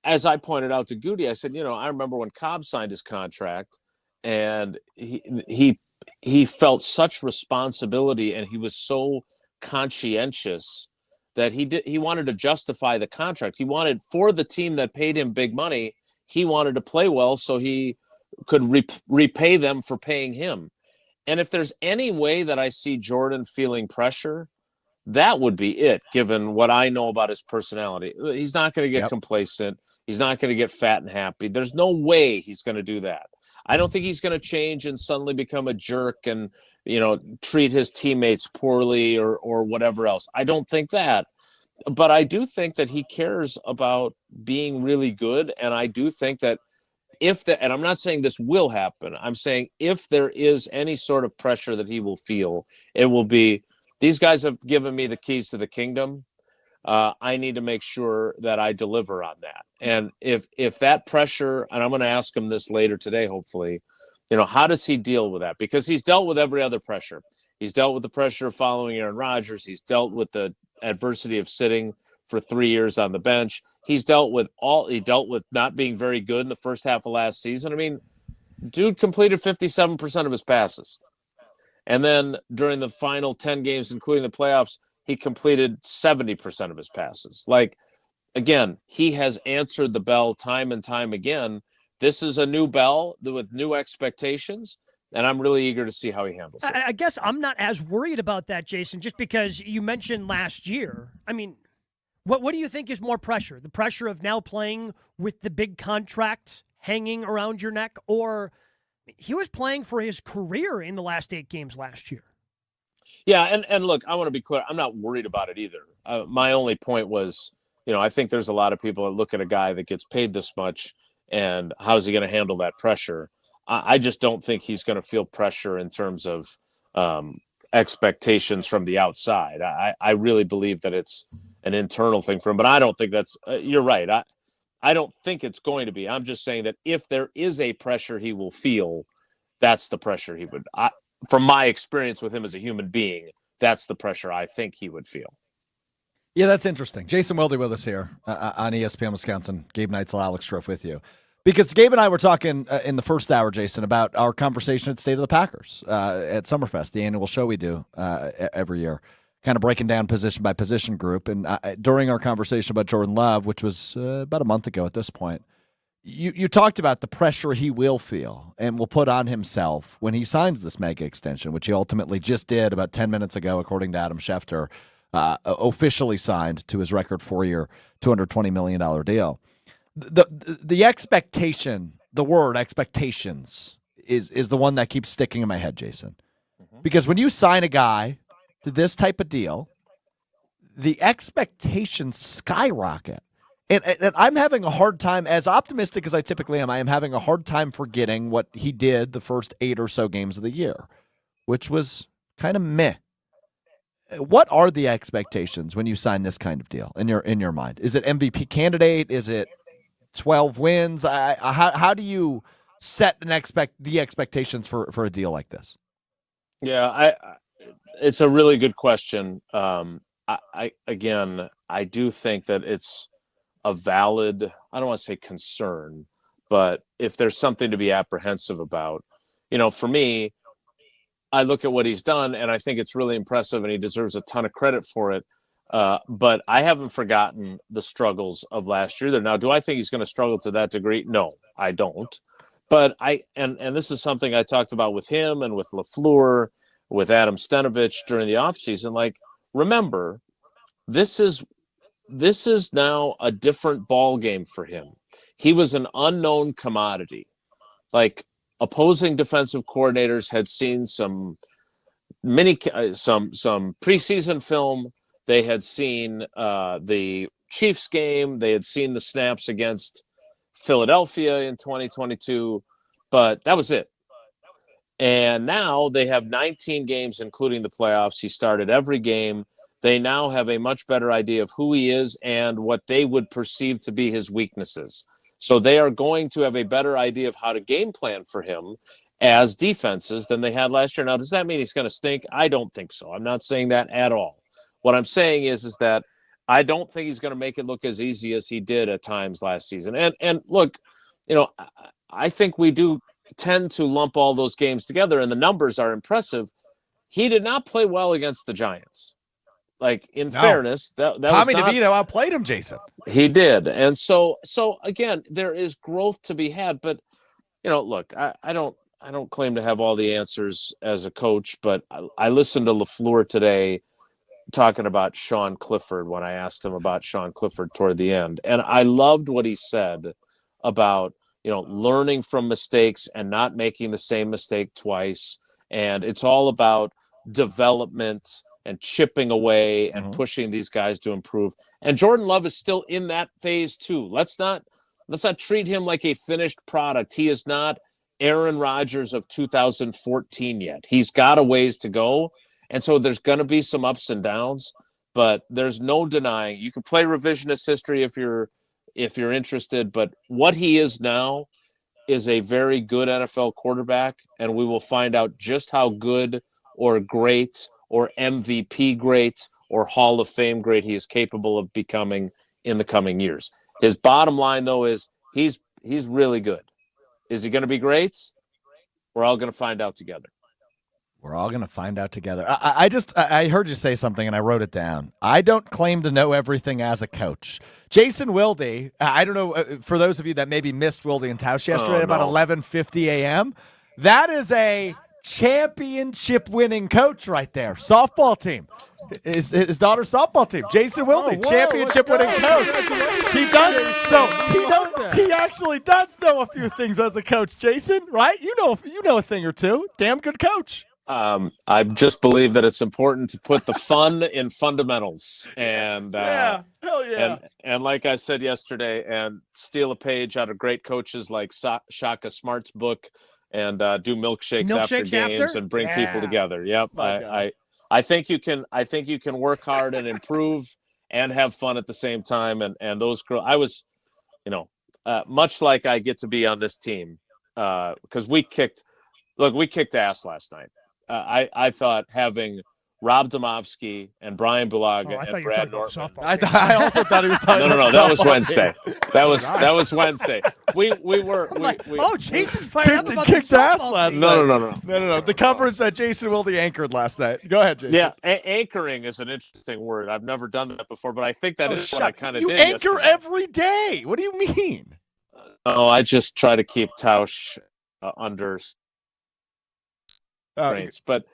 as I pointed out to Goody, I said, I remember when Cobb signed his contract, and he felt such responsibility, and he was so conscientious that he wanted to justify the contract. He wanted, for the team that paid him big money, he wanted to play well so he could repay them for paying him. And if there's any way that I see Jordan feeling pressure, that would be it, given what I know about his personality. He's not going to get complacent. He's not going to get fat and happy. There's no way he's going to do that. I don't think he's going to change and suddenly become a jerk and, treat his teammates poorly or whatever else. I don't think that. But I do think that he cares about being really good. And I do think that and I'm not saying this will happen, I'm saying if there is any sort of pressure that he will feel, it will be, these guys have given me the keys to the kingdom. I need to make sure that I deliver on that. And if that pressure, and I'm going to ask him this later today, hopefully, how does he deal with that? Because he's dealt with every other pressure. He's dealt with the pressure of following Aaron Rodgers. He's dealt with the adversity of sitting for 3 years on the bench. He dealt with not being very good in the first half of last season. I mean, dude completed 57% of his passes. And then during the final 10 games, including the playoffs, he completed 70% of his passes. Like, again, he has answered the bell time and time again. This is a new bell with new expectations, and I'm really eager to see how he handles it. I guess I'm not as worried about that, Jason, just because you mentioned last year. I mean, what do you think is more pressure? The pressure of now playing with the big contract hanging around your neck, or he was playing for his career in the last 8 games last year? Yeah, and look, I want to be clear. I'm not worried about it either. My only point was, I think there's a lot of people that look at a guy that gets paid this much and how's he going to handle that pressure? I just don't think he's going to feel pressure in terms of expectations from the outside. I really believe that it's an internal thing for him, but I don't think that's you're right. I don't think it's going to be. I'm just saying that if there is a pressure he will feel, that's the pressure he would. From my experience with him as a human being, that's the pressure I think he would feel. Yeah, that's interesting. Jason Wilde with us here on ESPN Wisconsin. Gabe Neitzel, Alex Strouf with you. Because Gabe and I were talking in the first hour, Jason, about our conversation at State of the Packers at Summerfest, the annual show we do every year. kind of breaking down position by position group. And during our conversation about Jordan Love, which was about a month ago at this point, you talked about the pressure he will feel and will put on himself when he signs this mega extension, which he ultimately just did about 10 minutes ago, according to Adam Schefter, officially signed to his record 4-year, $220 million deal. The expectation, the word expectations, is the one that keeps sticking in my head, Jason. Because when you sign a guy to this type of deal, the expectations skyrocket. And I'm having a hard time, as optimistic as I typically am, I am having a hard time forgetting what he did the first 8 or so games of the year, which was kind of meh. What are the expectations when you sign this kind of deal in your mind? Is it MVP candidate? Is it 12 wins? How do you set the expectations for a deal like this? Yeah, it's a really good question. I do think that it's a valid, I don't want to say concern, but if there's something to be apprehensive about, for me, I look at what he's done and I think it's really impressive and he deserves a ton of credit for it. But I haven't forgotten the struggles of last year. Now, do I think he's going to struggle to that degree? No, I don't. But and this is something I talked about with him and with LaFleur, with Adam Stenovich during the offseason. Like, remember, this is now a different ball game for him. He was an unknown commodity. Like, opposing defensive coordinators had seen some preseason film. They had seen the Chiefs game. They had seen the snaps against Philadelphia in 2022, but that was it. And now they have 19 games, including the playoffs. He started every game. They now have a much better idea of who he is and what they would perceive to be his weaknesses. So they are going to have a better idea of how to game plan for him as defenses than they had last year. Now, does that mean he's going to stink? I don't think so. I'm not saying that at all. What I'm saying is that I don't think he's going to make it look as easy as he did at times last season. And look, I think we do tend to lump all those games together, and the numbers are impressive. He did not play well against the Giants. Like, in fairness, that Tommy was not, DeVito outplayed him, Jason. He did. And so again, there is growth to be had, but look, I don't claim to have all the answers as a coach, but I listened to LaFleur today talking about Sean Clifford when I asked him about Sean Clifford toward the end. And I loved what he said about, learning from mistakes and not making the same mistake twice. And it's all about development and chipping away and pushing these guys to improve. And Jordan Love is still in that phase too. Let's not treat him like a finished product. He is not Aaron Rodgers of 2014 yet. He's got a ways to go. And so there's going to be some ups and downs, but there's no denying. You can play revisionist history if you're interested, but what he is now is a very good NFL quarterback, and we will find out just how good or great or MVP great or Hall of Fame great he is capable of becoming in the coming years. His bottom line, though, is he's really good. Is he going to be great? We're all going to find out together. We're all going to find out together. I heard you say something, and I wrote it down. I don't claim to know everything as a coach. Jason Wilde, I don't know, for those of you that maybe missed Wilde and Tausch yesterday at about 11:50 a.m., that is a championship-winning coach right there. Softball team. His daughter's softball team. Jason Wilde, championship-winning coach. He does. So he actually does know a few things as a coach, Jason, right? You know a thing or two. Damn good coach. I just believe that it's important to put the fun in fundamentals, and hell yeah. And like I said yesterday, and steal a page out of great coaches like Shaka Smart's book, and do milkshakes after games and bring people together. Yep, I think you can. I think you can work hard and improve and have fun at the same time. And those girls, I was, much like I get to be on this team because we kicked ass last night. I thought having Rob Domofsky and Brian Bulaga I thought and you were Brad talking about Nortman. softball. I also thought he was talking about No, that was softball. Wednesday. That was Wednesday. We were. Jason's fired up about the Kicked ass softball last team. night. No. The coverage that Jason Wilde anchored last night. Go ahead, Jason. Yeah, anchoring is an interesting word. I've never done that before, but I think that is what I kind of You did. anchor yesterday. every day. What do you mean? Oh, I just try to keep Tausch under restraints. But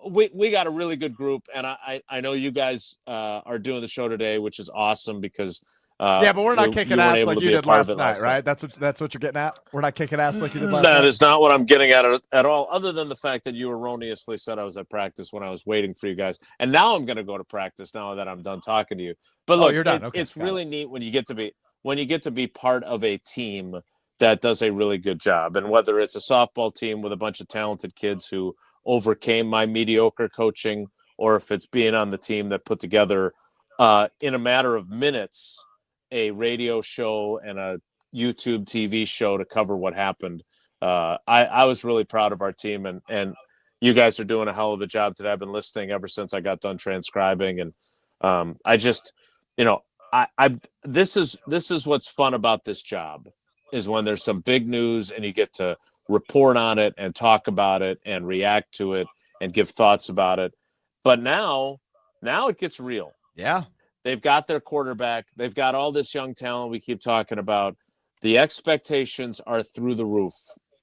we got a really good group, and I know you guys are doing the show today, which is awesome because but we're not kicking weren't ass able like to you be a did part of last it night, right? That's what you're getting at. We're not kicking ass like you did last night. That is not what I'm getting at all, other than the fact that you erroneously said I was at practice when I was waiting for you guys. And now I'm going to go to practice now that I'm done talking to you. But look, you're done. Okay, it's really neat when you get to be part of a team that does a really good job. And whether it's a softball team with a bunch of talented kids who overcame my mediocre coaching, or if it's being on the team that put together in a matter of minutes a radio show and a YouTube TV show to cover what happened. I was really proud of our team, and you guys are doing a hell of a job today. I've been listening ever since I got done transcribing, and I just, this is what's fun about this job, is when there's some big news and you get to report on it and talk about it and react to it and give thoughts about it. But now it gets real. Yeah. They've got their quarterback. They've got all this young talent we keep talking about. The expectations are through the roof,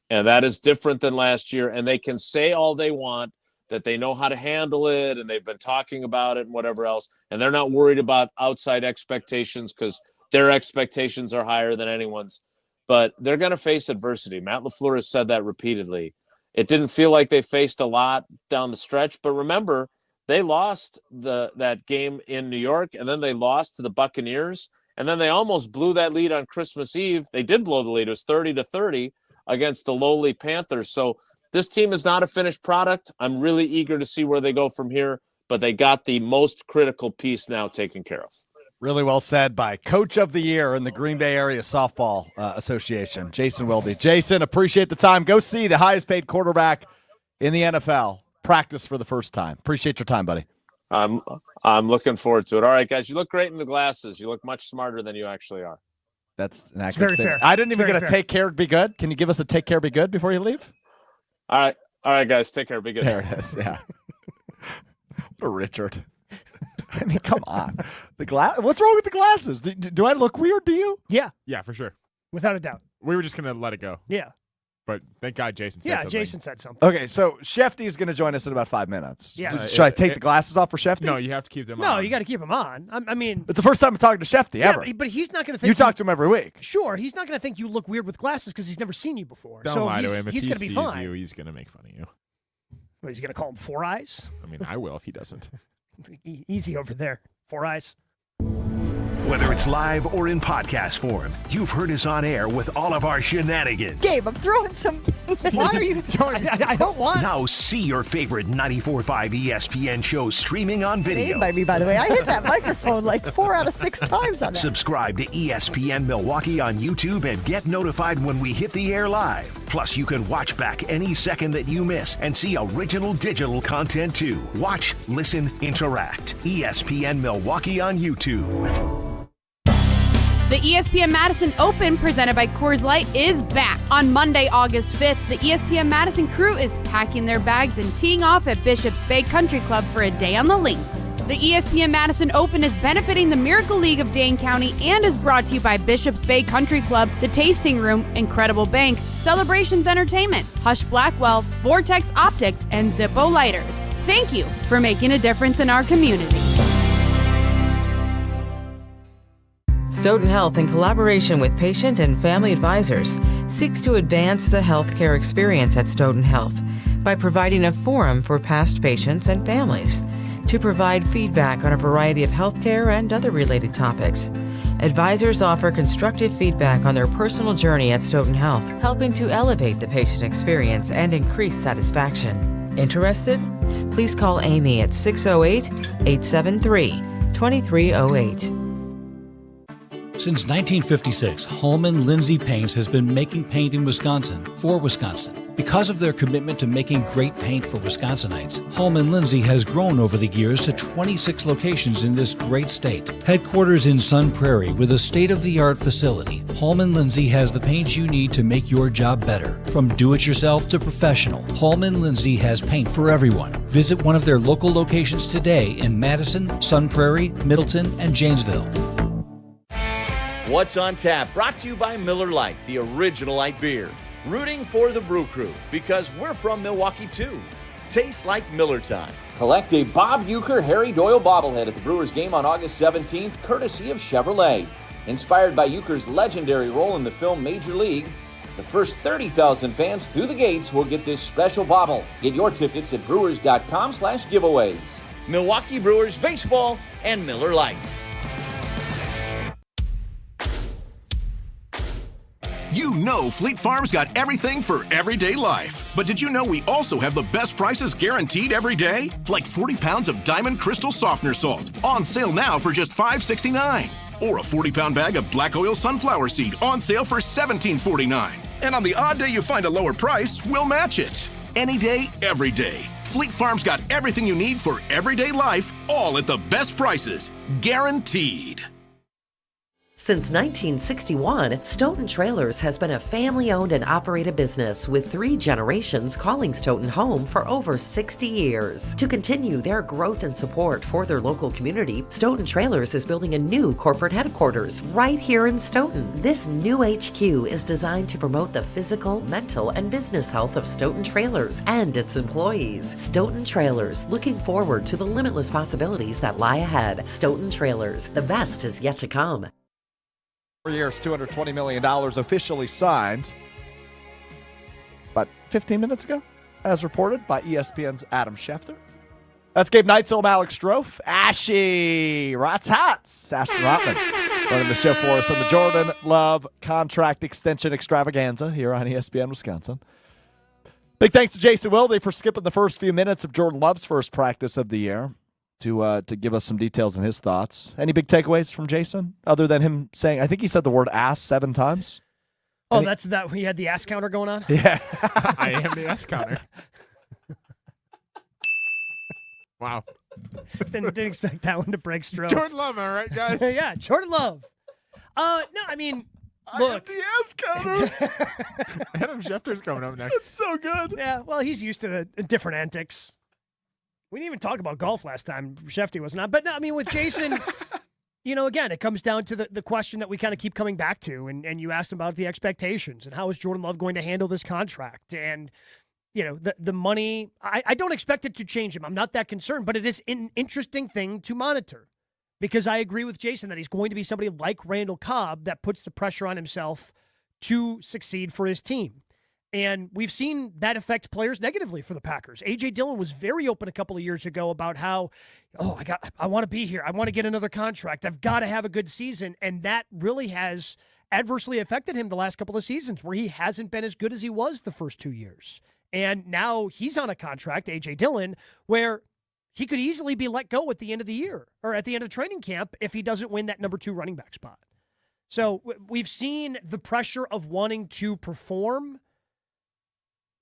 and that is different than last year. And they can say all they want, that they know how to handle it, and they've been talking about it and whatever else. And they're not worried about outside expectations because their expectations are higher than anyone's. But they're going to face adversity. Matt LaFleur has said that repeatedly. It didn't feel like they faced a lot down the stretch, but remember, they lost that game in New York, and then they lost to the Buccaneers, and then they almost blew that lead on Christmas Eve. They did blow the lead. It was 30-30 against the lowly Panthers. So this team is not a finished product. I'm really eager to see where they go from here, but they got the most critical piece now taken care of. Really well said by Coach of the Year in the Green Bay Area Softball Association, Jason Wilde. Jason, appreciate the time. Go see the highest paid quarterback in the NFL practice for the first time. Appreciate your time, buddy. I'm looking forward to it. All right, guys, you look great in the glasses. You look much smarter than you actually are. That's an accurate very statement. fair. I didn't even It's get very a fair. take care, be good. Can you give us a take care, be good before you leave? All right, guys, take care. Be good. There it is. Yeah. What a Richard. I mean, come on. What's wrong with the glasses? Do I look weird to you? Yeah, Yeah, for sure. without a doubt. We were just going to let it go. Yeah. But thank God Jason said Yeah, something. Jason said something. Okay, so Shefty is going to join us in about 5 minutes. Yeah. Should I take the glasses off for Shefty? No, you have to keep them on. No, you got to keep him on. I mean, It's the first time I'm talking to Shefty yeah, ever. but he's not going to think You talk to him every week. Sure, he's not going to think you look weird with glasses because he's never seen you before. Don't so lie to him. If he's he going to be sees fine. you, he's going to make fun of you. What, he's going to call him Four Eyes? I mean, I will if he doesn't. Easy over there. Four Eyes. Whether it's live or in podcast form, you've heard us on air with all of our shenanigans. Gabe, I'm throwing some. Why are you? I don't want. Now see your favorite 94.5 ESPN shows streaming on video. By me, by the way. I hit that microphone like 4 out of 6 times on that. Subscribe to ESPN Milwaukee on YouTube and get notified when we hit the air live. Plus, you can watch back any second that you miss and see original digital content too. Watch, listen, interact. ESPN Milwaukee on YouTube. The ESPN Madison Open, presented by Coors Light, is back. On Monday, August 5th, the ESPN Madison crew is packing their bags and teeing off at Bishops Bay Country Club for a day on the links. The ESPN Madison Open is benefiting the Miracle League of Dane County and is brought to you by Bishops Bay Country Club, The Tasting Room, Incredible Bank, Celebrations Entertainment, Hush Blackwell, Vortex Optics, and Zippo Lighters. Thank you for making a difference in our community. Stoughton Health, in collaboration with patient and family advisors, seeks to advance the healthcare experience at Stoughton Health by providing a forum for past patients and families to provide feedback on a variety of healthcare and other related topics. Advisors offer constructive feedback on their personal journey at Stoughton Health, helping to elevate the patient experience and increase satisfaction. Interested? Please call Amy at 608-873-2308. Since 1956, Holman Lindsay Paints has been making paint in Wisconsin for Wisconsin. Because of their commitment to making great paint for Wisconsinites, Holman Lindsay has grown over the years to 26 locations in this great state. Headquarters in Sun Prairie with a state-of-the-art facility, Holman Lindsay has the paint you need to make your job better. From do-it-yourself to professional, Holman Lindsay has paint for everyone. Visit one of their local locations today in Madison, Sun Prairie, Middleton, and Janesville. What's on Tap, brought to you by Miller Lite, the original light beer. Rooting for the Brew Crew, because we're from Milwaukee too. Tastes like Miller time. Collect a Bob Uecker Harry Doyle bobblehead at the Brewers game on August 17th, courtesy of Chevrolet. Inspired by Uecker's legendary role in the film Major League, the first 30,000 fans through the gates will get this special bobble. Get your tickets at brewers.com/giveaways. Milwaukee Brewers Baseball and Miller Lite. You know Fleet Farm's got everything for everyday life. But did you know we also have the best prices guaranteed every day? Like 40 pounds of Diamond Crystal Softener Salt, on sale now for just $5.69. Or a 40-pound bag of Black Oil Sunflower Seed, on sale for $17.49. And on the odd day you find a lower price, we'll match it. Any day, every day. Fleet Farm's got everything you need for everyday life, all at the best prices. Guaranteed. Since 1961, Stoughton Trailers has been a family-owned and operated business with 3 generations calling Stoughton home for over 60 years. To continue their growth and support for their local community, Stoughton Trailers is building a new corporate headquarters right here in Stoughton. This new HQ is designed to promote the physical, mental, and business health of Stoughton Trailers and its employees. Stoughton Trailers, looking forward to the limitless possibilities that lie ahead. Stoughton Trailers, the best is yet to come. 4 years, $220 million officially signed about 15 minutes ago, as reported by ESPN's Adam Schefter. That's Gabe Neitzel, I'm Alex Strouf. Ashy Rots Ashton Rotman running the show for us on the Jordan Love contract extension extravaganza here on ESPN Wisconsin. Big thanks to Jason Wilde for skipping the first few minutes of Jordan Love's first practice of the year to give us some details and his thoughts. Any big takeaways from Jason other than him saying, I think he said the word ass 7 times? Oh, that's that. He had the ass counter going on? Yeah. I am the ass counter. Wow. Didn't expect that one to break Strouf. Jordan Love, all right, guys? Yeah, Jordan Love. No, I mean, look. I am the ass counter. Adam Schefter's coming up next. It's so good. Yeah, well, he's used to different antics. We didn't even talk about golf last time. Schefter was not. But, no, I mean, with Jason, again, it comes down to the question that we kind of keep coming back to. And you asked about the expectations and how is Jordan Love going to handle this contract. And, the money, I don't expect it to change him. I'm not that concerned. But it is an interesting thing to monitor. Because I agree with Jason that he's going to be somebody like Randall Cobb that puts the pressure on himself to succeed for his team. And we've seen that affect players negatively for the Packers. A.J. Dillon was very open a couple of years ago about how, I want to be here. I want to get another contract. I've got to have a good season. And that really has adversely affected him the last couple of seasons where he hasn't been as good as he was the first 2 years. And now he's on a contract, A.J. Dillon, where he could easily be let go at the end of the year or at the end of training camp if he doesn't win that number 2 running back spot. So we've seen the pressure of wanting to perform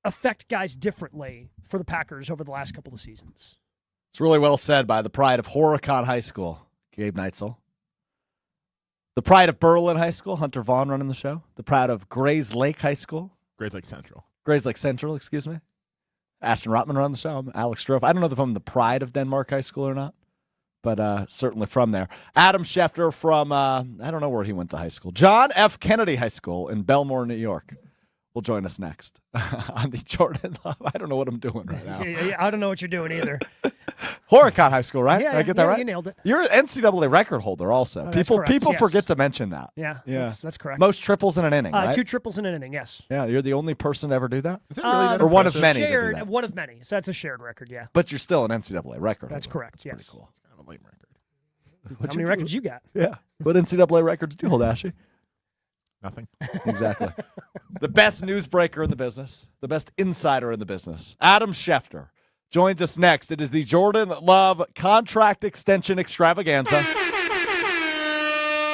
affect guys differently for the Packers over the last couple of seasons. It's really well said by the pride of Horicon High School, Gabe Neitzel. The pride of Berlin High School, Hunter Vaughn running the show. The pride of Grays Lake High School. Grays Lake Central, excuse me. Ashton Rotman running the show. I'm Alex Strouf. I don't know if I'm the pride of Denmark High School or not, but certainly from there. Adam Schefter from, I don't know where he went to high school. John F. Kennedy High School in Belmore, New York. Will join us next on the Jordan Love. I don't know what I'm doing right now. Yeah, I don't know what you're doing either. Horicon High School, right? Yeah, Did I get that right? You nailed it. You're an NCAA record holder also. Oh, people yes. forget to mention that. Yeah. That's correct. Most triples in an inning, right? 2 triples in an inning, yes. Yeah, you're the only person to ever do that? Is it really or one of many shared, to do that? One of many. So that's a shared record, yeah. But you're still an NCAA record That's holder. correct, yes. Pretty cool. It's kind of a lame record. How many records you got? Yeah. What NCAA records do you hold, Ashley? Nothing. Exactly. The best newsbreaker in the business, the best insider in the business, Adam Schefter, joins us next. It is the Jordan Love contract extension extravaganza.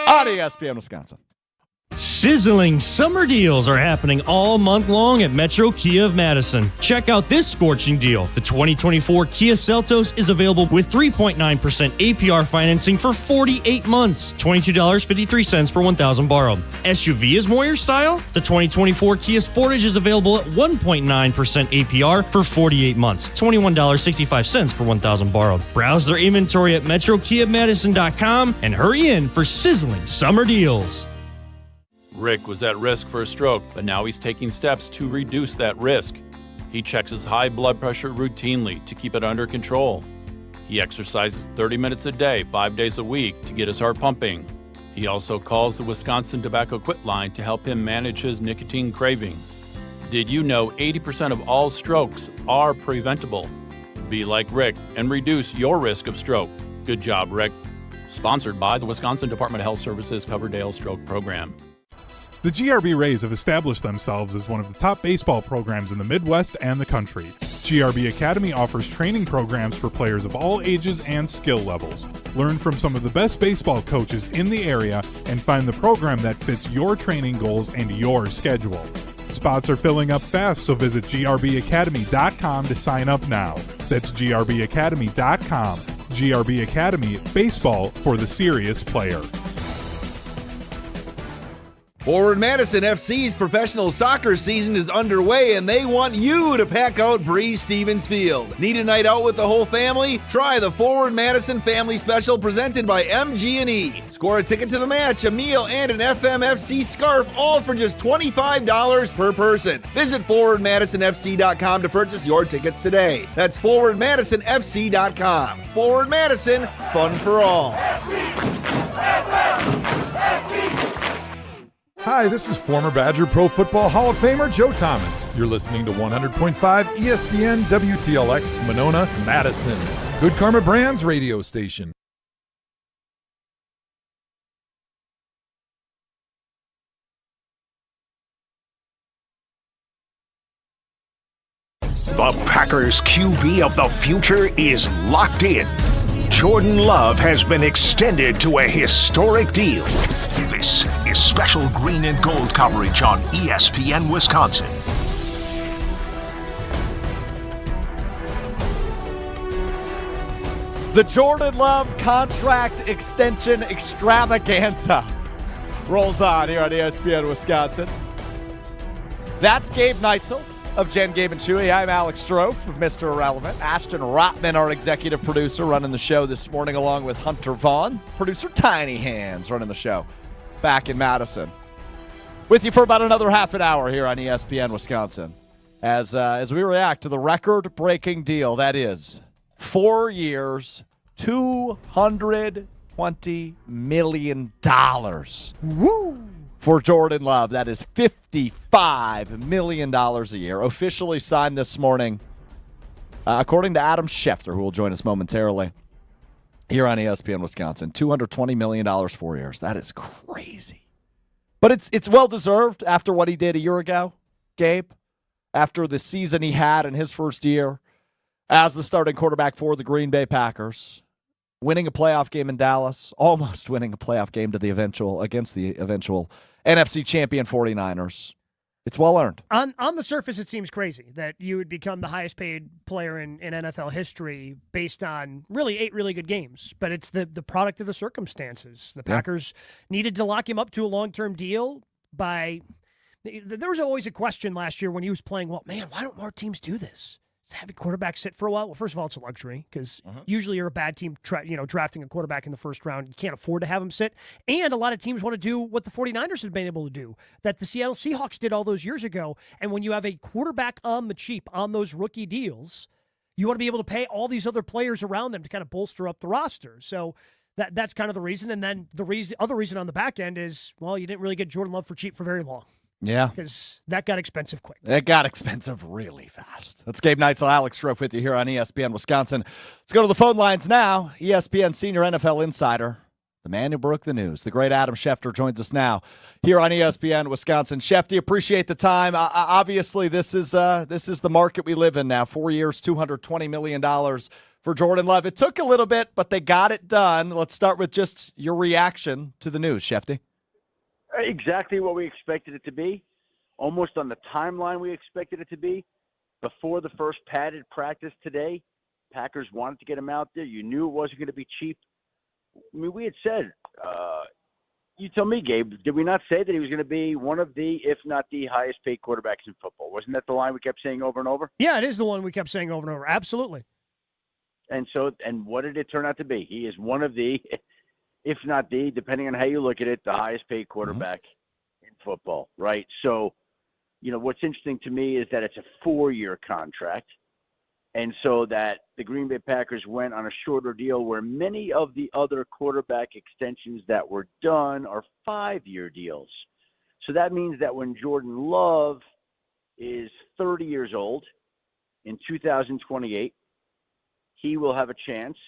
on ESPN Wisconsin. Sizzling summer deals are happening all month long at Metro Kia of Madison. Check out this scorching deal. The 2024 Kia Seltos is available with 3.9% APR financing for 48 months. $22.53 per 1,000 borrowed. SUV is more your style? The 2024 Kia Sportage is available at 1.9% APR for 48 months. $21.65 per 1,000 borrowed. Browse their inventory at MetroKiaMadison.com and hurry in for sizzling summer deals. Rick was at risk for a stroke, but now he's taking steps to reduce that risk. He checks his high blood pressure routinely to keep it under control. He exercises 30 minutes a day, 5 days a week to get his heart pumping. He also calls the Wisconsin Tobacco Quit line to help him manage his nicotine cravings. Did you know 80% of all strokes are preventable? Be like Rick and reduce your risk of stroke. Good job, Rick. Sponsored by the Wisconsin Department of Health Services Coverdale Stroke Program. The GRB Rays have established themselves as one of the top baseball programs in the Midwest and the country. GRB Academy offers training programs for players of all ages and skill levels. Learn from some of the best baseball coaches in the area and find the program that fits your training goals and your schedule. Spots are filling up fast, so visit grbacademy.com to sign up now. That's grbacademy.com. GRB Academy, baseball for the serious player. Forward Madison FC's professional soccer season is underway, and they want you to pack out Breeze Stevens Field. Need a night out with the whole family? Try the Forward Madison Family Special presented by MG&E. Score a ticket to the match, a meal, and an FMFC scarf, all for just $25 per person. Visit forwardmadisonfc.com to purchase your tickets today. That's forwardmadisonfc.com. Forward Madison, fun for all. Hi, this is former Badger Pro Football Hall of Famer Joe Thomas. You're listening to 100.5 ESPN WTLX Monona, Madison. Good Karma Brands radio station. The Packers QB of the future is locked in. Jordan Love has been extended to a historic deal. This is special green and gold coverage on ESPN Wisconsin. The Jordan Love contract extension extravaganza rolls on here on ESPN Wisconsin. That's Gabe Neitzel of Jen, Gabe, and Chewy. I'm Alex Strouf of Mr. Irrelevant. Ashton Rotman, our executive producer, running the show this morning, along with Hunter Vaughn, producer Tiny Hands, running the show back in Madison. With you for about another half an hour here on ESPN Wisconsin as we react to the record-breaking deal that is 4 years, $220 million. Woo! For Jordan Love. That is $55 million a year. Officially signed this morning, according to Adam Schefter, who will join us momentarily here on ESPN Wisconsin. $220 million 4 years. That is crazy. But it's well-deserved after what he did a year ago, Gabe, after the season he had in his first year as the starting quarterback for the Green Bay Packers, winning a playoff game in Dallas, almost winning a playoff game against the eventual NFC champion 49ers. It's well earned. On the surface, it seems crazy that you would become the highest paid player in NFL history based on really 8 really good games. But it's the product of the circumstances. The Packers needed to lock him up to a long-term deal by – there was always a question last year when he was playing, well, man, why don't more teams do this? Having quarterbacks sit for a while? Well, first of all, it's a luxury because usually you're a bad team drafting a quarterback in the first round. You can't afford to have him sit. And a lot of teams want to do what the 49ers have been able to do, that the Seattle Seahawks did all those years ago. And when you have a quarterback on the cheap on those rookie deals, you want to be able to pay all these other players around them to kind of bolster up the roster. So that's kind of the reason. And then the other reason on the back end is, well, you didn't really get Jordan Love for cheap for very long. Yeah. Because that got expensive quick. It got expensive really fast. That's Gabe Neitzel, Alex Strouf with you here on ESPN Wisconsin. Let's go to the phone lines now. ESPN senior NFL insider, the man who broke the news, the great Adam Schefter joins us now here on ESPN Wisconsin. Schefter, appreciate the time. Obviously, this is the market we live in now. 4 years, $220 million for Jordan Love. It took a little bit, but they got it done. Let's start with just your reaction to the news, Schefter. Exactly what we expected it to be, almost on the timeline we expected it to be. Before the first padded practice today, Packers wanted to get him out there. You knew it wasn't going to be cheap. I mean, we had said, you tell me, Gabe, did we not say that he was going to be one of the, if not the highest paid quarterbacks in football? Wasn't that the line we kept saying over and over? Yeah, it is the one we kept saying over and over. Absolutely. And what did it turn out to be? He is one of the, if not the, depending on how you look at it, the highest paid quarterback in football, right? So, what's interesting to me is that it's a 4-year contract. And so that the Green Bay Packers went on a shorter deal where many of the other quarterback extensions that were done are 5-year deals. So that means that when Jordan Love is 30 years old in 2028, he will have a chance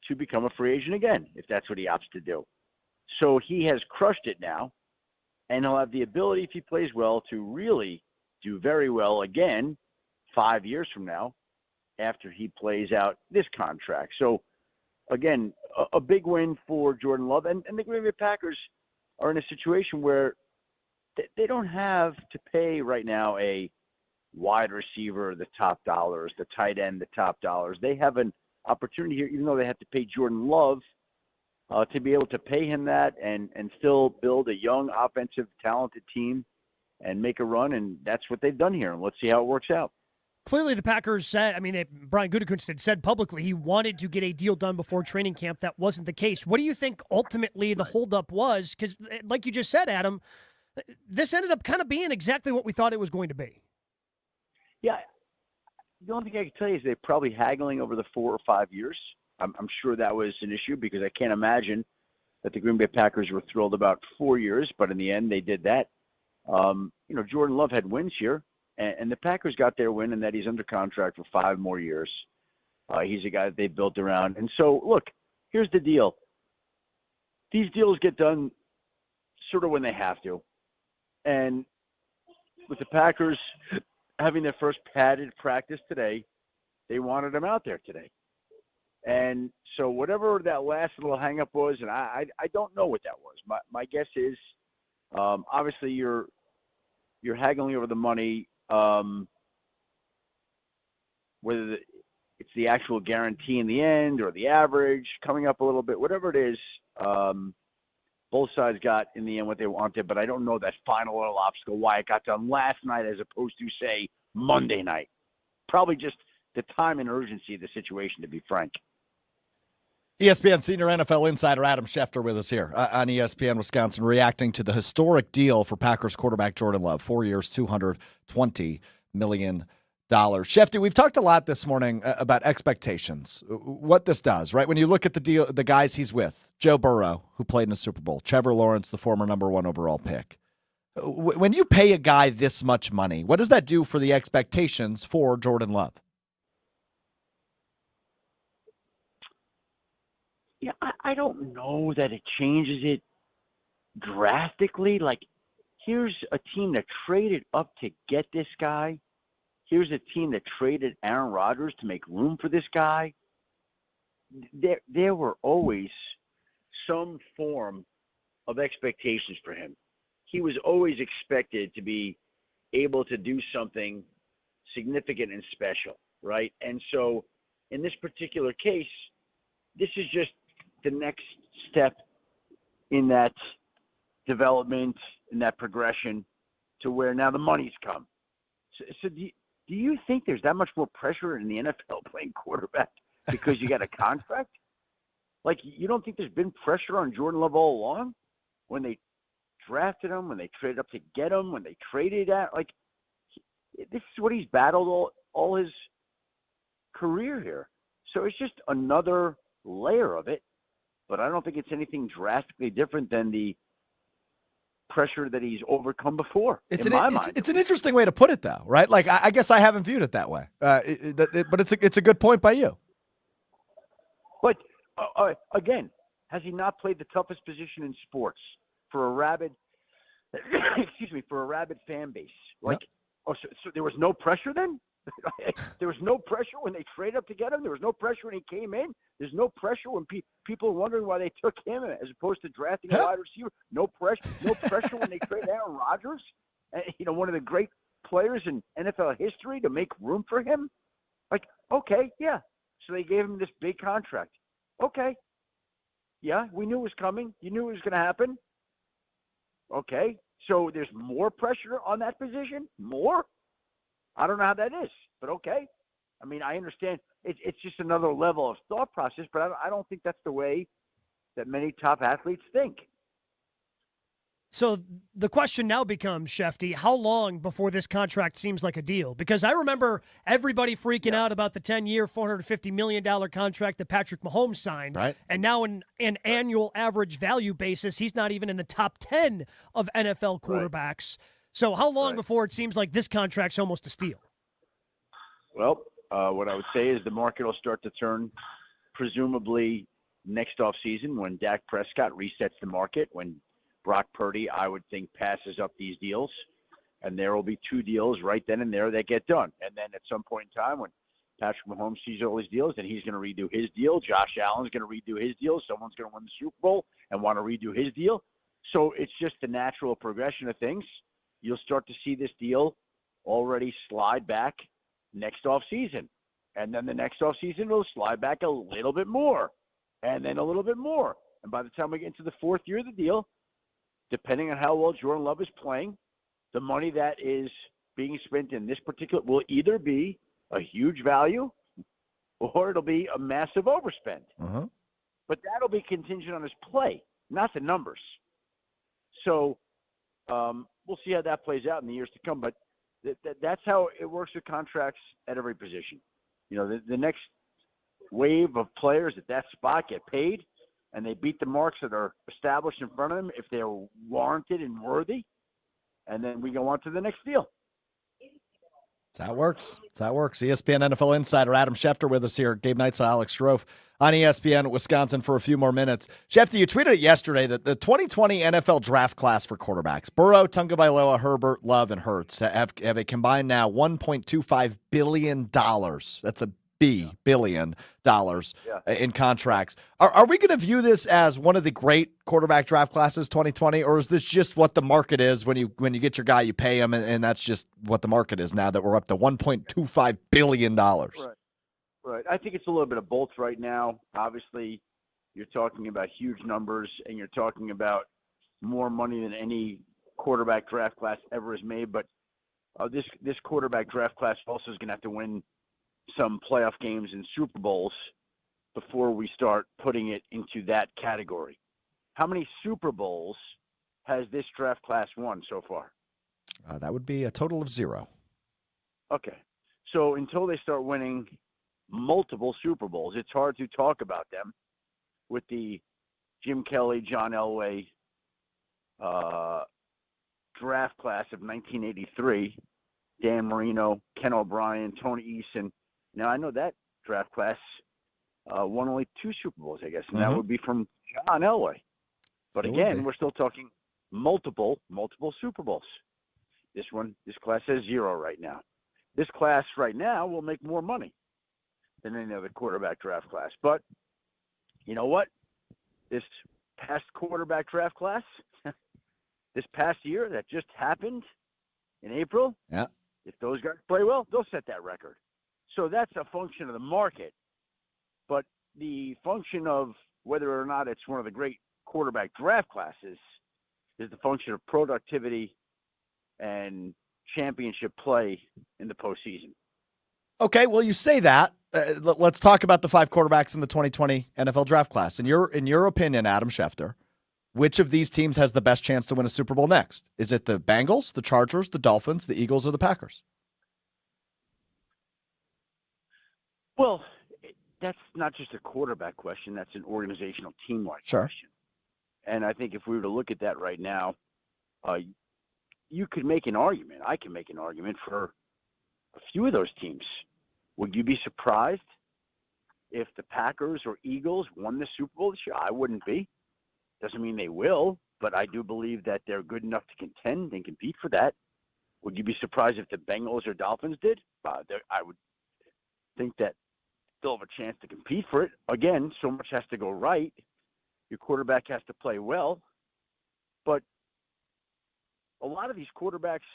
to become a free agent again, if that's what he opts to do. So he has crushed it now, and he'll have the ability, if he plays well, to really do very well again 5 years from now after he plays out this contract. So, again, a big win for Jordan Love. And the Green Bay Packers are in a situation where they don't have to pay right now a wide receiver the top dollars, the tight end the top dollars. They have an opportunity here, even though they have to pay Jordan Love, to be able to pay him that and still build a young, offensive, talented team and make a run. And that's what they've done here. And let's see how it works out. Clearly, the Packers said, Brian Gutekunst had said publicly he wanted to get a deal done before training camp. That wasn't the case. What do you think ultimately the holdup was? Because, like you just said, Adam, this ended up kind of being exactly what we thought it was going to be. Yeah. The only thing I can tell you is they're probably haggling over the 4 or 5 years. I'm sure that was an issue because I can't imagine that the Green Bay Packers were thrilled about 4 years, but in the end they did that. Jordan Love had wins here, and the Packers got their win in that he's under contract for 5 more years. He's a guy that they built around. And so, look, here's the deal. These deals get done sort of when they have to. And with the Packers having their first padded practice today, they wanted him out there today. And so whatever that last little hang-up was, and I don't know what that was. My guess is obviously you're haggling over the money, whether it's the actual guarantee in the end or the average coming up a little bit, whatever it is, both sides got in the end what they wanted, but I don't know that final little obstacle, why it got done last night as opposed to, say, Monday night. Probably just the time and urgency of the situation, to be frank. ESPN senior NFL insider Adam Schefter with us here on ESPN Wisconsin, reacting to the historic deal for Packers quarterback Jordan Love, 4 years, $220 million. Schefter, we've talked a lot this morning about expectations, what this does, right? When you look at the deal, the guys he's with, Joe Burrow, who played in a Super Bowl, Trevor Lawrence, the former number 1 overall pick. When you pay a guy this much money, what does that do for the expectations for Jordan Love? Yeah, I don't know that it changes it drastically. Like, here's a team that traded up to get this guy. Here's a team that traded Aaron Rodgers to make room for this guy. There were always some form of expectations for him. He was always expected to be able to do something significant and special, right? And so in this particular case, this is just the next step in that development, in that progression to where now the money's come. So do you think there's that much more pressure in the NFL playing quarterback because you got a contract? Like, you don't think there's been pressure on Jordan Love all along when they drafted him, when they traded up to get him, when they traded at? Like, this is what he's battled all his career here. So it's just another layer of it, but I don't think it's anything drastically different than the pressure that he's overcome before. It's an interesting way to put it, though, right? Like, I guess I haven't viewed it that way, but it's a good point by you. But again, has he not played the toughest position in sports for a rabid, for a rabid fan base? Like, so there was no pressure then? There was no pressure when they traded up to get him. There was no pressure when he came in. There's no pressure when people are wondering why they took him as opposed to drafting a wide receiver. No pressure. No pressure when they traded Aaron Rodgers, one of the great players in NFL history, to make room for him. Like, okay, yeah. So they gave him this big contract. Okay. Yeah, we knew it was coming. You knew it was going to happen. Okay. So there's more pressure on that position? More? I don't know how that is, but okay. I mean, I understand it's just another level of thought process, but I don't think that's the way that many top athletes think. So the question now becomes, Schefty, how long before this contract seems like a deal? Because I remember everybody freaking out about the 10-year, $450 million contract that Patrick Mahomes signed. Right. And now in an annual average value basis, he's not even in the top 10 of NFL quarterbacks. Right. So how long before it seems like this contract's almost a steal? Well, what I would say is the market will start to turn presumably next offseason when Dak Prescott resets the market, when Brock Purdy, I would think, passes up these deals, and there will be two deals right then and there that get done. And then at some point in time when Patrick Mahomes sees all these deals, then he's going to redo his deal. Josh Allen's going to redo his deal. Someone's going to win the Super Bowl and want to redo his deal. So it's just the natural progression of things. You'll start to see this deal already slide back next offseason. And then the next offseason will slide back a little bit more, and then a little bit more. And by the time we get into the fourth year of the deal, depending on how well Jordan Love is playing, the money that is being spent in this particular will either be a huge value or it'll be a massive overspend. Uh-huh. But that'll be contingent on his play, not the numbers. So we'll see how that plays out in the years to come. But that's how it works with contracts at every position. The next wave of players at that spot get paid, and they beat the marks that are established in front of them if they're warranted and worthy, and then we go on to the next deal. That's how it works. ESPN NFL insider Adam Schefter with us here. Gabe Neitzel, Alex Strouf on ESPN Wisconsin for a few more minutes. Schefter, you tweeted it yesterday that the 2020 NFL draft class for quarterbacks, Burrow, Tagovailoa, Herbert, Love, and Hurts, have a combined now $1.25 billion. That's a billion dollars in contracts. Are we going to view this as one of the great quarterback draft classes 2020, or is this just what the market is when you get your guy, you pay him, and that's just what the market is now that we're up to $1.25 billion? Right. I think it's a little bit of both right now. Obviously, you're talking about huge numbers, and you're talking about more money than any quarterback draft class ever has made. But this quarterback draft class also is going to have to win some playoff games and Super Bowls before we start putting it into that category. How many Super Bowls has this draft class won so far? That would be a total of 0. Okay. So until they start winning multiple Super Bowls, it's hard to talk about them with the Jim Kelly, John Elway draft class of 1983, Dan Marino, Ken O'Brien, Tony Eason. Now, I know that draft class won only 2 Super Bowls, I guess, and that would be from John Elway. But again, we're still talking multiple Super Bowls. This class has 0 right now. This class right now will make more money than any other quarterback draft class. But you know what? This past quarterback draft class, this past year that just happened in April, if those guys play well, they'll set that record. So that's a function of the market. But the function of whether or not it's one of the great quarterback draft classes is the function of productivity and championship play in the postseason. Okay, well, you say that. Let's talk about the 5 quarterbacks in the 2020 NFL draft class. In your opinion, Adam Schefter, which of these teams has the best chance to win a Super Bowl next? Is it the Bengals, the Chargers, the Dolphins, the Eagles, or the Packers? Well, that's not just a quarterback question. That's an organizational team-wide question. And I think if we were to look at that right now, you could make an argument. I can make an argument for a few of those teams. Would you be surprised if the Packers or Eagles won the Super Bowl this year? I wouldn't be. Doesn't mean they will, but I do believe that they're good enough to contend and compete for that. Would you be surprised if the Bengals or Dolphins did? I would think that they'll have a chance to compete for it. Again, so much has to go right. Your quarterback has to play well. But a lot of these quarterbacks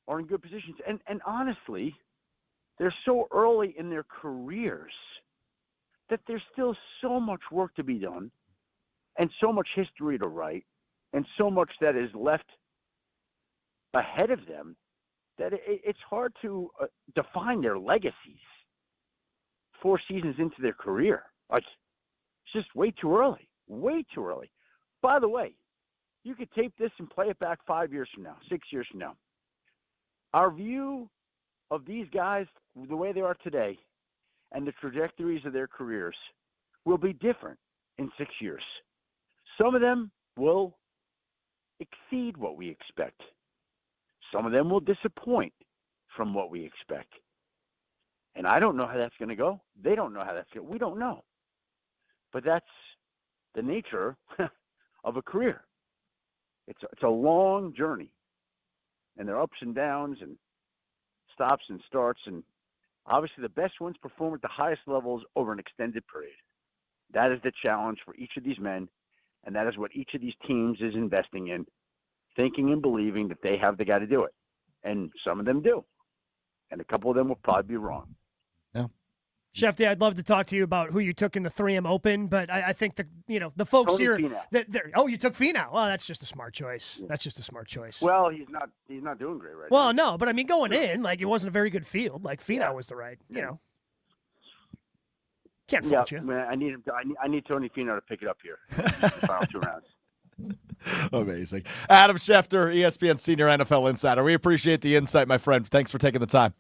are in good positions. And honestly, they're so early in their careers that there's still so much work to be done and so much history to write and so much that is left ahead of them that it's hard to define their legacies 4 seasons into their career. Like, it's just way too early. Way too early. By the way, you could tape this and play it back 5 years from now, 6 years from now. Our view of these guys, the way they are today, and the trajectories of their careers will be different in 6 years. Some of them will exceed what we expect. Some of them will disappoint from what we expect. And I don't know how that's going to go. They don't know how that's going to go. We don't know. But that's the nature of a career. It's a long journey. And there are ups and downs and stops and starts. And obviously the best ones perform at the highest levels over an extended period. That is the challenge for each of these men. And that is what each of these teams is investing in, thinking and believing that they have the guy to do it. And some of them do. And a couple of them will probably be wrong. Yeah. Schefter, I'd love to talk to you about who you took in the 3M Open, but I think the folks Tony here Finau. you took Finau. Well, that's just a smart choice. That's just a smart choice. Well, he's not doing great right Well, now. no, but I mean going in, like it wasn't a very good field. Like Finau was the right, Can't fault you. Man, I need him. I need Tony Finau to pick it up here. The final 2 rounds. Amazing. Adam Schefter, ESPN Senior NFL Insider. We appreciate the insight, my friend. Thanks for taking the time.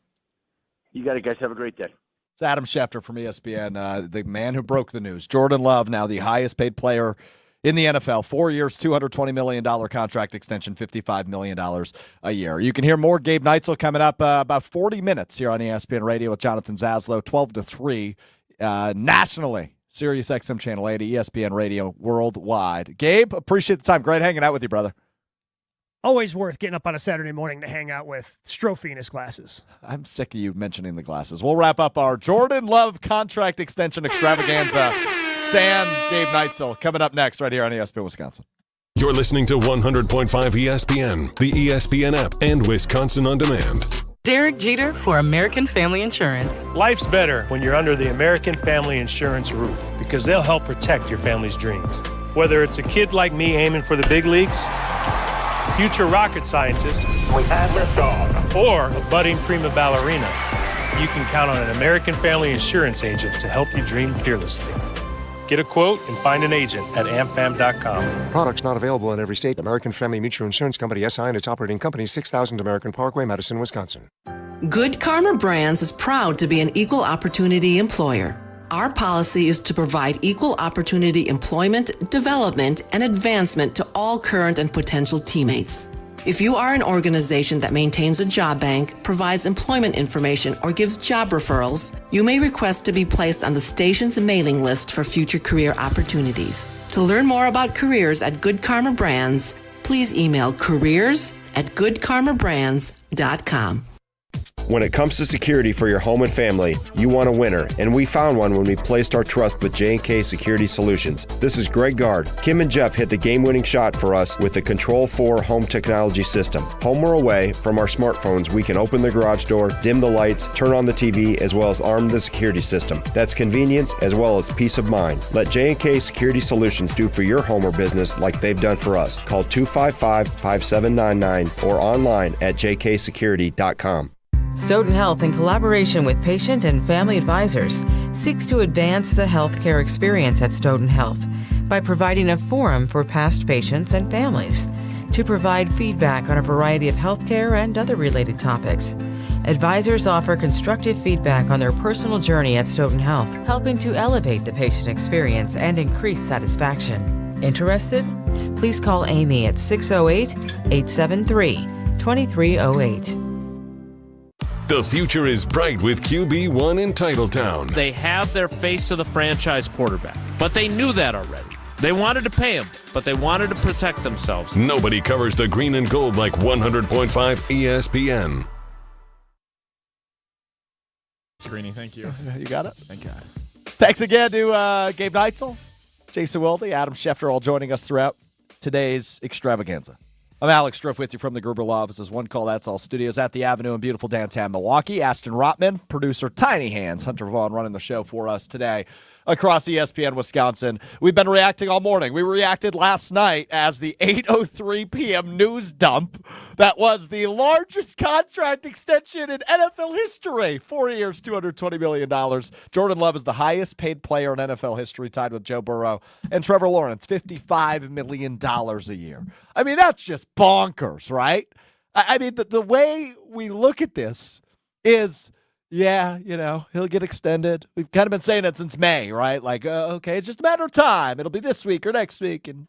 You got it, guys. Have a great day. It's Adam Schefter from ESPN, the man who broke the news. Jordan Love, now the highest paid player in the NFL. 4 years, $220 million contract extension, $55 million a year. You can hear more Gabe Neitzel coming up about 40 minutes here on ESPN Radio with Jonathan Zaslow, 12 to 3, nationally. Sirius XM Channel 80, ESPN Radio worldwide. Gabe, appreciate the time. Great hanging out with you, brother. Always worth getting up on a Saturday morning to hang out with Strouf and his glasses. I'm sick of you mentioning the glasses. We'll wrap up our Jordan Love contract extension extravaganza. Gabe Neitzel coming up next right here on ESPN Wisconsin. You're listening to 100.5 ESPN, the ESPN app, and Wisconsin On Demand. Derek Jeter for American Family Insurance. Life's better when you're under the American Family Insurance roof because they'll help protect your family's dreams. Whether it's a kid like me aiming for the big leagues, future rocket scientist, or a budding prima ballerina, you can count on an American Family Insurance agent to help you dream fearlessly. Get a quote and find an agent at amfam.com. Products not available in every state. American Family Mutual Insurance Company, SI, and its operating company, 6000 American Parkway, Madison, Wisconsin. Good Karma Brands is proud to be an equal opportunity employer. Our policy is to provide equal opportunity employment, development, and advancement to all current and potential teammates. If you are an organization that maintains a job bank, provides employment information, or gives job referrals, you may request to be placed on the station's mailing list for future career opportunities. To learn more about careers at Good Karma Brands, please email careers@goodkarmabrands.com. When it comes to security for your home and family, you want a winner, and we found one when we placed our trust with J&K Security Solutions. This is Greg Gard. Kim and Jeff hit the game-winning shot for us with the Control 4 home technology system. Home or away, from our smartphones, we can open the garage door, dim the lights, turn on the TV, as well as arm the security system. That's convenience as well as peace of mind. Let J&K Security Solutions do for your home or business like they've done for us. Call 255-5799 or online at jksecurity.com. Stoughton Health, in collaboration with patient and family advisors, seeks to advance the healthcare experience at Stoughton Health by providing a forum for past patients and families to provide feedback on a variety of healthcare and other related topics. Advisors offer constructive feedback on their personal journey at Stoughton Health, helping to elevate the patient experience and increase satisfaction. Interested? Please call Amy at 608-873-2308. The future is bright with QB1 in Titletown. They have their face of the franchise quarterback, but they knew that already. They wanted to pay him, but they wanted to protect themselves. Nobody covers the green and gold like 100.5 ESPN. Screening, thank you. You got it? Thank God. Thanks again to Gabe Neitzel, Jason Wilde, Adam Schefter, all joining us throughout today's extravaganza. I'm Alex Strouf with you from the Gruber Law Office's One Call That's All studios at the Avenue in beautiful downtown Milwaukee. Aston Rotman, producer Tiny Hands, Hunter Vaughn running the show for us today across ESPN Wisconsin. We've been reacting all morning. We reacted last night as the 8:03 p.m. news dump that was the largest contract extension in NFL history. 4 years, $220 million. Jordan Love is the highest paid player in NFL history, tied with Joe Burrow and Trevor Lawrence, $55 million a year. I mean, that's just bonkers, right? I mean, the way we look at this is, yeah, he'll get extended. We've kind of been saying it since May, right? Like, okay, it's just a matter of time. It'll be this week or next week, and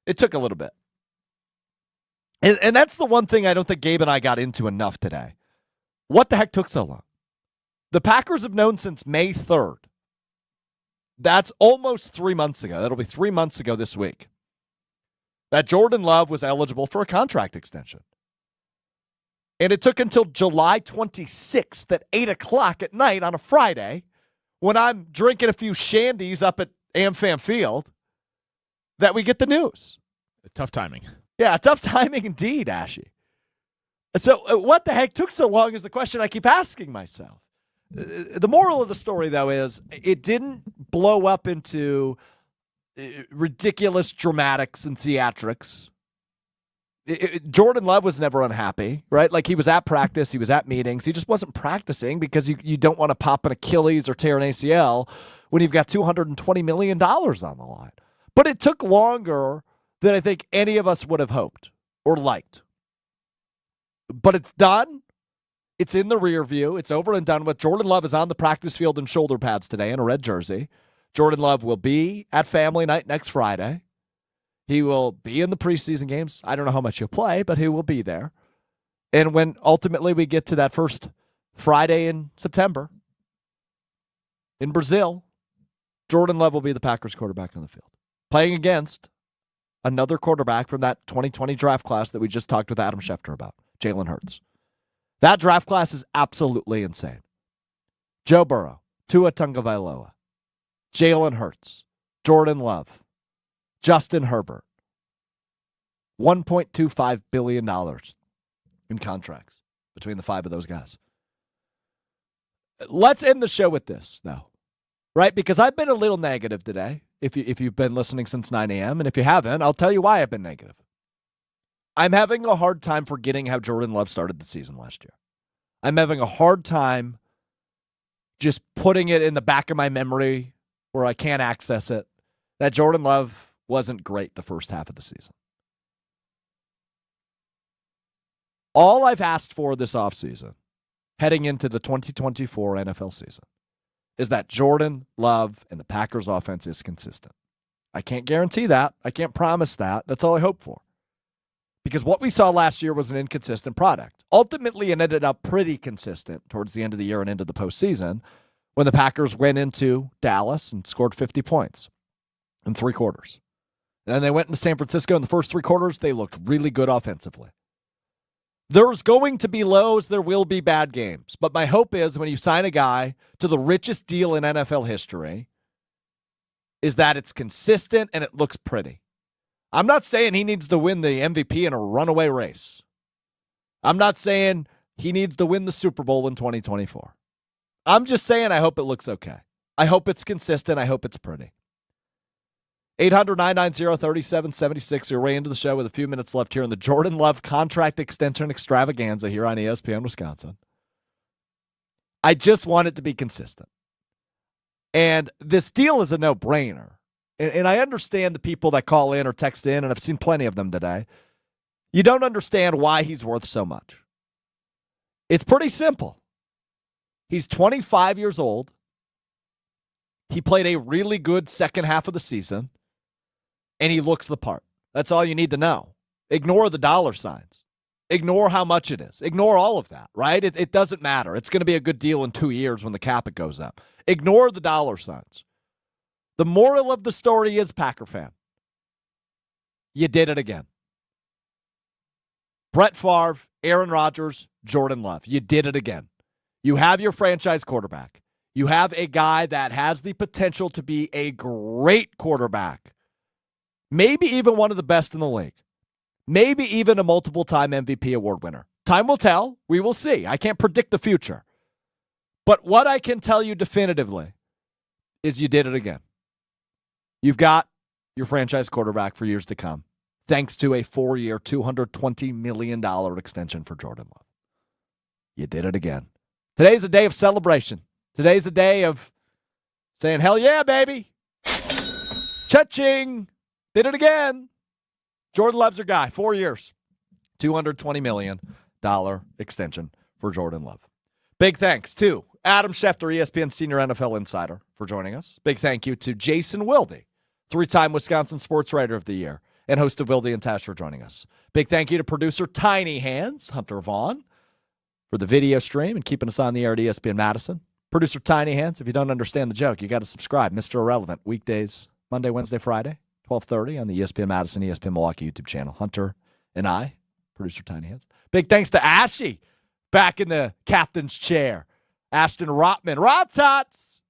it took a little bit. And that's the one thing I don't think Gabe and I got into enough today. What the heck took so long? The Packers have known since May 3rd. That's almost 3 months ago. That'll be 3 months ago this week, that Jordan Love was eligible for a contract extension. And it took until July 26th at 8 o'clock at night on a Friday, when I'm drinking a few shandies up at AmFam Field, that we get the news. Tough timing. Yeah, tough timing indeed, Ashy. So what the heck took so long is the question I keep asking myself. The moral of the story, though, is it didn't blow up into ridiculous dramatics and theatrics. Jordan Love was never unhappy, right? Like, he was at practice, he was at meetings. He just wasn't practicing because you don't want to pop an Achilles or tear an ACL when you've got $220 million on the line. But it took longer than I think any of us would have hoped or liked. But it's done. It's in the rear view. It's over and done with. Jordan Love is on the practice field in shoulder pads today in a red jersey. Jordan Love will be at family night next Friday. He will be in the preseason games. I don't know how much he'll play, but he will be there. And when ultimately we get to that first Friday in September in Brazil, Jordan Love will be the Packers quarterback on the field, playing against another quarterback from that 2020 draft class that we just talked with Adam Schefter about, Jalen Hurts. That draft class is absolutely insane. Joe Burrow, Tua Tagovailoa, Jalen Hurts, Jordan Love, Justin Herbert, $1.25 billion in contracts between the five of those guys. Let's end the show with this, though, right? Because I've been a little negative today, if you've been listening since 9 a.m., and if you haven't, I'll tell you why I've been negative. I'm having a hard time forgetting how Jordan Love started the season last year. I'm having a hard time just putting it in the back of my memory where I can't access it, that Jordan Love wasn't great the first half of the season. All I've asked for this offseason, heading into the 2024 NFL season, is that Jordan Love and the Packers offense is consistent. I can't guarantee that. I can't promise that. That's all I hope for. Because what we saw last year was an inconsistent product. Ultimately, it ended up pretty consistent towards the end of the year and into the postseason when the Packers went into Dallas and scored 50 points in 3 quarters. And then they went into San Francisco in the first 3 quarters. They looked really good offensively. There's going to be lows. There will be bad games. But my hope is when you sign a guy to the richest deal in NFL history is that it's consistent and it looks pretty. I'm not saying he needs to win the MVP in a runaway race. I'm not saying he needs to win the Super Bowl in 2024. I'm just saying I hope it looks okay. I hope it's consistent. I hope it's pretty. 800-990-3776. You're way into the show with a few minutes left here in the Jordan Love contract extension extravaganza here on ESPN Wisconsin. I just want it to be consistent. And this deal is a no-brainer. And I understand the people that call in or text in, and I've seen plenty of them today. You don't understand why he's worth so much. It's pretty simple. He's 25 years old. He played a really good second half of the season, and he looks the part. That's all you need to know. Ignore the dollar signs. Ignore how much it is. Ignore all of that, right? It doesn't matter. It's going to be a good deal in 2 years when the cap goes up. Ignore the dollar signs. The moral of the story is, Packer fan, You did it again. Brett Favre, Aaron Rodgers, Jordan Love. You did it again. You have your franchise quarterback. You have a guy that has the potential to be a great quarterback. Maybe even one of the best in the league. Maybe even a multiple-time MVP award winner. Time will tell. We will see. I can't predict the future. But what I can tell you definitively is you did it again. You've got your franchise quarterback for years to come, thanks to a 4-year, $220 million extension for Jordan Love. You did it again. Today's a day of celebration. Today's a day of saying, hell yeah, baby. Cha-ching. Did it again. Jordan Love's your guy. 4 years. $220 million extension for Jordan Love. Big thanks to Adam Schefter, ESPN Senior NFL Insider, for joining us. Big thank you to Jason Wilde, 3-time Wisconsin Sports Writer of the Year and host of Wilde and Tash, for joining us. Big thank you to producer Tiny Hands, Hunter Vaughn, for the video stream and keeping us on the air at ESPN Madison. Producer Tiny Hands, if you don't understand the joke, you got to subscribe. Mr. Irrelevant, weekdays, Monday, Wednesday, Friday, 12:30 on the ESPN Madison, ESPN Milwaukee YouTube channel. Hunter and I, producer Tiny Hands. Big thanks to Ashy, back in the captain's chair. Ashton Rotman. Rod Tots.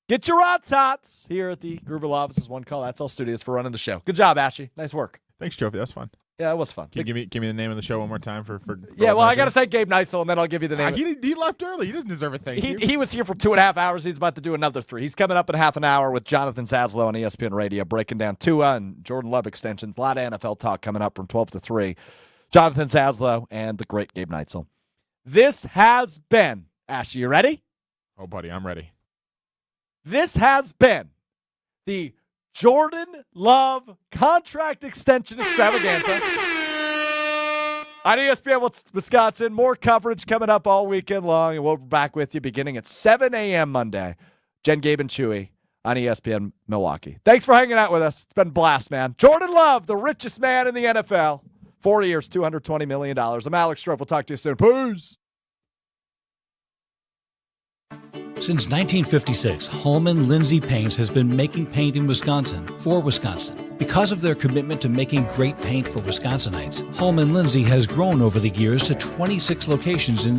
Get your Rod Tots here at the Gruber offices. One call. That's all studios for running the show. Good job, Ashy. Nice work. Thanks, Trophy. That's fun. Yeah, it was fun. Can you give me the name of the show one more time for yeah, well, I got to thank Gabe Neitzel, and then I'll give you the name. He left early. He doesn't deserve a thank you. He was here for 2.5 hours. He's about to do another 3. He's coming up in half an hour with Jonathan Zaslow on ESPN Radio, breaking down Tua and Jordan Love extensions. A lot of NFL talk coming up from 12 to 3. Jonathan Zaslow and the great Gabe Neitzel. This has been, Ash, you ready? Oh, buddy, I'm ready. This has been the Jordan Love contract extension extravaganza on ESPN Wisconsin. More coverage coming up all weekend long, and we'll be back with you beginning at 7 a.m. Monday. Jen, Gabe, and Chewy on ESPN Milwaukee. Thanks for hanging out with us. It's been a blast, man. Jordan Love, the richest man in the NFL. 4 years, $220 million. I'm Alex Strouf. We'll talk to you soon. Peace. Since 1956, Holman Lindsay Paints has been making paint in Wisconsin for Wisconsin. Because of their commitment to making great paint for Wisconsinites, Holman Lindsay has grown over the years to 26 locations in the